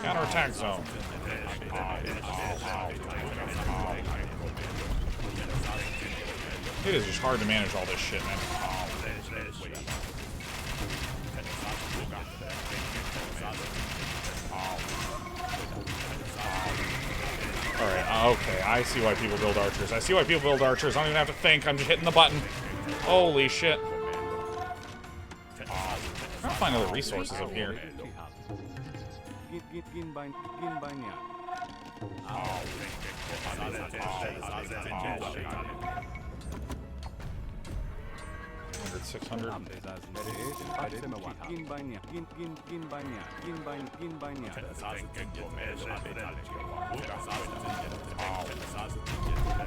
Counterattack zone. It is just hard to manage all this shit, man. Alright, okay, I see why people build archers. I see why people build archers. I don't even have to think, I'm just hitting the button. Holy shit. I'm trying to find other resources up here. $600.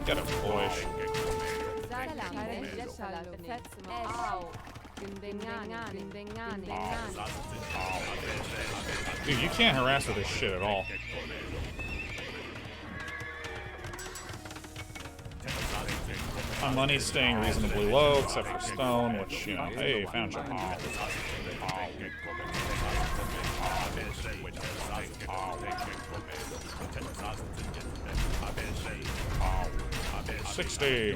Get him, boys. Dude, you can't harass with this shit at all. My money's staying reasonably low, except for stone, which, you know, hey, found you. 60.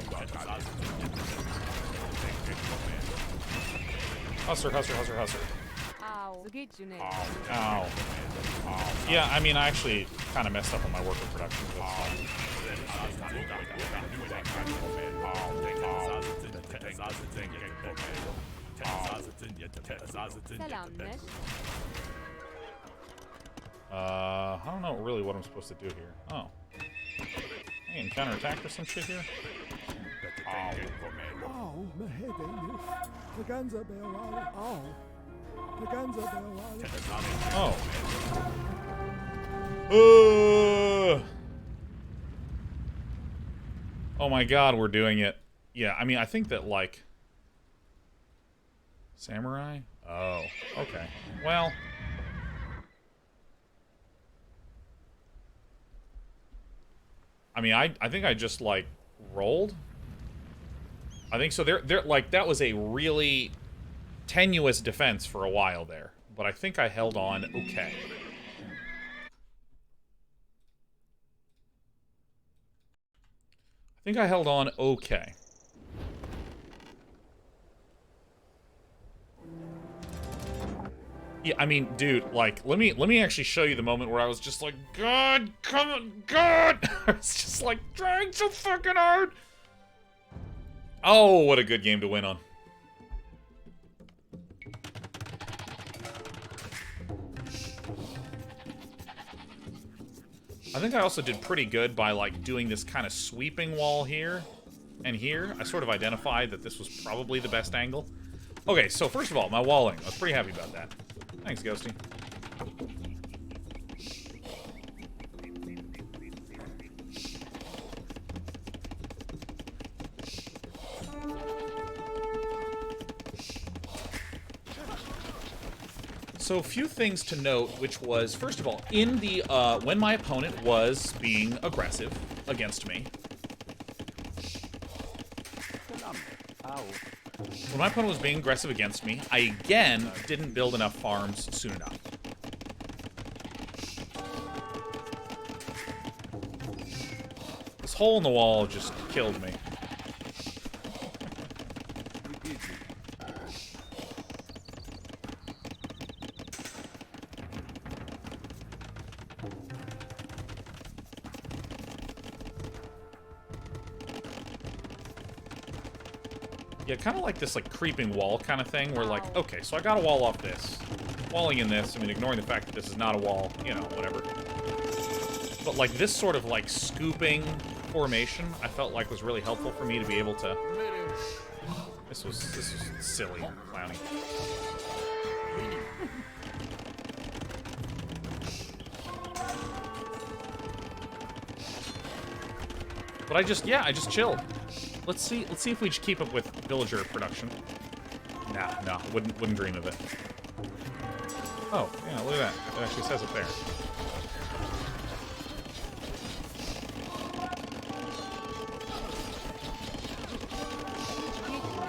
Husser. Ow. Yeah, I mean, I actually kind of messed up on my worker production. That's fine. I don't know really what I'm supposed to do here. Oh. I can counterattack or some shit here? Oh. Oh my god, we're doing it. Yeah, I mean, I think that, like... Samurai? Oh, okay. Well... I mean, I think I just, like, rolled? I think so. They're like, that was a really tenuous defense for a while there. But I think I held on okay. I think I held on okay. Yeah, I mean, dude, like, let me actually show you the moment where I was just like, God, come on, God! I was just like trying so fucking hard. Oh, what a good game to win on. I think I also did pretty good by, like, doing this kind of sweeping wall here and here. I sort of identified that this was probably the best angle. Okay, so first of all, my walling. I was pretty happy about that. Thanks, Ghosty. So a few things to note, which was, first of all, in the, when my opponent was being aggressive against me. When my opponent was being aggressive against me, I again didn't build enough farms soon enough. This hole in the wall just killed me. Yeah, kind of like this, like, creeping wall kind of thing, where, like, okay, so I gotta wall off this. Walling in this, I mean, ignoring the fact that this is not a wall, you know, whatever. But, like, this sort of, like, scooping formation, I felt like was really helpful for me to be able to... This was silly, clowny. But I just chilled. Let's see if we just keep up with villager production. Nah, wouldn't dream of it. Oh, yeah, look at that. It actually says it there.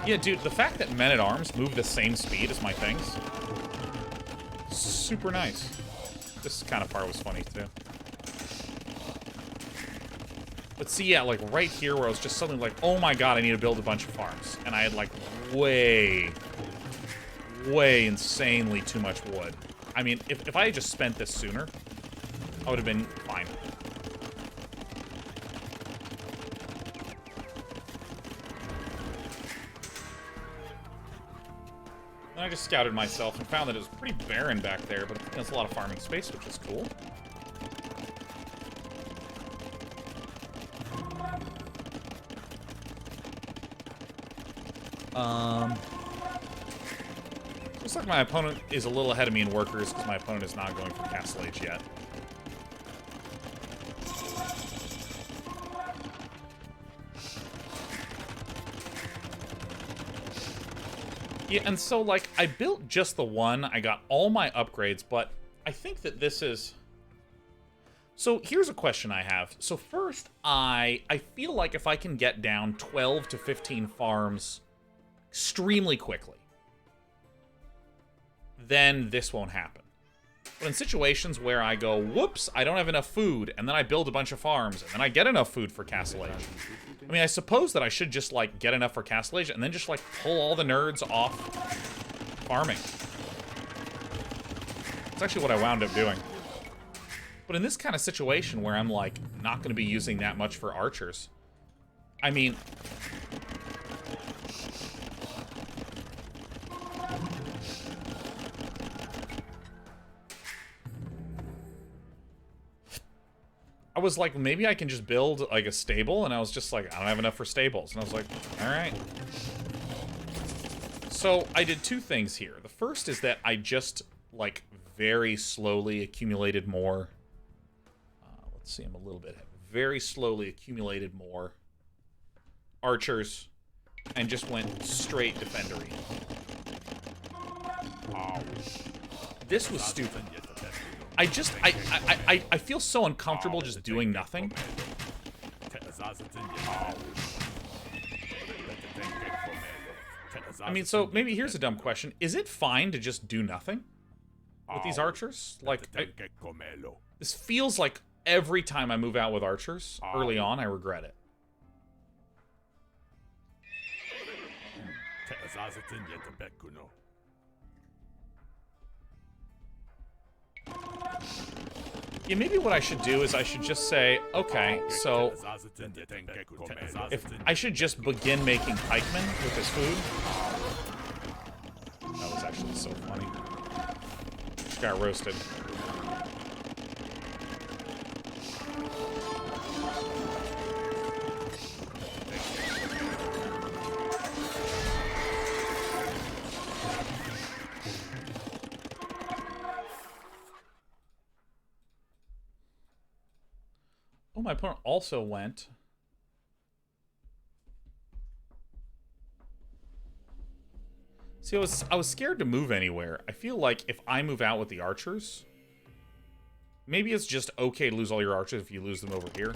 Yeah, dude, the fact that men-at-arms move the same speed as my things, super nice. This kind of part was funny, too. But see, yeah, like, right here where I was just suddenly like, oh my god, I need to build a bunch of farms. And I had, like, way insanely too much wood. I mean, if I had just spent this sooner, I would have been fine. I just scouted myself and found that it was pretty barren back there, but there's a lot of farming space, which is cool. Looks like my opponent is a little ahead of me in workers, because my opponent is not going for Castle Age yet. Yeah, and so, like, I built just the one, I got all my upgrades, but I think that this is... So, here's a question I have. So, first, I feel like if I can get down 12 to 15 farms extremely quickly, then this won't happen. But in situations where I go, whoops, I don't have enough food, and then I build a bunch of farms, and then I get enough food for Castle Age. I mean, I suppose that I should just, like, get enough for Castle Age, and then just, like, pull all the nerds off farming. That's actually what I wound up doing. But in this kind of situation where I'm, like, not going to be using that much for archers, I mean... I was like, maybe I can just build, like, a stable, and I was just like, I don't have enough for stables. And I was like, alright. So, I did two things here. The first is that I just, like, very slowly accumulated more... let's see, I'm a little bit... Very slowly accumulated more archers, and just went straight defendery. Oh. This was stupid. I feel so uncomfortable just doing nothing. I mean, so maybe here's a dumb question. Is it fine to just do nothing with these archers? Like, this feels like every time I move out with archers, early on, I regret it. Yeah, maybe what I should do is I should just say, okay, so if I should just begin making pikemen with this food. That was actually so funny. Just got roasted. Oh, my opponent also went. See, I was scared to move anywhere. I feel like if I move out with the archers, maybe it's just okay to lose all your archers if you lose them over here.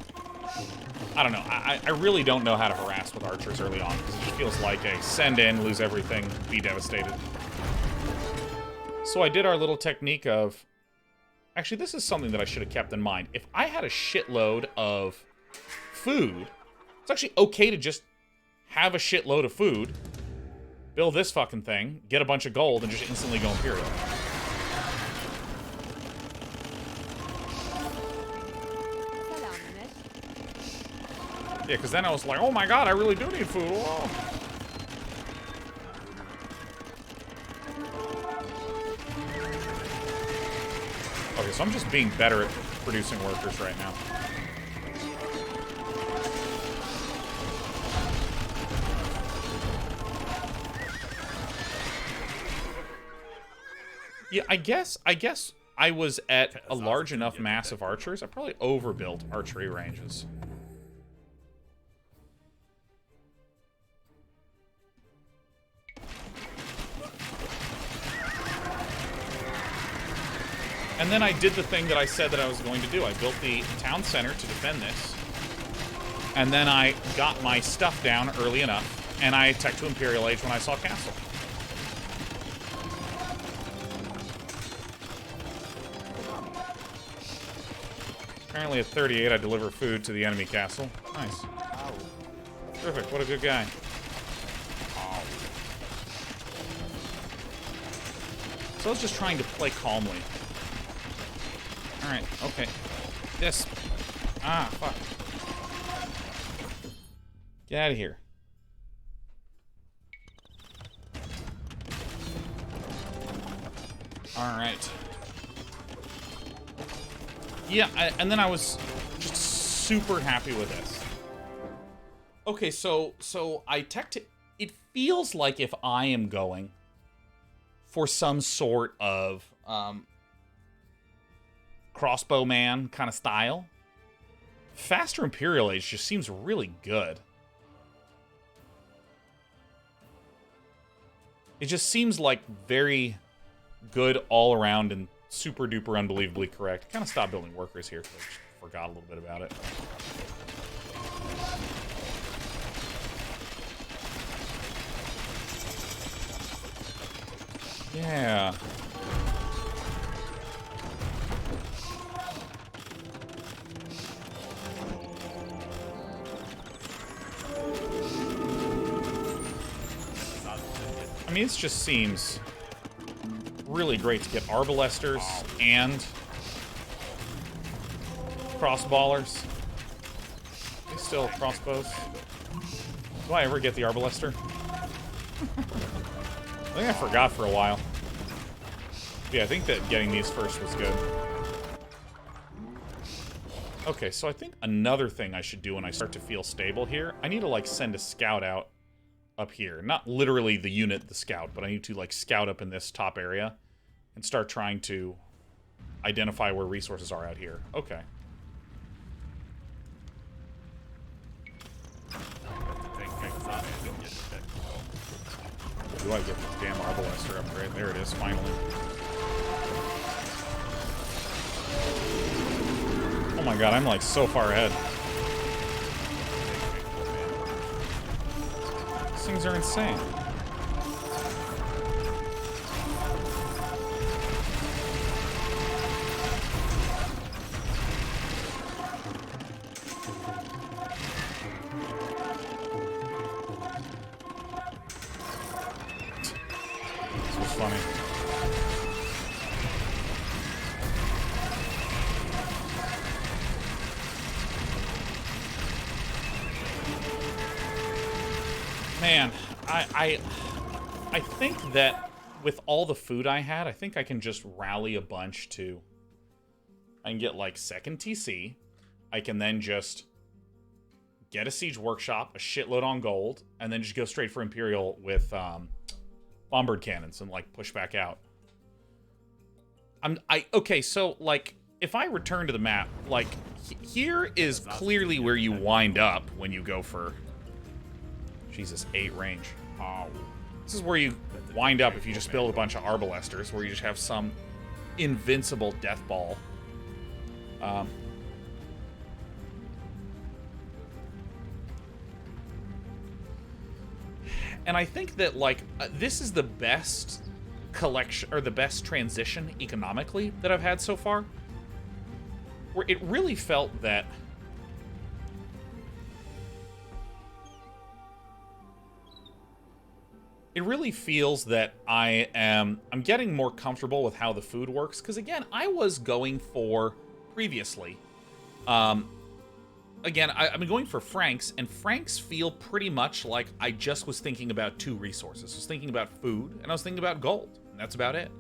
I don't know. I really don't know how to harass with archers early on, because it just feels like a send in, lose everything, be devastated. So I did our little technique of... Actually, this is something that I should have kept in mind. If I had a shitload of food, it's actually okay to just have a shitload of food, build this fucking thing, get a bunch of gold, and just instantly go Imperial. Yeah, because then I was like, oh my god, I really do need food. Whoa. Okay, so I'm just being better at producing workers right now. Yeah, I guess I was at a large enough mass of archers. I probably overbuilt archery ranges. And then I did the thing that I said that I was going to do. I built the town center to defend this. And then I got my stuff down early enough, and I attacked to Imperial Age when I saw castle. Apparently at 38, I deliver food to the enemy castle. Nice. Terrific. What a good guy. So I was just trying to play calmly. Alright, okay. This. Ah, fuck. Get out of here. Alright. Yeah, and then I was just super happy with this. Okay, so I teched it. It feels like if I am going for some sort of crossbowman kind of style, faster Imperial Age just seems really good. It just seems like very good all around and super duper unbelievably correct. Kind of stopped building workers here because I just forgot a little bit about it. Yeah. I mean, it just seems really great to get arbalesters and crossballers. They still crossbows. Do I ever get the arbalester? I think I forgot for a while. Yeah, I think that getting these first was good. Okay, so I think another thing I should do when I start to feel stable here, I need to, like, send a scout out up here. Not literally the unit, the scout, but I need to, like, scout up in this top area and start trying to identify where resources are out here. Okay. Do I get this damn arbalester upgrade? There it is, finally. Oh my god, I'm like so far ahead. These things are insane. This was funny. Man, I think that with all the food I had, I think I can just rally a bunch to... I can get, like, second TC. I can then just get a siege workshop, a shitload on gold, and then just go straight for Imperial with bombard cannons and, like, push back out. Okay, so, like, if I return to the map, like, here is clearly where you wind up when you go for... Jesus, 8 range. Oh. This is where you wind up if you just build a bunch of arbalesters, where you just have some invincible deathball. And I think that, like, this is the best collection, or the best transition economically that I've had so far. Where it really felt that... It really feels that I'm getting more comfortable with how the food works, because again, I was going for previously. Again, I've been going for Franks, and Franks feel pretty much like I just was thinking about 2 resources. I was thinking about food, and I was thinking about gold, and that's about it.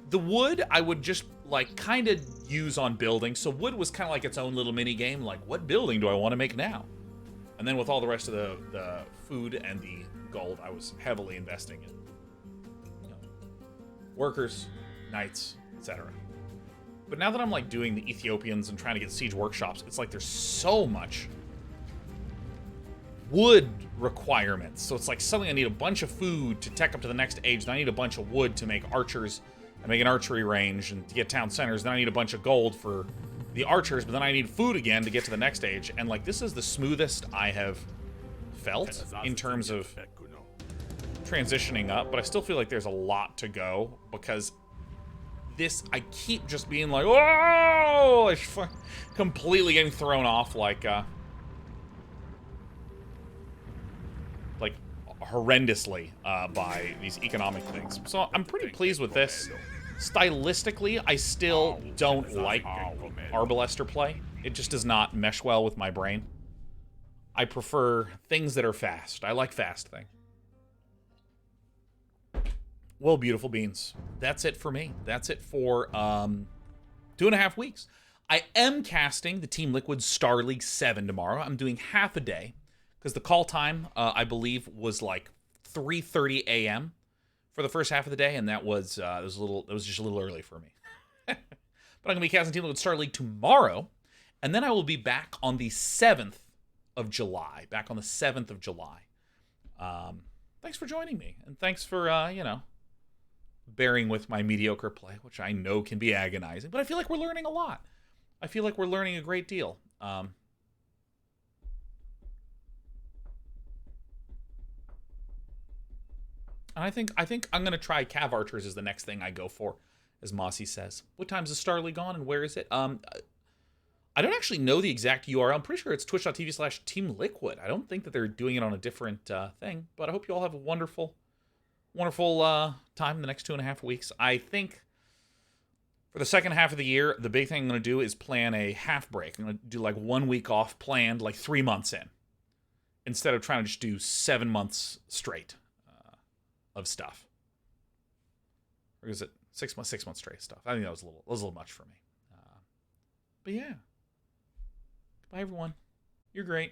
The wood, I would just, like, kind of use on building, so wood was kind of like its own little mini game, like, what building do I want to make now? And then with all the rest of the food and the gold, I was heavily investing in, you know, workers, knights, etc. But now that I'm like doing the Ethiopians and trying to get siege workshops, it's like there's so much wood requirements. So it's like suddenly I need a bunch of food to tech up to the next age. Then I need a bunch of wood to make archers and make an archery range and to get town centers. Then I need a bunch of gold for the archers, but then I need food again to get to the next age. And like this is the smoothest I have felt in terms of transitioning up, but I still feel like there's a lot to go because this, I keep just being like, whoa, like, completely getting thrown off like horrendously by these economic things. So I'm pretty pleased with this. Stylistically, I still don't like Arbalester play. It just does not mesh well with my brain. I prefer things that are fast. I like fast things. Well, beautiful beans. That's it for me. That's it for 2.5 weeks. I am casting the Team Liquid Star League 7 tomorrow. I'm doing half a day because the call time, I believe, was like 3:30 a.m. for the first half of the day, and that was just a little early for me. But I'm gonna be casting Team Liquid Star League tomorrow, and then I will be back on the 7th of July. Back on the 7th of July. Thanks for joining me, and thanks for bearing with my mediocre play, which I know can be agonizing, but I feel like we're learning a lot. I feel like we're learning a great deal. And I think I'm going to try Cav Archers as the next thing I go for, as Mossy says. What time's the Star League on, and where is it? I don't actually know the exact URL. I'm pretty sure it's twitch.tv/Team Liquid. I don't think that they're doing it on a different thing, but I hope you all have a wonderful time in the next 2.5 weeks. I think for the second half of the year, the big thing I'm going to do is plan a half break. I'm going to do like 1 week off planned, like 3 months in, instead of trying to just do 7 months straight of stuff. Or is it 6 months straight stuff? I think that was a little much for me. But yeah. Bye, everyone. You're great.